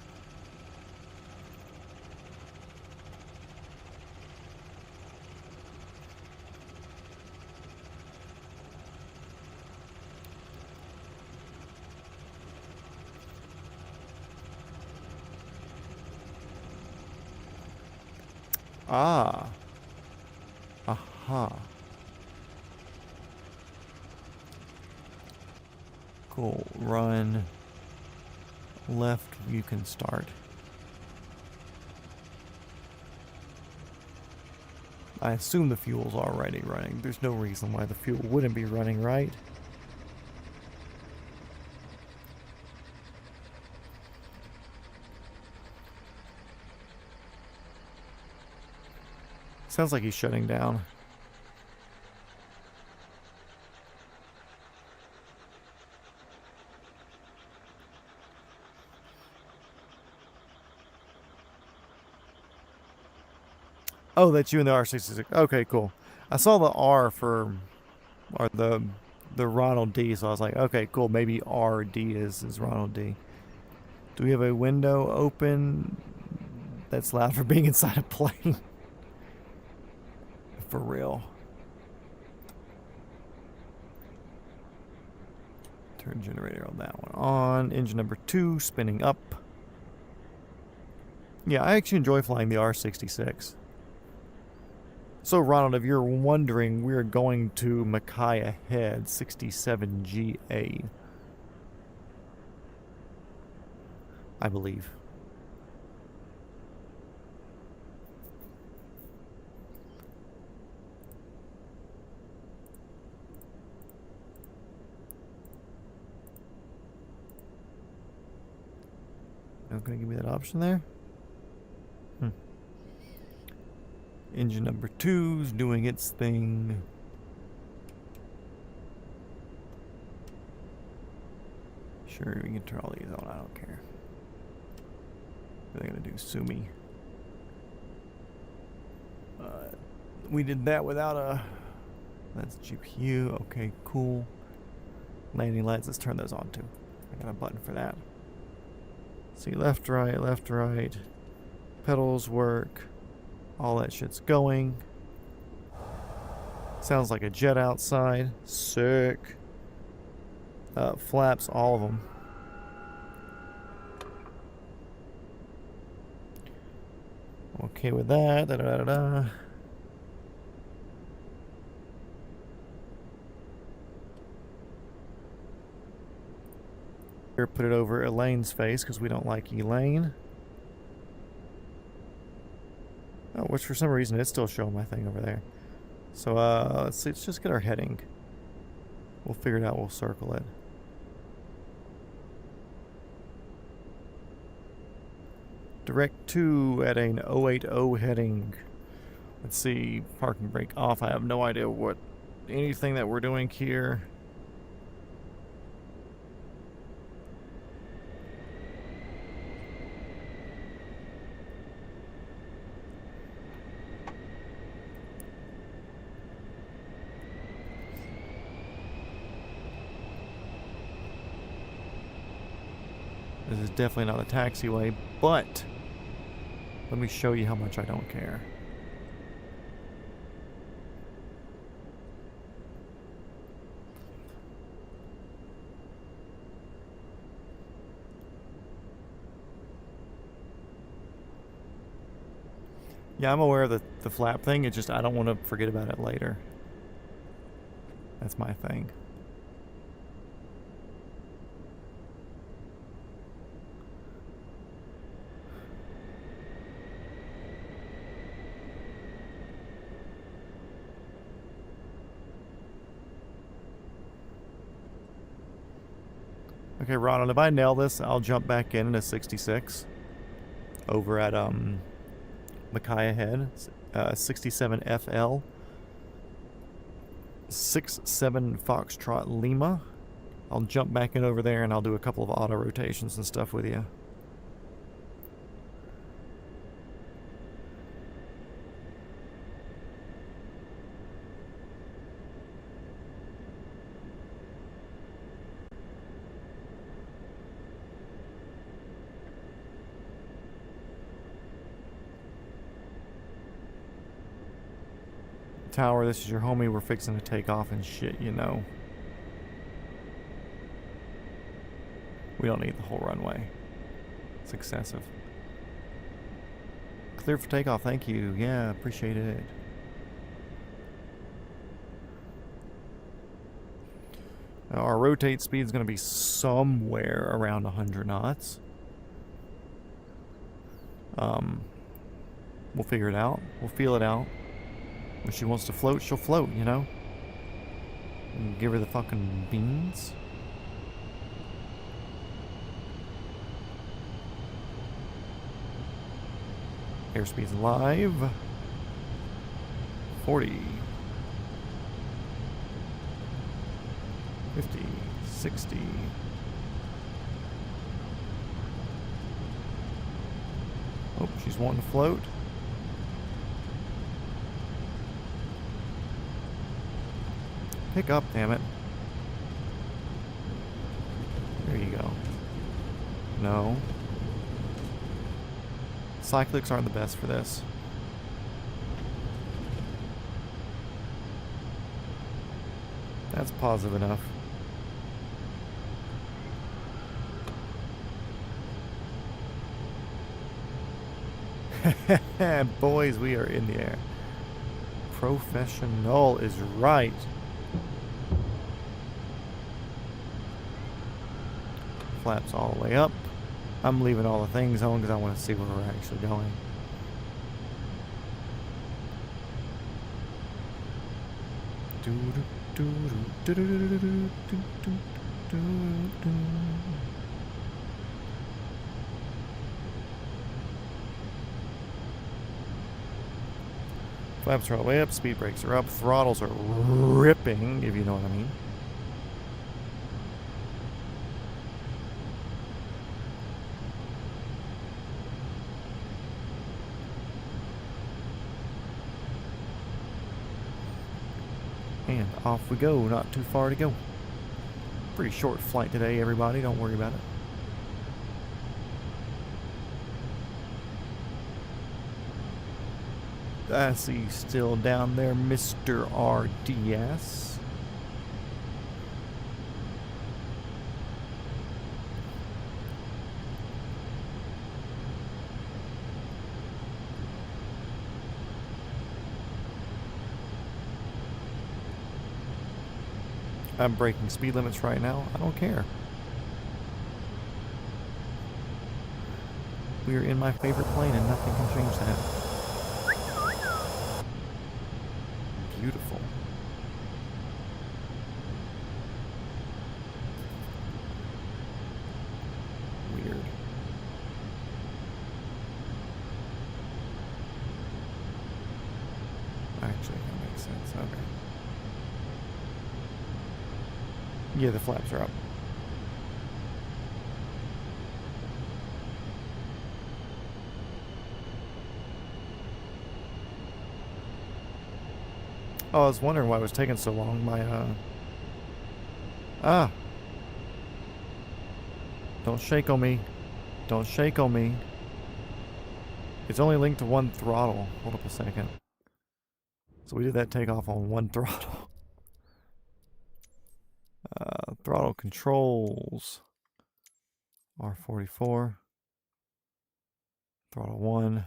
Ah. Aha. Cool. Run. Left, you can start. I assume the fuel's already running. There's no reason why the fuel wouldn't be running, right? Sounds like he's shutting down. Oh, that's you in the R66. Okay, cool. I saw the R for, or the Ronald D, so I was like, okay, cool. Maybe RD is Ronald D. Do we have a window open? That's loud for being inside a plane. For real. Turn generator on that one on. Engine number 2 spinning up. Yeah, I actually enjoy flying the R66. So Ronald, if you're wondering, we're going to Micaiah Head 67GA. I believe. Not gonna give me that option there? Engine number 2's doing its thing. Sure, we can turn all these on. I don't care. What are they gonna do? Sue me. We did that without a... That's GPU. Okay, cool. Landing lights, let's turn those on too. I got a button for that. See, left, right. Pedals work. All that shit's going. Sounds like a jet outside. Sick. Flaps, all of them. Okay with that. Da-da-da-da. Here, put it over Elaine's face because we don't like Elaine. Oh, which for some reason it's still showing my thing over there. So let's see. Let's just get our heading. We'll figure it out. We'll circle it. Direct 2 at an 080 heading. Let's see. Parking brake off. I have no idea what anything that we're doing here. This is definitely not the taxiway, but let me show you how much I don't care. Yeah, I'm aware of the flap thing. It's just I don't want to forget about it later. That's my thing. Okay, Ronald, if I nail this, I'll jump back in a 66 over at Micaiah Head, 67 FL, 67 Foxtrot Lima. I'll jump back in over there and I'll do a couple of auto rotations and stuff with you. Tower, this is your homie. We're fixing to take off and shit, you know. We don't need the whole runway. It's excessive. Clear for takeoff, thank you. Yeah, appreciate it. Now our rotate speed is going to be somewhere around 100 knots. We'll figure it out. We'll feel it out. When she wants to float, she'll float, you know? And give her the fucking beans. Airspeed's live. 40. 50. 60. Oh, she's wanting to float. Pick up, damn it. There you go. No. Cyclics aren't the best for this. That's positive enough. Boys, we are in the air. Professional is right. Flaps all the way up. I'm leaving all the things on because I want to see where we're actually going. Flaps are all the way up, speed brakes are up, throttles are ripping, if you know what I mean. And off we go, not too far to go. Pretty short flight today, everybody, don't worry about it. I see you still down there, Mr. RDS. I'm breaking speed limits right now. I don't care. We are in my favorite plane and nothing can change that. Beautiful. Weird. Actually, that makes sense. Okay. Yeah, the flaps are up. Oh, I was wondering why it was taking so long. Don't shake on me. Don't shake on me. It's only linked to one throttle. Hold up a second. So we did that takeoff on one throttle. Throttle controls. R44. Throttle 1.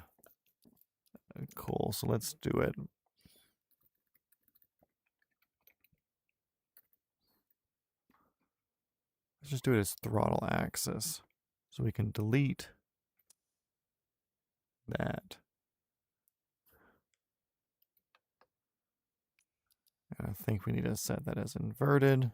Cool, so let's do it. Let's just do it as throttle axis. So we can delete that. And I think we need to set that as inverted.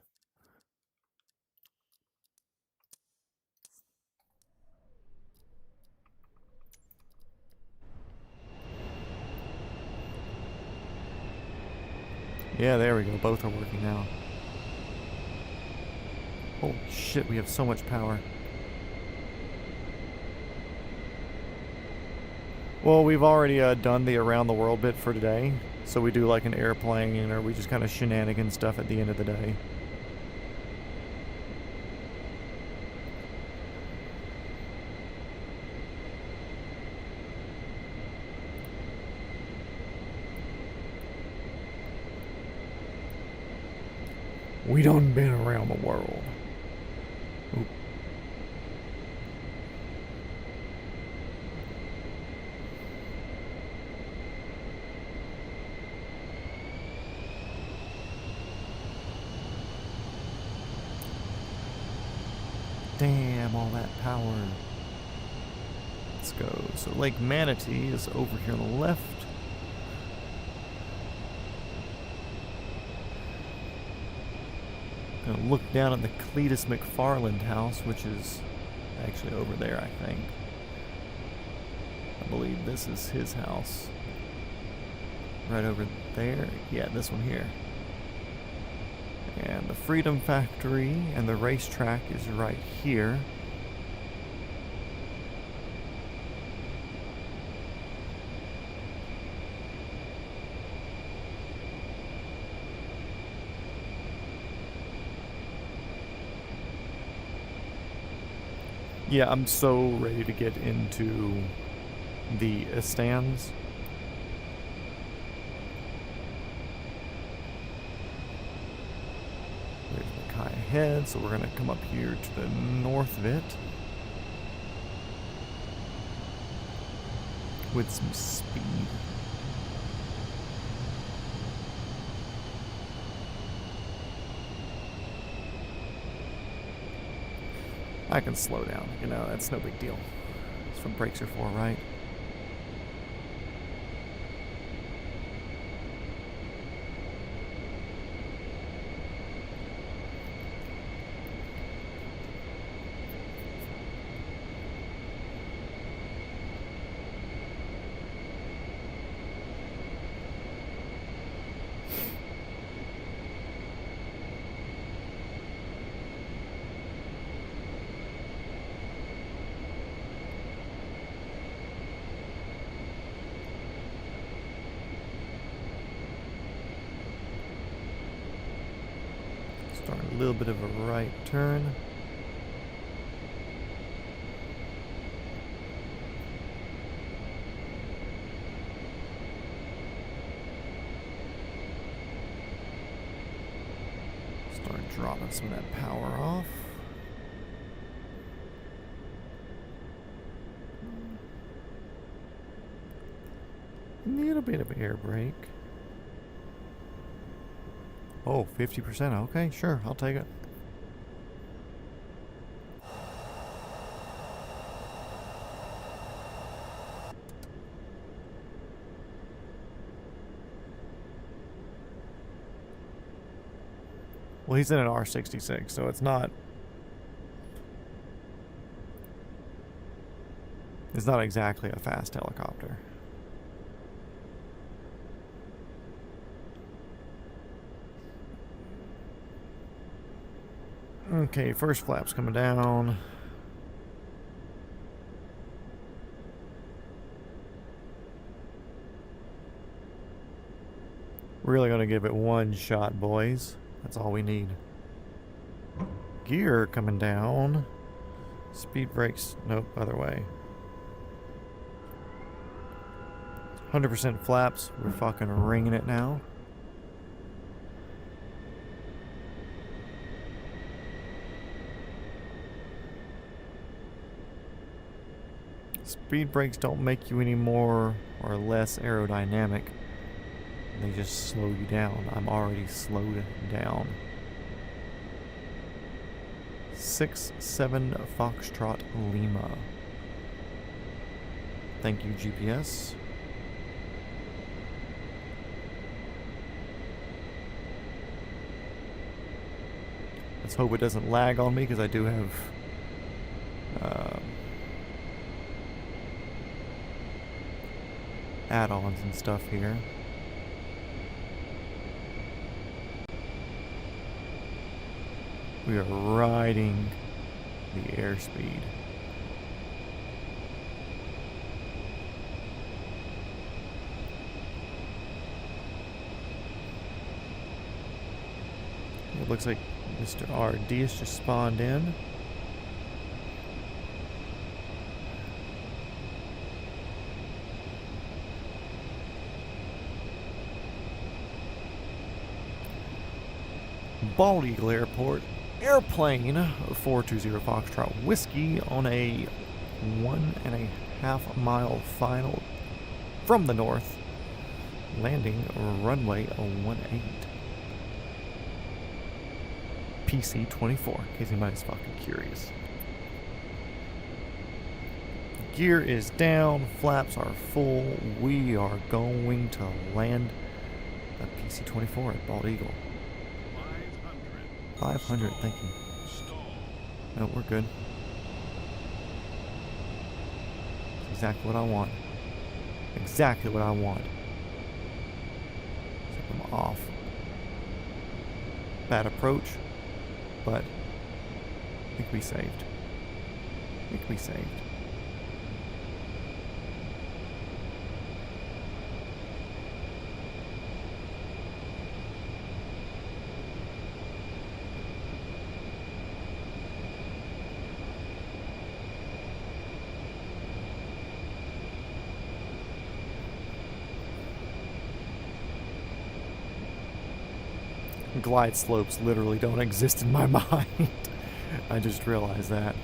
Yeah, there we go. Both are working now. Holy shit, we have so much power. Well, we've already done the around the world bit for today. So we do like an airplane, or we just kind of shenanigan stuff at the end of the day. We done been around the world. Oop. Damn, all that power. Let's go. So Lake Manatee is over here on the left. Gonna look down at the Cletus McFarland house, which is actually over there, I think. I believe this is his house. Right over there. Yeah, this one here. And the Freedom Factory and the racetrack is right here. Yeah, I'm so ready to get into the stands. There's Mackay ahead, so we're going to come up here to the north of it with some speed. I can slow down, you know, that's no big deal. That's what brakes are for, right? Start a little bit of a right turn. Start dropping some of that power off. A little bit of air brake. Oh, 50%. Okay, sure. I'll take it. Well, he's in an R66, so it's not exactly a fast helicopter. Okay, first flap's coming down. Really gonna give it one shot, boys. That's all we need. Gear coming down. Speed brakes, nope, other way. 100% flaps, we're fucking ringing it now. Speed brakes don't make you any more or less aerodynamic. They just slow you down. I'm already slowed down. 6-7 Foxtrot Lima. Thank you, GPS. Let's hope it doesn't lag on me because I do have add-ons and stuff here. We are riding the airspeed. It looks like Mr. RD has just spawned in. Bald Eagle Airport. Airplane 420 Foxtrot Whiskey on a 1.5 mile final from the north. Landing runway 18. PC-24, in case anybody's fucking curious. Gear is down, flaps are full. We are going to land a PC-24 at Bald Eagle. 500, thank you. No, we're good. That's exactly what I want. Exactly what I want. Set them off. Bad approach, but I think we saved. I think we saved. Glide slopes literally don't exist in my mind. I just realized that.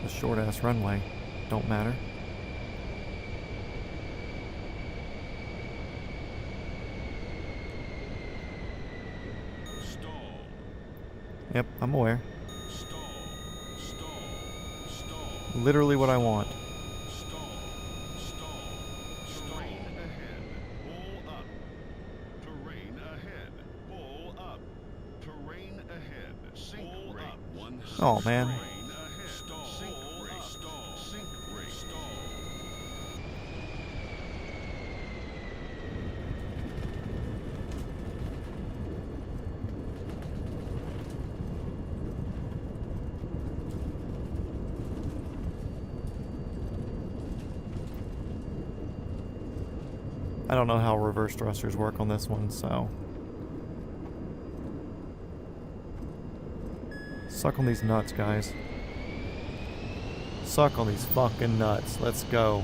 The short ass runway don't matter. Stall. Yep, I'm aware. Stall. Stall. Stall. Literally what I want. Stall. Stall. Terrain ahead. Pull up. Terrain ahead. Pull up. Terrain ahead. Pull up. One. Oh man. Terrain ahead. Stall. Sink rate. Stall. Sink rate. Stall. I don't know how reverse thrusters work on this one, so Suck on these nuts, guys. Suck on these fucking nuts. Let's go.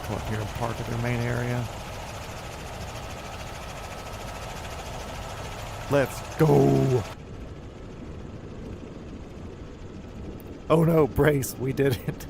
Come up here and park at their main area. Let's go. Oh no, brace. We did it.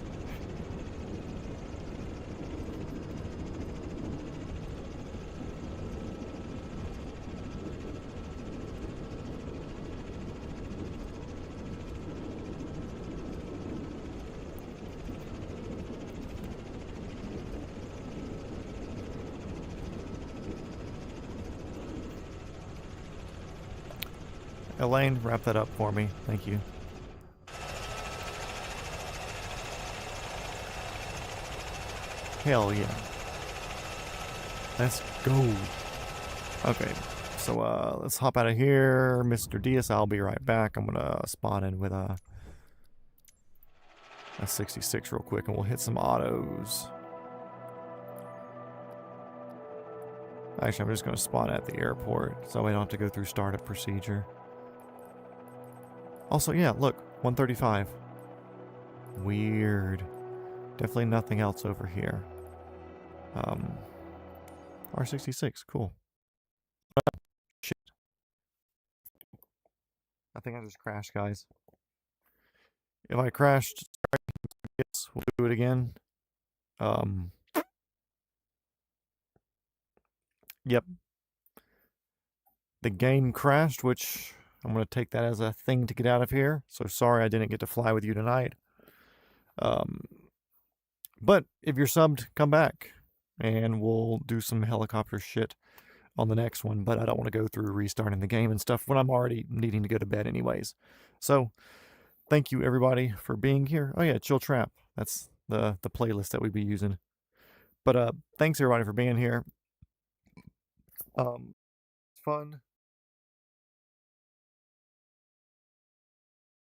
Elaine, wrap that up for me. Thank you. Hell yeah. Let's go. Okay, so let's hop out of here. Mr. Diaz, I'll be right back. I'm gonna spawn in with a 66 real quick and we'll hit some autos. Actually, I'm just gonna spawn at the airport so we don't have to go through startup procedure. Also, yeah, look, 135. Weird. Definitely nothing else over here. R66, cool. Shit. I think I just crashed, guys. If I crashed, yes, we'll do it again. Yep. The game crashed, which I'm going to take that as a thing to get out of here. So sorry I didn't get to fly with you tonight. But if you're subbed, come back. And we'll do some helicopter shit on the next one. But I don't want to go through restarting the game and stuff when I'm already needing to go to bed anyways. So thank you everybody for being here. Oh yeah, Chill Trap. That's the playlist that we'd be using. But thanks everybody for being here. It's fun.